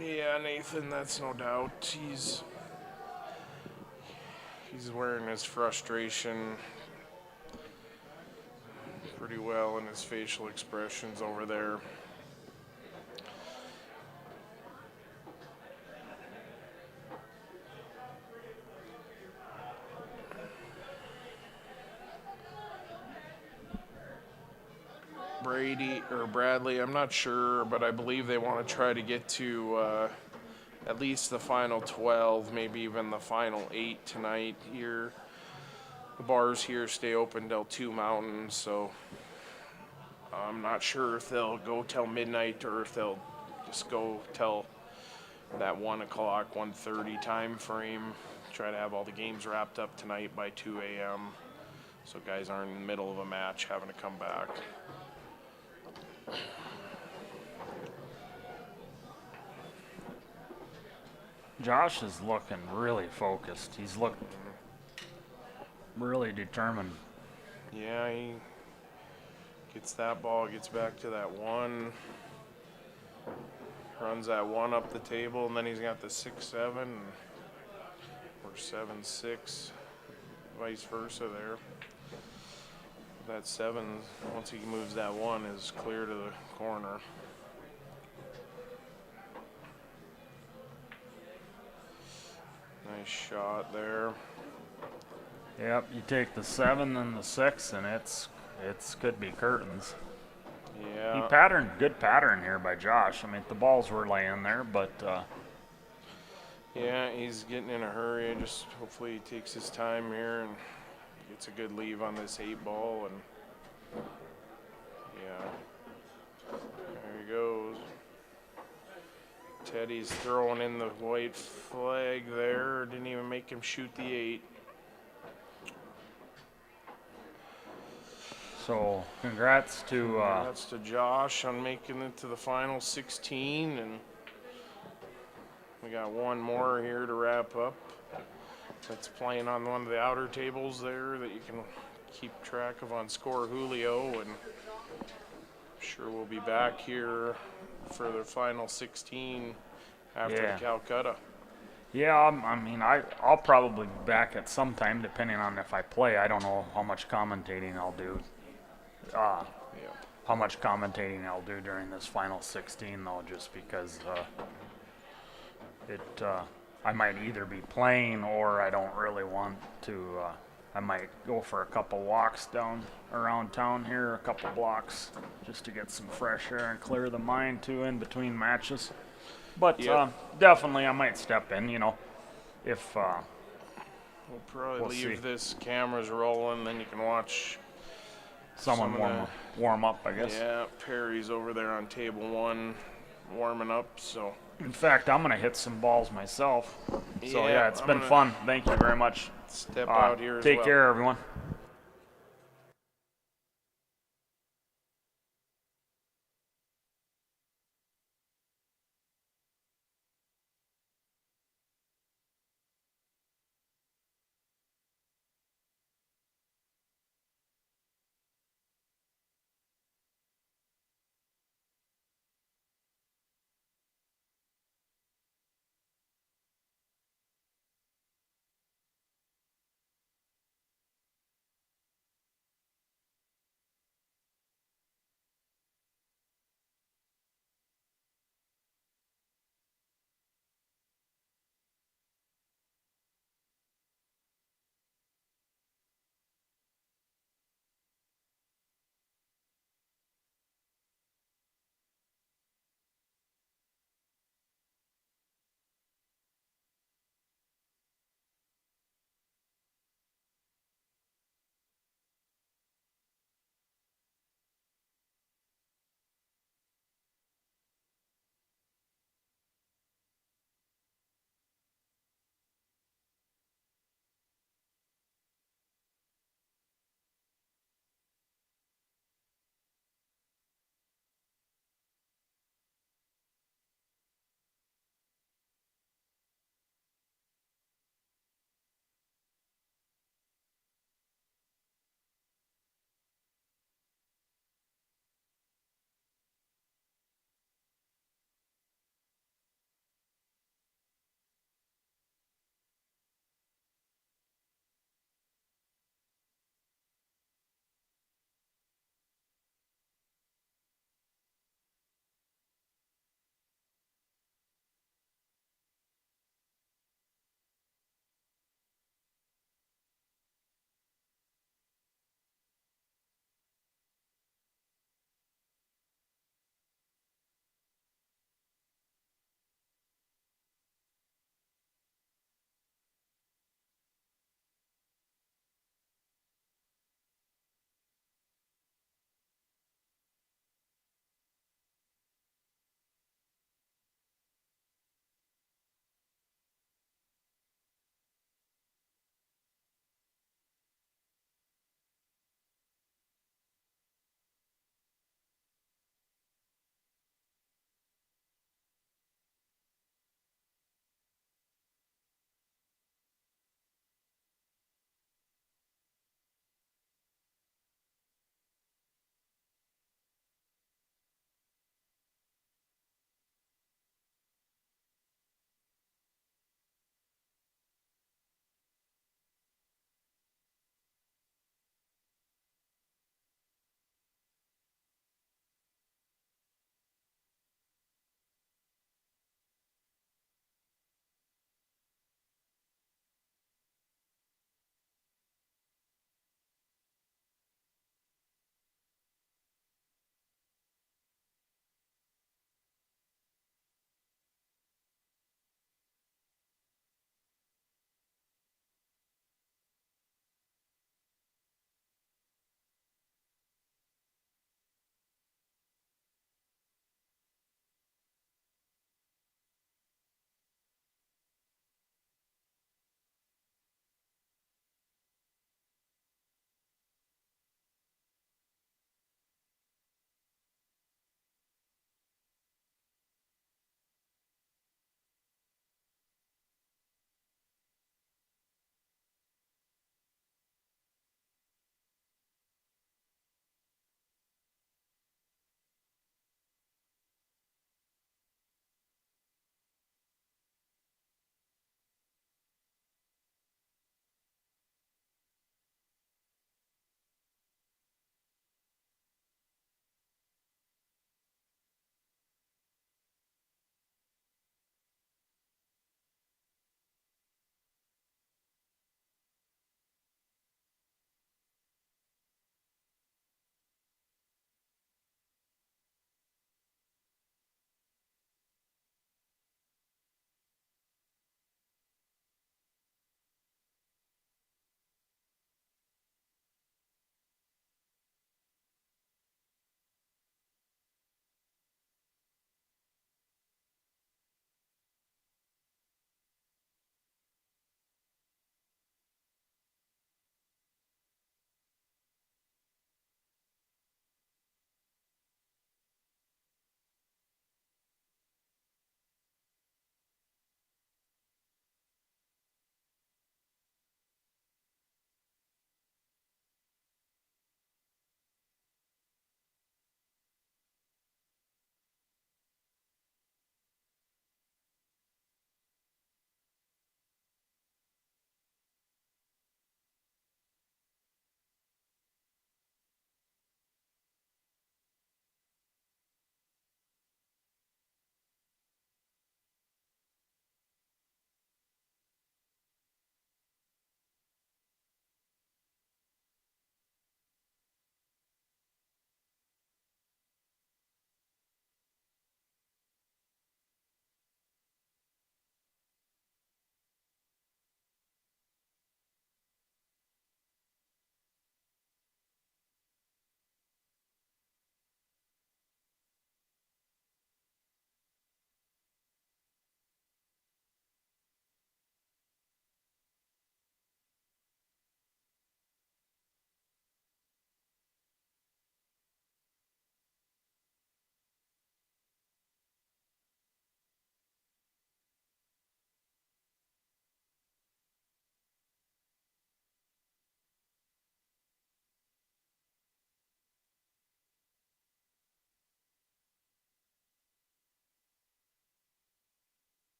Yeah, Nathan, that's no doubt. He's wearing his frustration pretty well in his facial expressions over there. Bradley, I'm not sure, but I believe they want to try to get to at least the final 12, maybe even the final 8 tonight here. The bars here stay open till 2 Mountain, so I'm not sure if they'll go till midnight or if they'll just go till that 1 o'clock, 1:30 time frame. Try to have all the games wrapped up tonight by 2 a.m. so guys aren't in the middle of a match having to come back. Josh is looking really focused. really determined. Yeah, he gets that ball, gets back to that one, runs that one up the table, and then he's got the 6-7 or 7-6, vice versa there. That 7, once he moves that one, is clear to the corner. Nice shot there. Yep, you take the 7 and the 6, and it's could be curtains. Yeah. Good pattern here by Josh. I mean, the balls were laying there, but Yeah, he's getting in a hurry. Just hopefully he takes his time here and gets a good leave on this 8 ball. And yeah, there he goes. Teddy's throwing in the white flag there. Didn't even make him shoot the 8. so congrats to That's to Josh on making it to the final 16, and we got one more here to wrap up. That's playing on one of the outer tables there that you can keep track of on Score Julio, and I'm sure we'll be back here for the final 16 after Yeah. the Calcutta. yeah. I mean, I'll probably be back at some time depending on if I play. I don't know how much commentating I'll do. Yeah. How much commentating I'll do during this final 16 though, just because I might either be playing or I don't really want to. I might go for a couple walks down around town here, a couple blocks, just to get some fresh air and clear the mind too in between matches. But Yep. definitely I might step in, if We'll probably We'll leave see. this cameras rolling, then you can watch. someone Some of warm up, I guess. Yeah, Perry's over there on table 1 warming up, so. In fact, I'm gonna hit some balls myself. So Yeah, yeah, it's I'm been gonna fun. Thank you very much. Step out here as Take well. care, everyone.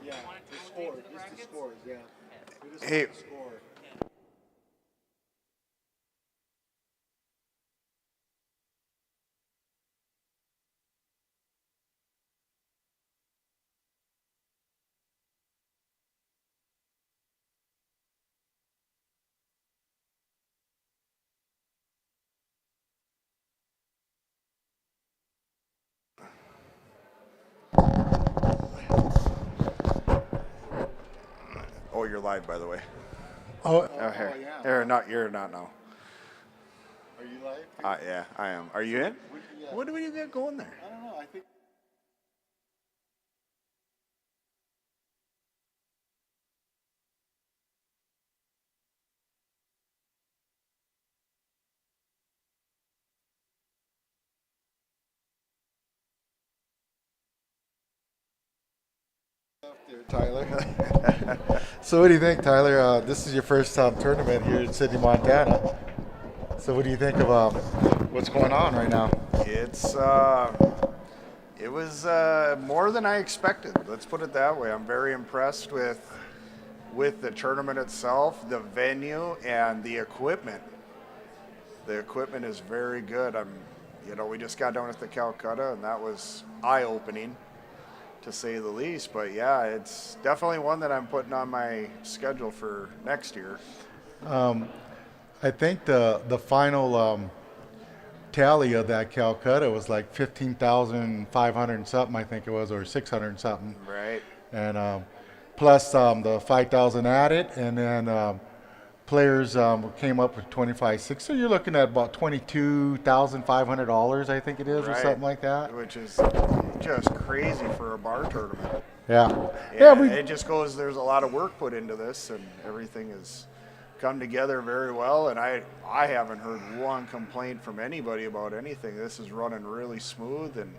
Yeah, the score, just the scores, yeah. We just Hey. want the score. Oh, you're live, by the way. Oh, Oh, here. yeah. Here, not, you're not now. Are you live? Yeah, I am. Are you in? Yeah. What do we got going there? I don't know, I think. There, Tyler. So what do you think, Tyler? This is your first tournament here in Sydney, Montana. So what do you think of what's going on right now? It's it was more than I expected. Let's put it that way. I'm very impressed with the tournament itself, the venue, and the equipment. The equipment is very good. We just got done with the Calcutta, and that was eye-opening, to say the least. But yeah, it's definitely one that I'm putting on my schedule for next year. I think the final tally of that Calcutta was like 15,500 and something, I think it was, or 600 and something. Right. And plus the 5,000 added, and then players came up with 25.6. So you're looking at about $22,500, I think it is, or Right. something like that. Which is just crazy for a bar tournament. Yeah. Yeah, it just goes, there's a lot of work put into this, and everything has come together very well, and I haven't heard one complaint from anybody about anything. This is running really smooth, and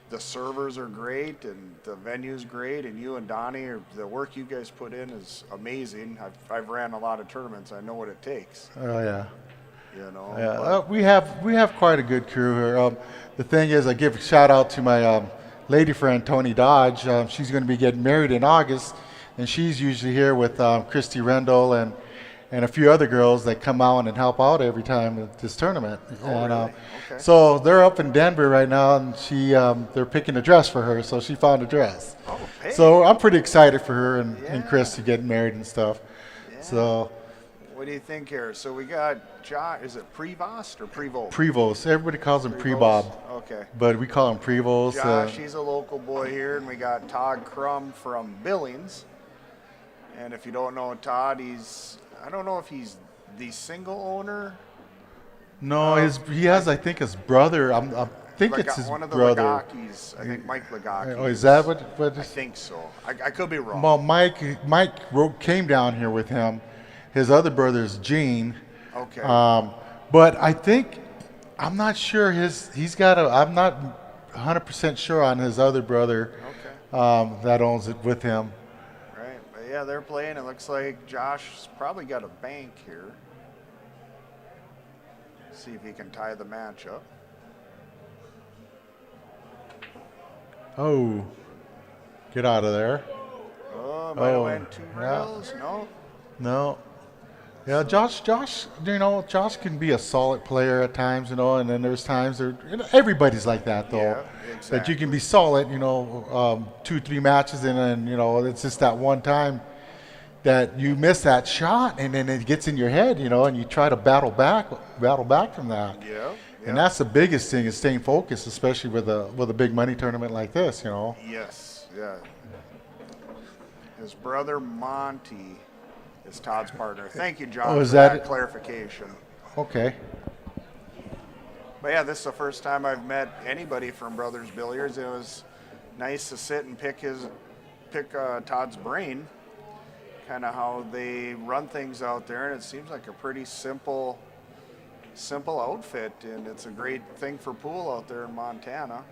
the servers are great, and the venue's great, and you and Donnie, the work you guys put in is amazing. I've ran a lot of tournaments. I know what it takes, Oh yeah. but- Yeah, we have quite a good crew here. The thing is, I give a shout out to my lady friend Tony Dodge. She's going to be getting married in August, and she's usually here with Christy Rendell and a few other girls that come out and help out every time at this tournament. And really? Okay. so they're up in Denver right now, and they're picking a dress for her, so she found a dress. Oh, hey. So I'm pretty excited for her and Chris to get married and stuff. Yeah. So What do you think here? So we got Josh, is it Prevost or Prevost? Prevost, everybody calls him Prevost? Pre-Bob. Okay. But we call him Prevost. Josh, he's a local boy here, and we got Todd Crum from Billings. And if you don't know Todd, I don't know if he's the single owner. No, he has, I think, his brother. I think it's his one of the brother. Lagakis. I think Mike Lagaki. Oh, is that what I think so. I could be wrong. Well, Mike came down here with him. His other brother is Gene. Okay. But I think, I'm not sure I'm not 100% sure on his other brother that owns it with him. Right. But yeah, they're playing. It looks like Josh's probably got a bank here. See if he can tie the match up. Oh, get out of there. Oh, might have Oh, went 2 yeah. rails. No. No. Yeah, Josh, Josh can be a solid player at times, and then there's times everybody's like that though. Yeah, That exactly. you can be solid, 2-3 matches in, and it's just that one time that you miss that shot, and then it gets in your head, and you try to battle back from that. Yeah. And that's the biggest thing, is staying focused, especially with a big money tournament like this, Yes. Yeah. His brother Monty is Todd's partner. Thank you, John, Oh, is for that that it? clarification. Okay. But yeah, this is the first time I've met anybody from Brothers Billiards. It was nice to sit and pick Todd's brain, kind of how they run things out there, and it seems like a pretty simple outfit, and it's a great thing for pool out there in Montana.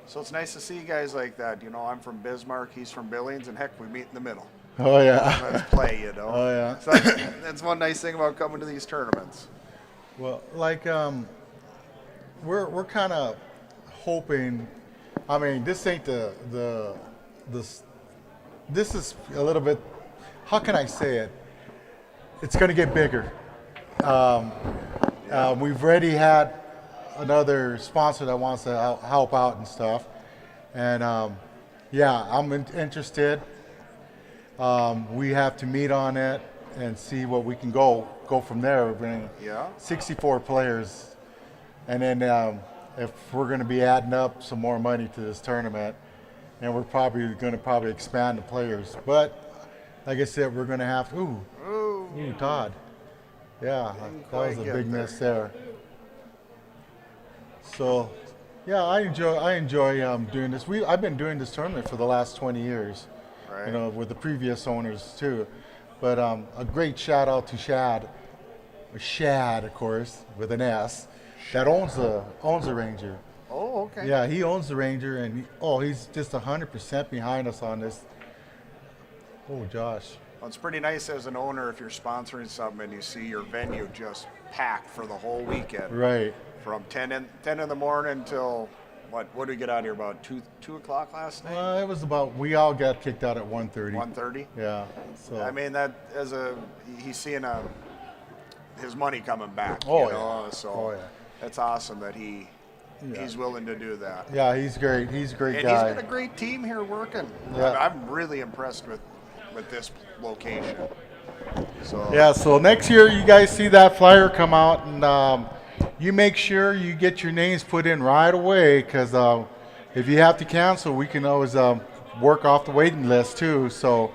So it's nice to see guys like that. I'm from Bismarck, he's from Billings, and heck, we meet in the middle. Oh yeah. Let's play, Oh yeah. So that's one nice thing about coming to these tournaments. Well, like we're kind of hoping. I mean, this ain't the this is a little bit, how can I say it? It's going to get bigger. We've already had another sponsor that wants to help out and stuff. And yeah, I'm interested. We have to meet on it and see what we can go from there. We're bringing 64 players. And then if we're going to be adding up some more money to this tournament, and we're probably going to expand the players. But like I said, we're going to have to, ooh, Todd. Yeah, that was a big miss there. So, yeah, I enjoy doing this. I've been doing this tournament for the last 20 years, you know, with the previous owners too. But a great shout out to Shad, of course, with an S, that owns the Ranger. Oh, okay. Yeah, he owns the Ranger, and he's just 100% behind us on this. Oh, Josh. Well, it's pretty nice as an owner if you're sponsoring something and you see your venue just packed for the whole weekend. Right. From 10 in the morning till what did we get out here about 2 o'clock last night? It was about, we all got kicked out at 1:30. 1:30. Yeah. So I mean, that he's seeing his money coming back. So that's awesome that he's willing to do that. Yeah, he's great. He's a great and guy. he's got a great team here working. Yeah. I'm really impressed with this location. So Yeah, so next year you guys see that flyer come out, and you make sure you get your names put in right away, because if you have to cancel, we can always work off the waiting list too. So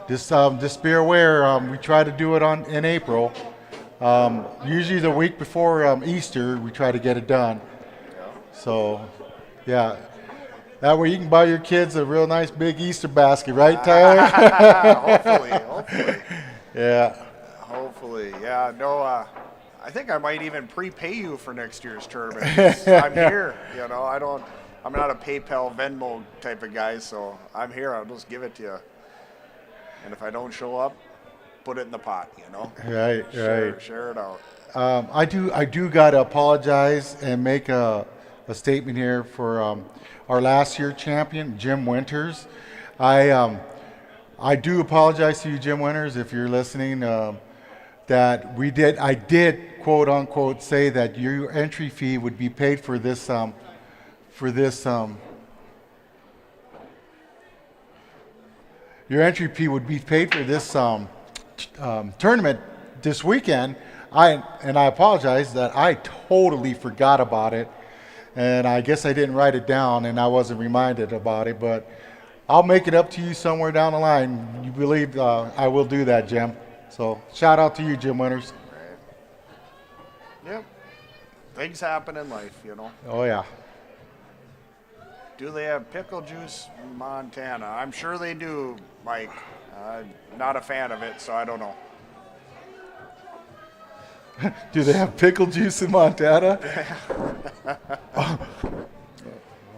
just be aware. We try to do it in April. Usually the week before Easter, we try to get it done. So, yeah. That way you can buy your kids a real nice big Easter basket, right, Tyler? hopefully. Yeah. Hopefully, yeah. No, I think I might even prepay you for next year's tournament. 'Cause I'm here, you know. I'm not a PayPal, Venmo type of guy, so I'm here. I'll just give it to you. And if I don't show up, put it in the pot, you know. Right. Share it out. I do gotta apologize and make a statement here for our last year champion, Jim Winters. I do apologize to you, Jim Winters, if you're listening. That I did quote unquote say that your entry fee would be paid for this your entry fee would be paid for this tournament this weekend. I apologize that I totally forgot about it, and I guess I didn't write it down and I wasn't reminded about it, but I'll make it up to you somewhere down the line. You believe I will do that, Jim. So shout out to you, Jim Winters. Right. Yep. Things happen in life, you know. Oh yeah. Do they have pickle juice in Montana? I'm sure they do, Mike. Not a fan of it, so I don't know. Do they have pickle juice in Montana?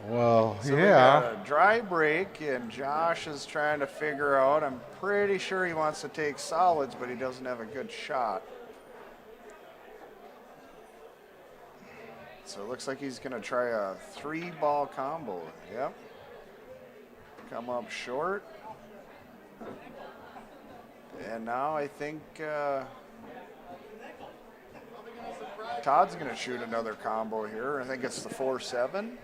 Well, So we got a dry break, and Josh is trying to figure out. I'm pretty sure he wants to take solids, but he doesn't have a good shot. So it looks like he's going to try a 3-ball combo. Yep. Come up short. And now I think Todd's going to shoot another combo here. I think it's the 4-7.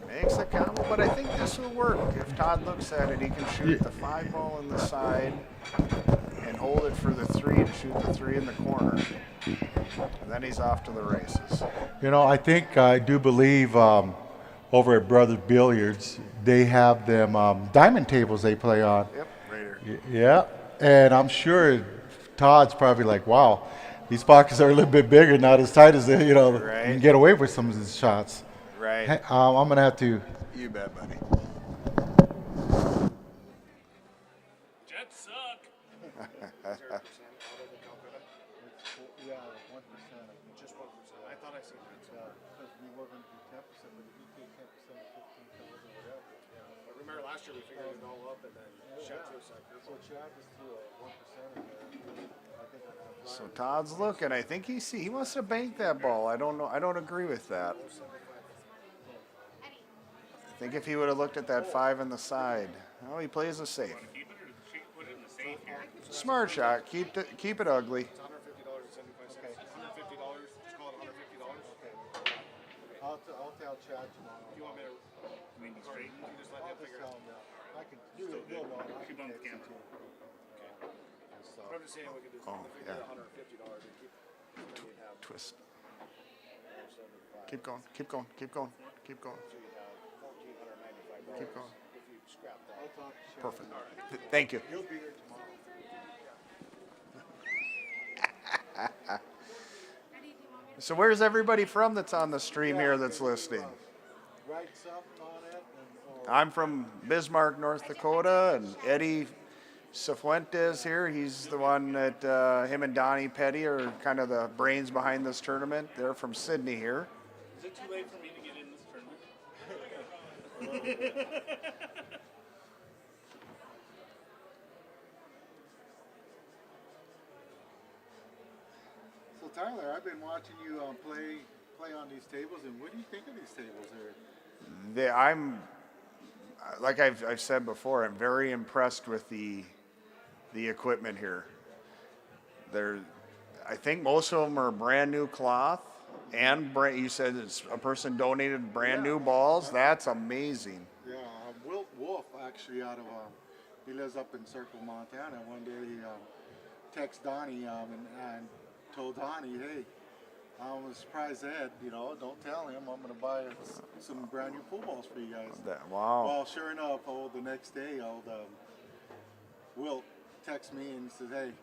Makes a combo, but I think this will work. If Todd looks at it, he can shoot the 5-ball in the side and hold it for the 3 to shoot the 3 in the corner. And then he's off to the races. You know, I do believe over at Brothers Billiards, they have them diamond tables they play on. Yep, right here. Yeah, and I'm sure Todd's probably like, wow, these pockets are a little bit bigger, not as tight as they, you know, you can get away with some of these shots. Right. Hey, I'm going to have to. You bet, buddy. Jets suck. Just 1%. I thought I seen that. Because we were going to do 10%, but if you take 10% of 15,000 or whatever. I remember last year we figured it all up and then Chad threw a second. So Chad just threw a 1% in there. I think I'm gonna fly So Todd's looking. I think he wants to bank that ball. I don't know. I don't agree with that. I think if he would have looked at that 5 on the side. Oh, he plays it safe. Smart shot. Keep it ugly. It's $150.75. $150. Just call it $150. I'll tell Chad tomorrow. If you want me to, Maybe straight. you can just let I'll him just figure tell it out. him that. I can do it. He'll know. I Keep can on the text it camera. to him. So, But I'm just saying we could just Oh, figure yeah. $150 and keep. Then you'd have Twist. 475. Keep going. Keep going. Keep going. Keep going. So you'd have $1,495. Keep going. If you scrap that. I'll talk to Chad. Perfect. Thank you. He'll be here tomorrow. So where's everybody from that's on the stream here that's listening? Write something on it. I'm from Bismarck, North Dakota, and Eddie Cifuentes here. He's the one that him and Donnie Petty are kind of the brains behind this tournament. They're from Sydney here. Is it too late for me to get in this tournament? So Tyler, I've been watching you play on these tables, and what do you think of these tables here? I'm, like I've said before, I'm very impressed with the equipment here. I think most of them are brand new cloth, and you said it's a person donated brand new balls. That's amazing. Yeah, Wilt Wolf actually out of he lives up in Circle, Montana. One day he texted Donnie and told Donnie, hey, I'm surprised Ed, don't tell him I'm going to buy some brand new pool balls for you guys. Wow. Well, sure enough, the next day, Wilt texts me and says, hey,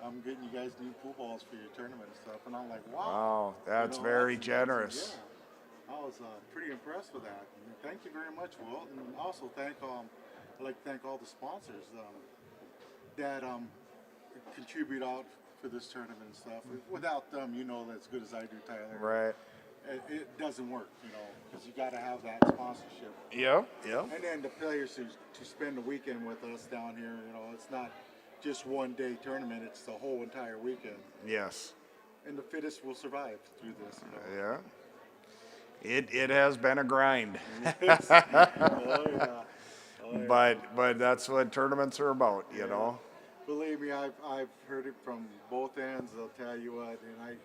I'm getting you guys new pool balls for your tournament and stuff. And I'm like, wow. Wow, that's very generous. Yeah. I was pretty impressed with that. And thank you very much, Wilt. And also I'd like to thank all the sponsors that contribute out for this tournament and stuff. Without them, as good as I do, Tyler. Right. It doesn't work, because you got to have that sponsorship. Yep. And then the players to spend the weekend with us down here, it's not just one day tournament, it's the whole entire weekend. Yes. And the fittest will survive through this. Yeah. It has been a grind. Oh, yeah. But that's what tournaments are about, you know. Believe me, I've heard it from both ends. I'll tell you what, and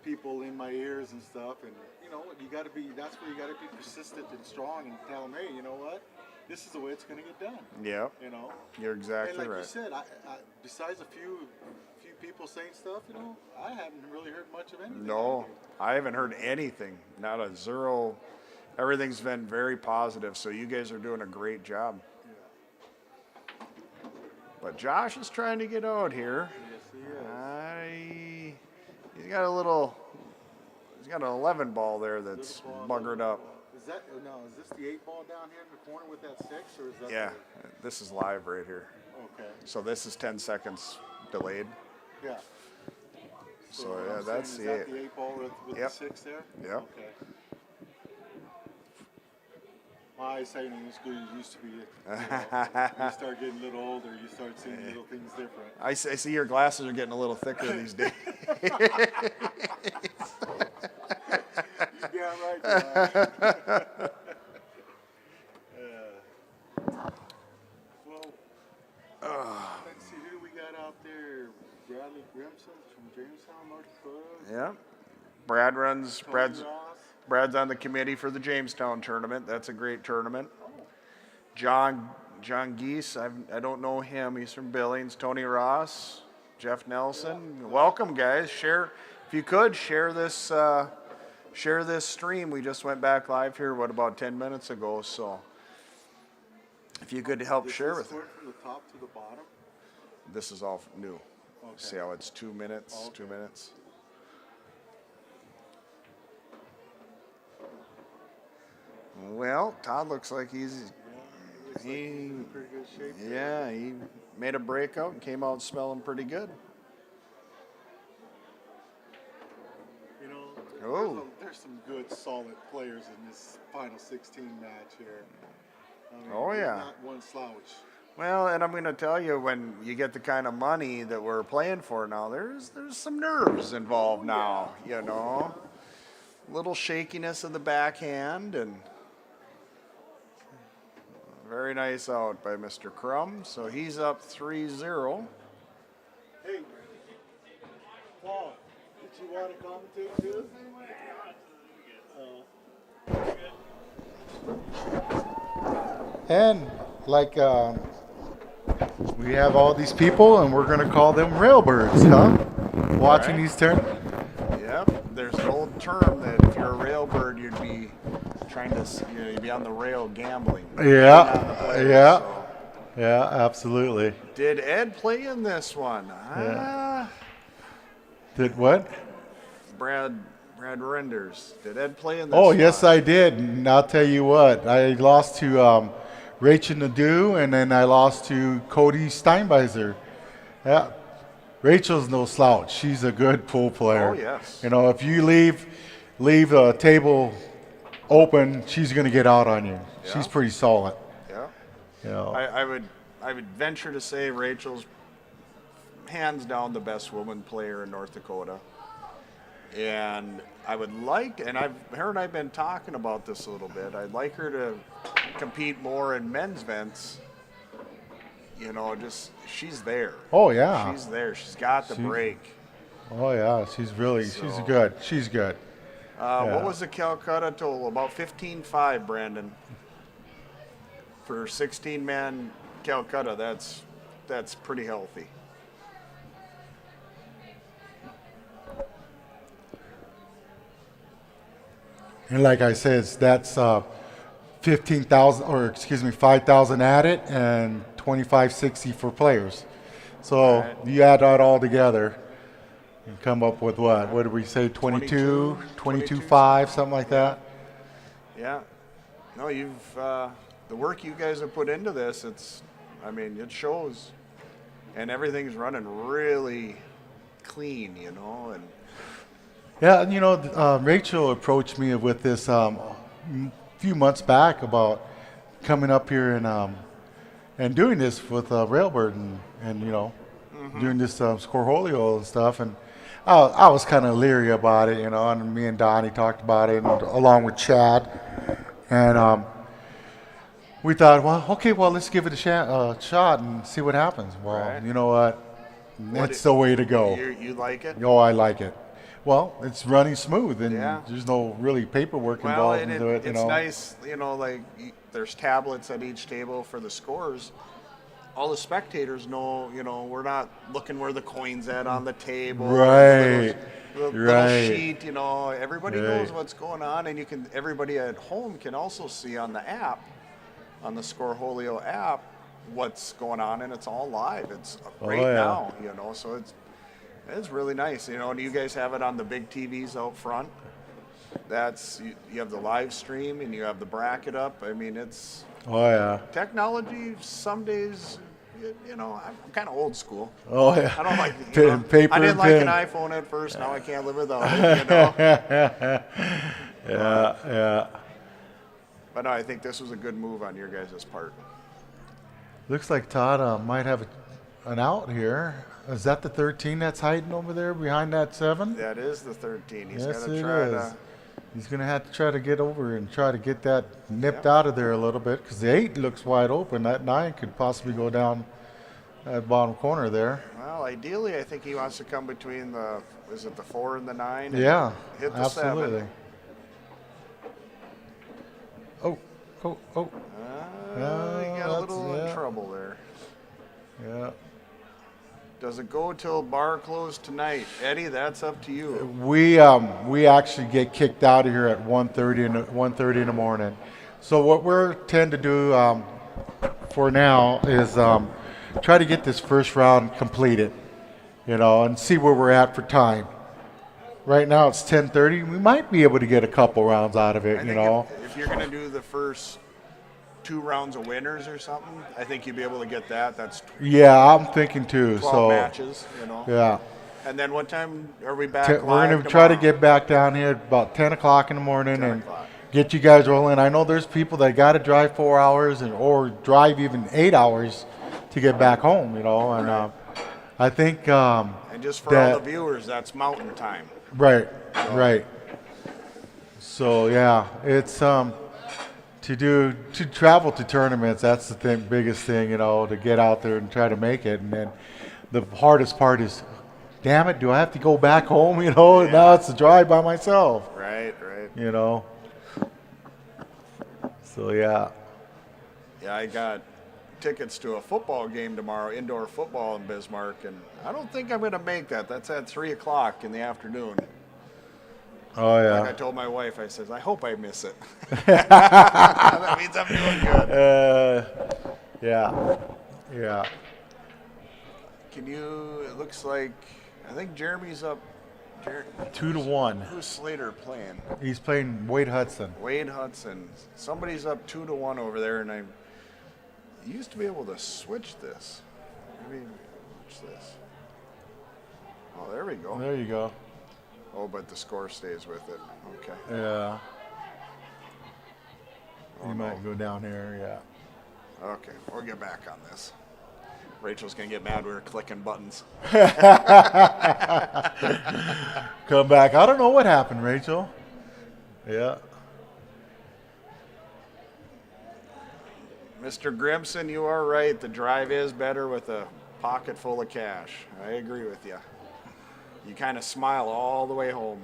people in my ears and stuff, and you got to be. That's where you got to be persistent and strong, and tell them, hey, you know what, this is the way it's going to get done. Yeah. You're exactly and like right. you said, I besides a few people saying stuff, I haven't really heard much of anything. No, I haven't heard anything. Not a zero. Everything's been very positive. So you guys are doing a great job. But Josh is trying to get out here. Yes, he is. He's got an 11 ball there that's buggered up. Is this the 8 ball down here in the corner with that 6, or is that? Yeah, this is live right here. Okay. So this is 10 seconds delayed. Yeah. So what yeah, I'm that's saying, the is 8. that the 8 ball with Yep. the 6 there? Yep. Okay. My eyesight ain't as good as it used to be. You start getting a little older, you start seeing little things different. I see your glasses are getting a little thicker these days. You damn right, Josh. Well, let's see, who do we got out there? Bradley Grimson from Jamestown, North Dakota. Yeah. Brad's Ross. Brad's on the committee for the Jamestown tournament. That's a great tournament. John Geese, I don't know him. He's from Billings. Tony Ross, Jeff Nelson. Welcome, guys. Share, if you could, share this stream. We just went back live here, about 10 minutes ago. So if you could help share with it. From the top to the bottom. This is all new. Okay. See how it's 2 minutes, Okay. 2 minutes. Well, Todd looks like he's in pretty good shape. yeah, he made a breakout and came out smelling pretty good. Oh. There's some good, solid players in this final 16 match here. I mean, Oh, there's yeah. Not one slouch. Well, and I'm going to tell you, when you get the kind of money that we're playing for now, there's some nerves involved now, you know. Little shakiness of the backhand, and very nice out by Mr. Crum. So he's up 3-0. Hey, Paul, did you want to commentate too? And like we have all these people, and we're going to call them railbirds, huh? Watching Right. these turn. Yep, there's an old term that if you're a railbird, you'd be trying to, you'd be on the rail gambling. Not on the Yeah, players, yeah, so. yeah, absolutely. Did Ed play in this one? Did what? Brad Renders. Did Ed play in this Oh, one? yes, I did. And I'll tell you what, I lost to Rachel Nadeau, and then I lost to Cody Steinbeiser. Yeah, Rachel's no slouch. She's a good pool player. Oh, yes. You know, if you leave a table open, she's going to get out on you. Yeah. She's pretty solid. Yeah. You know. I would venture to say Rachel's hands down the best woman player in North Dakota. And I would like, and her and I've been talking about this a little bit, I'd like her to compete more in men's events. You know, just, she's there. Oh, yeah. She's there. She's got the break. Oh, yeah. She's So- good. She's good. Yeah. What was the Calcutta total? About 15-5, Brandon. For 16-man Calcutta, that's pretty healthy. And like I said, that's 15,000, or excuse me, 5,000 added and 2560 for players. So Right. you add that all together and come up with what? What did we say? 22, 22.5, something like that. Yeah. No, you've the work you guys have put into this. It shows, and everything's running really clean, you know. And Yeah, and you know, Rachel approached me with this few months back about coming up here and doing this with Railbird and you know, doing this Scorholio and stuff. And I was kind of leery about it, you know, and me and Donnie talked about it, and along with Chad. And we thought, well, okay, well, let's give it a shot and see what happens. Well, Right. you know what? It's the way to go. you like it? Oh, I like it. Well, it's running smooth, and Yeah. there's no really paperwork Well, involved and into it. You it's know, nice, you know, like there's tablets at each table for the scores. All the spectators know, you know, we're not looking where the coin's at on the table. Right. Little Right. sheet, you know, everybody knows Right. what's going on, and everybody at home can also see on the app, on the Scorholio app, what's going on, and it's all live. It's right yeah. now, you know, so it's really nice, you know. And you guys have it on the big TVs out front. You have the live stream and you have the bracket up. I mean, it's oh yeah, technology. Some days, you know, I'm kind of old school. oh yeah. I don't like Paper I didn't and like pen. an iPhone at first. Now I can't live without it. You know. Yeah. But no, I think this was a good move on your guys' part. Looks like Todd might have an out here. Is that the 13 that's hiding over there behind that 7? That is the 13. He's Yes, got to it try is. to. He's going to have to try to get over and try to get that nipped out of there a little bit, because the 8 looks wide open. That 9 could possibly go down that bottom corner there. Well, ideally, I think he wants to come between the 4 and the 9? And Yeah, hit the absolutely. 7. Oh. He got a little in trouble there. Yeah. Does it go till bar close tonight? Eddie, that's up to you. We actually get kicked out of here at 1:30 in the morning. So what we're tend to do for now is try to get this first round completed, you know, and see where we're at for time. Right now it's 10:30. We might be able to get a couple rounds out of it, I you think know. if you're going to do the first 2 rounds of winners or something, I think you'd be able to get that. That's Yeah, I'm thinking too. 12 So matches, you know. yeah. And then what time are we back? We're live going to try to tomorrow? get back down here at about 10 o'clock in the morning 10 and o'clock. get you guys rolling. I know there's people that got to drive 4 hours or drive even 8 hours to get back home, you know. And I think And just for that- all the viewers, that's mountain time. right. So yeah, it's to travel to tournaments. That's the biggest thing, you know, to get out there and try to make it. And then the hardest part is, damn it, do I have to go back home? You know, now it's a drive by myself. Right. You know. So yeah. Yeah, I got tickets to a football game tomorrow, indoor football in Bismarck, and I don't think I'm going to make that. That's at 3 o'clock in the afternoon. Oh Like I yeah. told my wife, I says, I hope I miss it. That means I'm doing good. Yeah. It looks like, I think Jeremy's up. 2-1. Who's Slater playing? He's playing Wade Hudson. Wade Hudson. Somebody's up 2-1 over there, and I used to be able to switch this. Maybe watch this. Oh, there we go. There you go. Oh, but the score stays with it. Okay. Yeah. Oh, You no. might go down here, yeah. Okay, we'll get back on this. Rachel's gonna get mad we're clicking buttons. Come back. I don't know what happened, Rachel. Yeah. Mr. Grimson, you are right. The drive is better with a pocket full of cash. I agree with you. You kind of smile all the way home.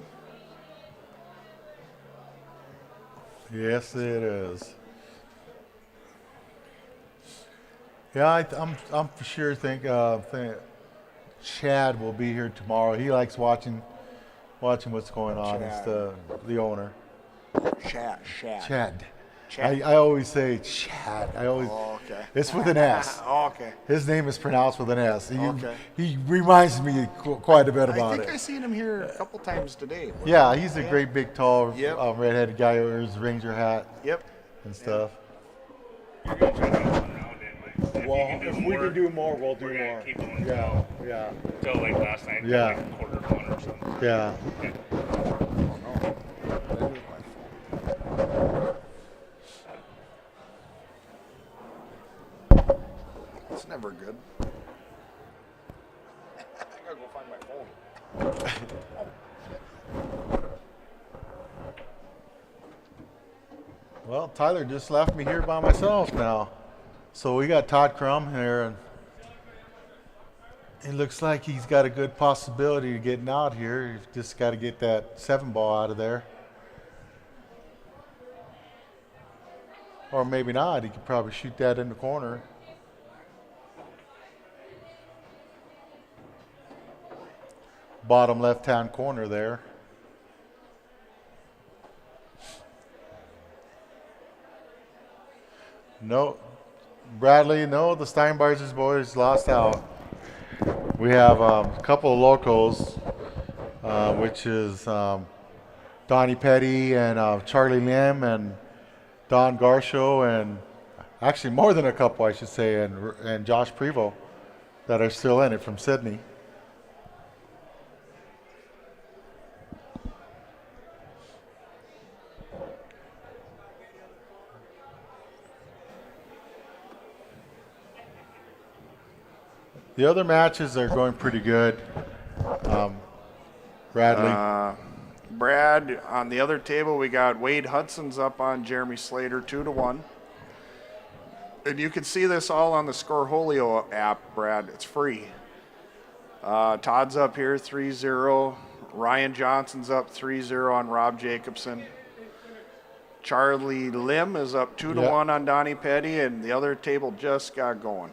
Yes, it is. Yeah, I'm for sure think Chad will be here tomorrow. He likes watching what's going on. It's Chad. the owner. Chad. Chad. Chad. I always say Chad. I always. Oh, okay. It's with an S. Oh, okay. His name is pronounced with an S. Okay. He reminds me quite a bit I about think I it. seen him here a couple times today. Yeah, he's a great big tall Yep. redheaded guy who wears a Ranger hat Yep. and stuff. You're gonna try to go one round in, like, Well, if we can do more, we'll do we're gonna more. keep going Yeah. till like last night, Yeah. like a quarter to one or something. Yeah. It's never good. I gotta go find my phone. Well, Tyler just left me here by myself now. So we got Todd Crum here, and it looks like he's got a good possibility of getting out here. He's just got to get that 7-ball out of there. Or maybe not. He could probably shoot that in the corner. Bottom left-hand corner there. No, Bradley, no, the Steinbarger's boys lost out. We have a couple of locals, which is Donnie Petty and Charlie Lim and Don Garshow, and actually more than a couple, I should say, and Josh Prevost that are still in it from Sydney. The other matches are going pretty good. Bradley. Brad, on the other table, we got Wade Hudson's up on Jeremy Slater 2-1. And you can see this all on the Scoreholio app, Brad. It's free. Todd's up here 3-0. Ryan Johnson's up 3-0 on Rob Jacobson. Charlie Lim is up 2-1 on Donnie Petty, and the other table just got going.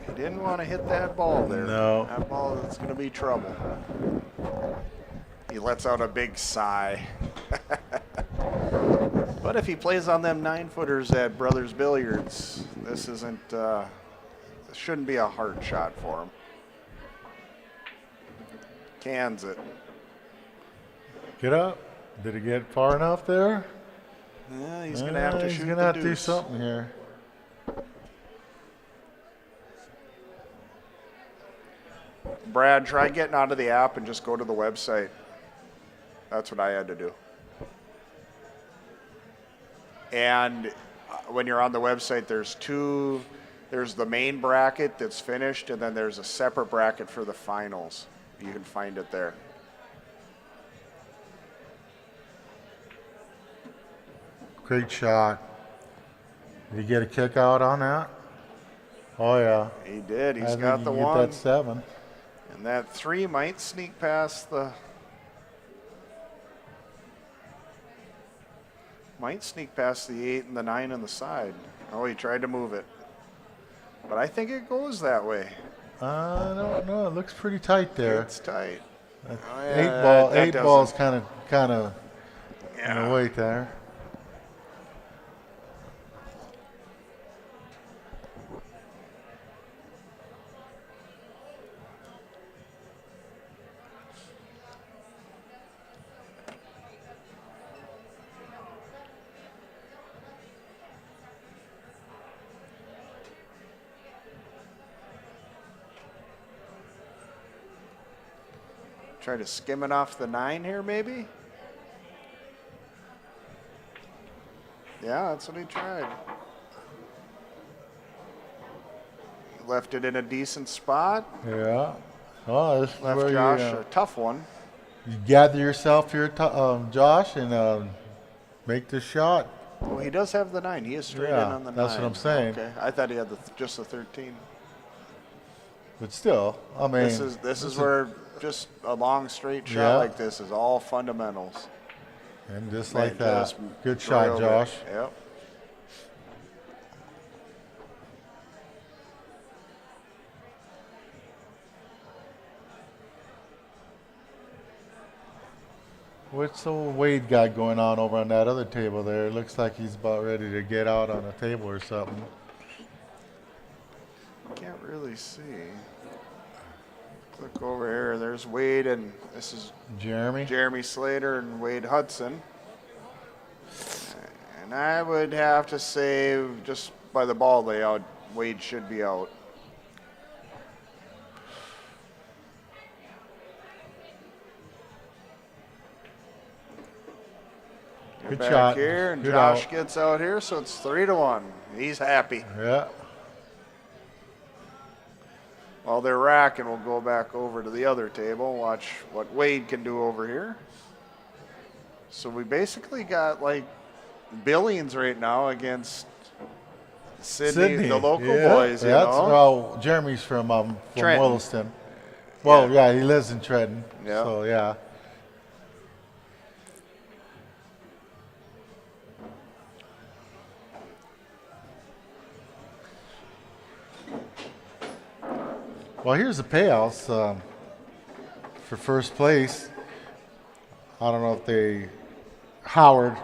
He didn't want to hit that ball there. No. That ball is going to be trouble. He lets out a big sigh. But if he plays on them 9-footers at Brothers Billiards, this isn't This shouldn't be a hard shot for him. Cans it. Get up. Did it get far enough there? Yeah, he's gonna have to shoot He's gonna the have to do deuce. something here. Brad, try getting out of the app and just go to the website. That's what I had to do. And when you're on the website, there's the main bracket that's finished, and then there's a separate bracket for the finals. You can find it there. Great shot. Did he get a kick out on that? Oh yeah. He did. I He's think got he the can get one. that 7. And that 3 might sneak past the. Might sneak past the 8 and the 9 on the side. Oh, he tried to move it. But I think it goes that way. I don't know. It looks pretty tight there. It's tight. That Oh, yeah, that eight ball's doesn't- kind of in Yeah. the weight there. Try to skim it off the 9 here, maybe? Yeah, that's what he tried. Left it in a decent spot. Yeah. Oh, this is Left where Josh you, a tough one. you gather yourself here, Josh, and make this shot. Well, he does have the 9. He is straight Yeah, in on the 9. that's what I'm saying. Okay, I thought he had just the 13. But still, I mean, This is where just a long straight shot Yeah. like this is all fundamentals. and just Man, like that. just Good shot, drilled it. Josh. Yep. What's old Wade got going on over on that other table there? It looks like he's about ready to get out on a table or something. Can't really see. Click over here. There's Wade, and this is Jeremy? Jeremy Slater and Wade Hudson. And I would have to say, just by the ball layout, Wade should be out. Good Back shot. here, and Good Josh out. gets out here, so it's 3-1. He's happy. Yeah. While they're racking, we'll go back over to the other table, watch what Wade can do over here. So we basically got like Billings right now against Sydney. The local yeah. boys, you That's, know. well, Jeremy's from Trenton. Williston. Well, yeah, he lives in Trenton. Yeah. So, yeah. Well, here's the payouts for first place. I don't know if Howard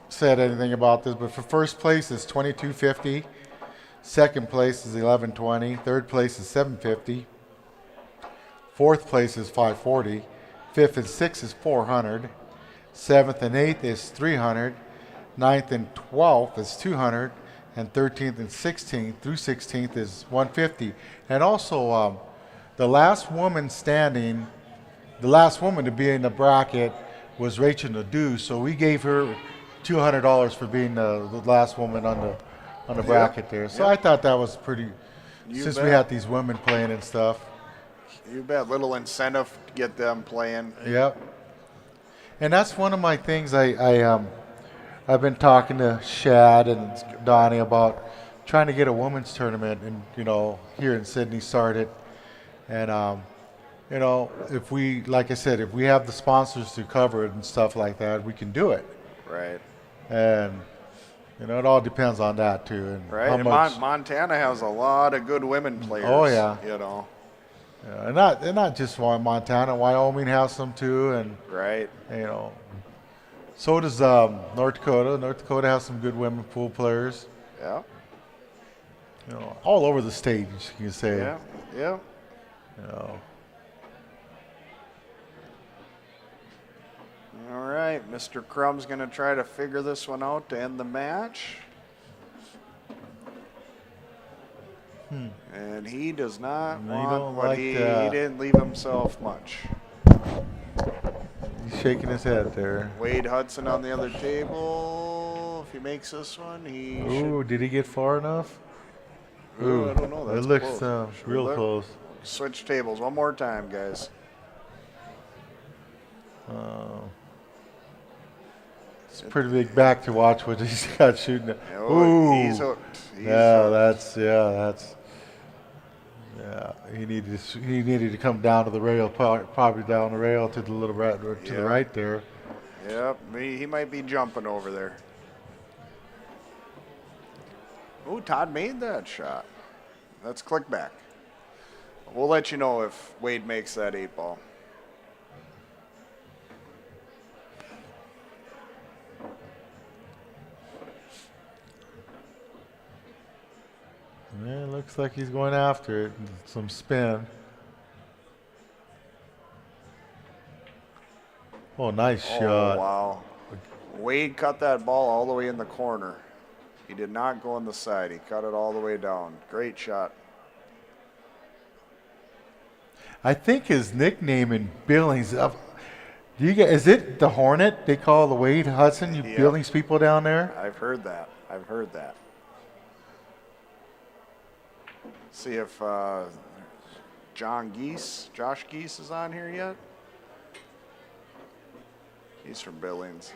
said anything about this, but for first place is $22.50. Second place is $11.20. Third place is $7.50. Fourth place is $5.40. Fifth and sixth is $400. Seventh and eighth is $300. Ninth and 12th is $200. And 13th and 16th through 16th is $150. And also, the last woman to be in the bracket was Rachel Nadeau, so we gave her $200 for being the last woman on the bracket there. So I thought that was pretty, since we bet. had these women playing and stuff. You bet. Little incentive to get them playing. Yep. And that's one of my things I've been talking to Shad and Donnie about trying to get a women's tournament and here in Sydney started. And if we, like I said, if we have the sponsors to cover it and stuff like that, we can do it. Right. And it all depends on that too. And Right. how And much, Montana has a lot of good women players. Oh, yeah. Yeah, and not just Montana, Wyoming has some too, and Right. so does North Dakota. North Dakota has some good women pool players. Yeah. You know, all over the stage, you can say. Yeah, yeah. You know. All right, Mr. Crumb's going to try to figure this one out to end the match. And he does not No, you want don't what like he that. didn't leave himself much. He's shaking his head there. Wade Hudson on the other table. If he makes this one, he Ooh, did he get far enough? should. I don't know. That's it looks close. Should we real look? close. Switch tables one more time, guys. It's a pretty big back to watch what he's got shooting. Oh, he's hooked. He's hooked. That's. Yeah, he needed to come down to the rail, probably down the rail to the little right, to the right there. Yep, he might be jumping over there. Oh, Todd made that shot. Let's click back. We'll let you know if Wade makes that 8-ball. Yeah, looks like he's going after it. Some spin. Oh, nice Oh, shot. wow. Wade cut that ball all the way in the corner. He did not go on the side. He cut it all the way down. Great shot. I think his nickname in Billings, is it the Hornet they call the Wade Hudson, you Yep. Billings people down there? I've heard that. See if Josh Geese is on here yet. He's from Billings.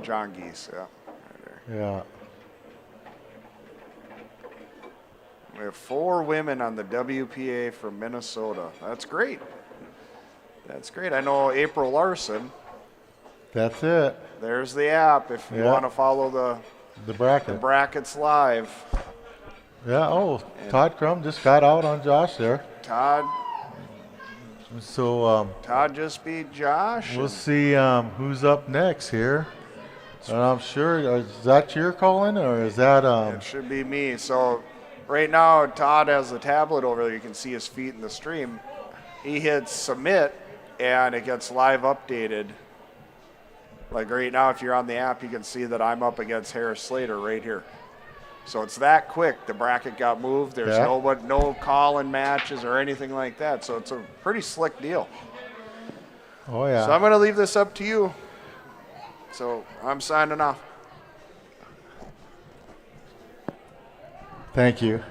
John Geese, yeah. Right there. Yeah. We have 4 women on the WPA from Minnesota. That's great. I know April Larson. That's it. There's the app if you Yeah. want to follow The bracket. brackets live. Yeah, oh, Todd Crum just got out on Josh there. Todd So just beat Josh. we'll see who's up next here. And I'm sure, is that your calling or is that It should be me. So right now, Todd has the tablet over there. You can see his feet in the stream. He hits submit, and it gets live updated. Like right now, if you're on the app, you can see that I'm up against Harris Slater right here. So it's that quick. The bracket got moved. There's Yeah. no call-in matches or anything like that. So it's a pretty slick deal. Oh, yeah. So I'm going to leave this up to you. So I'm signing off. Thank you.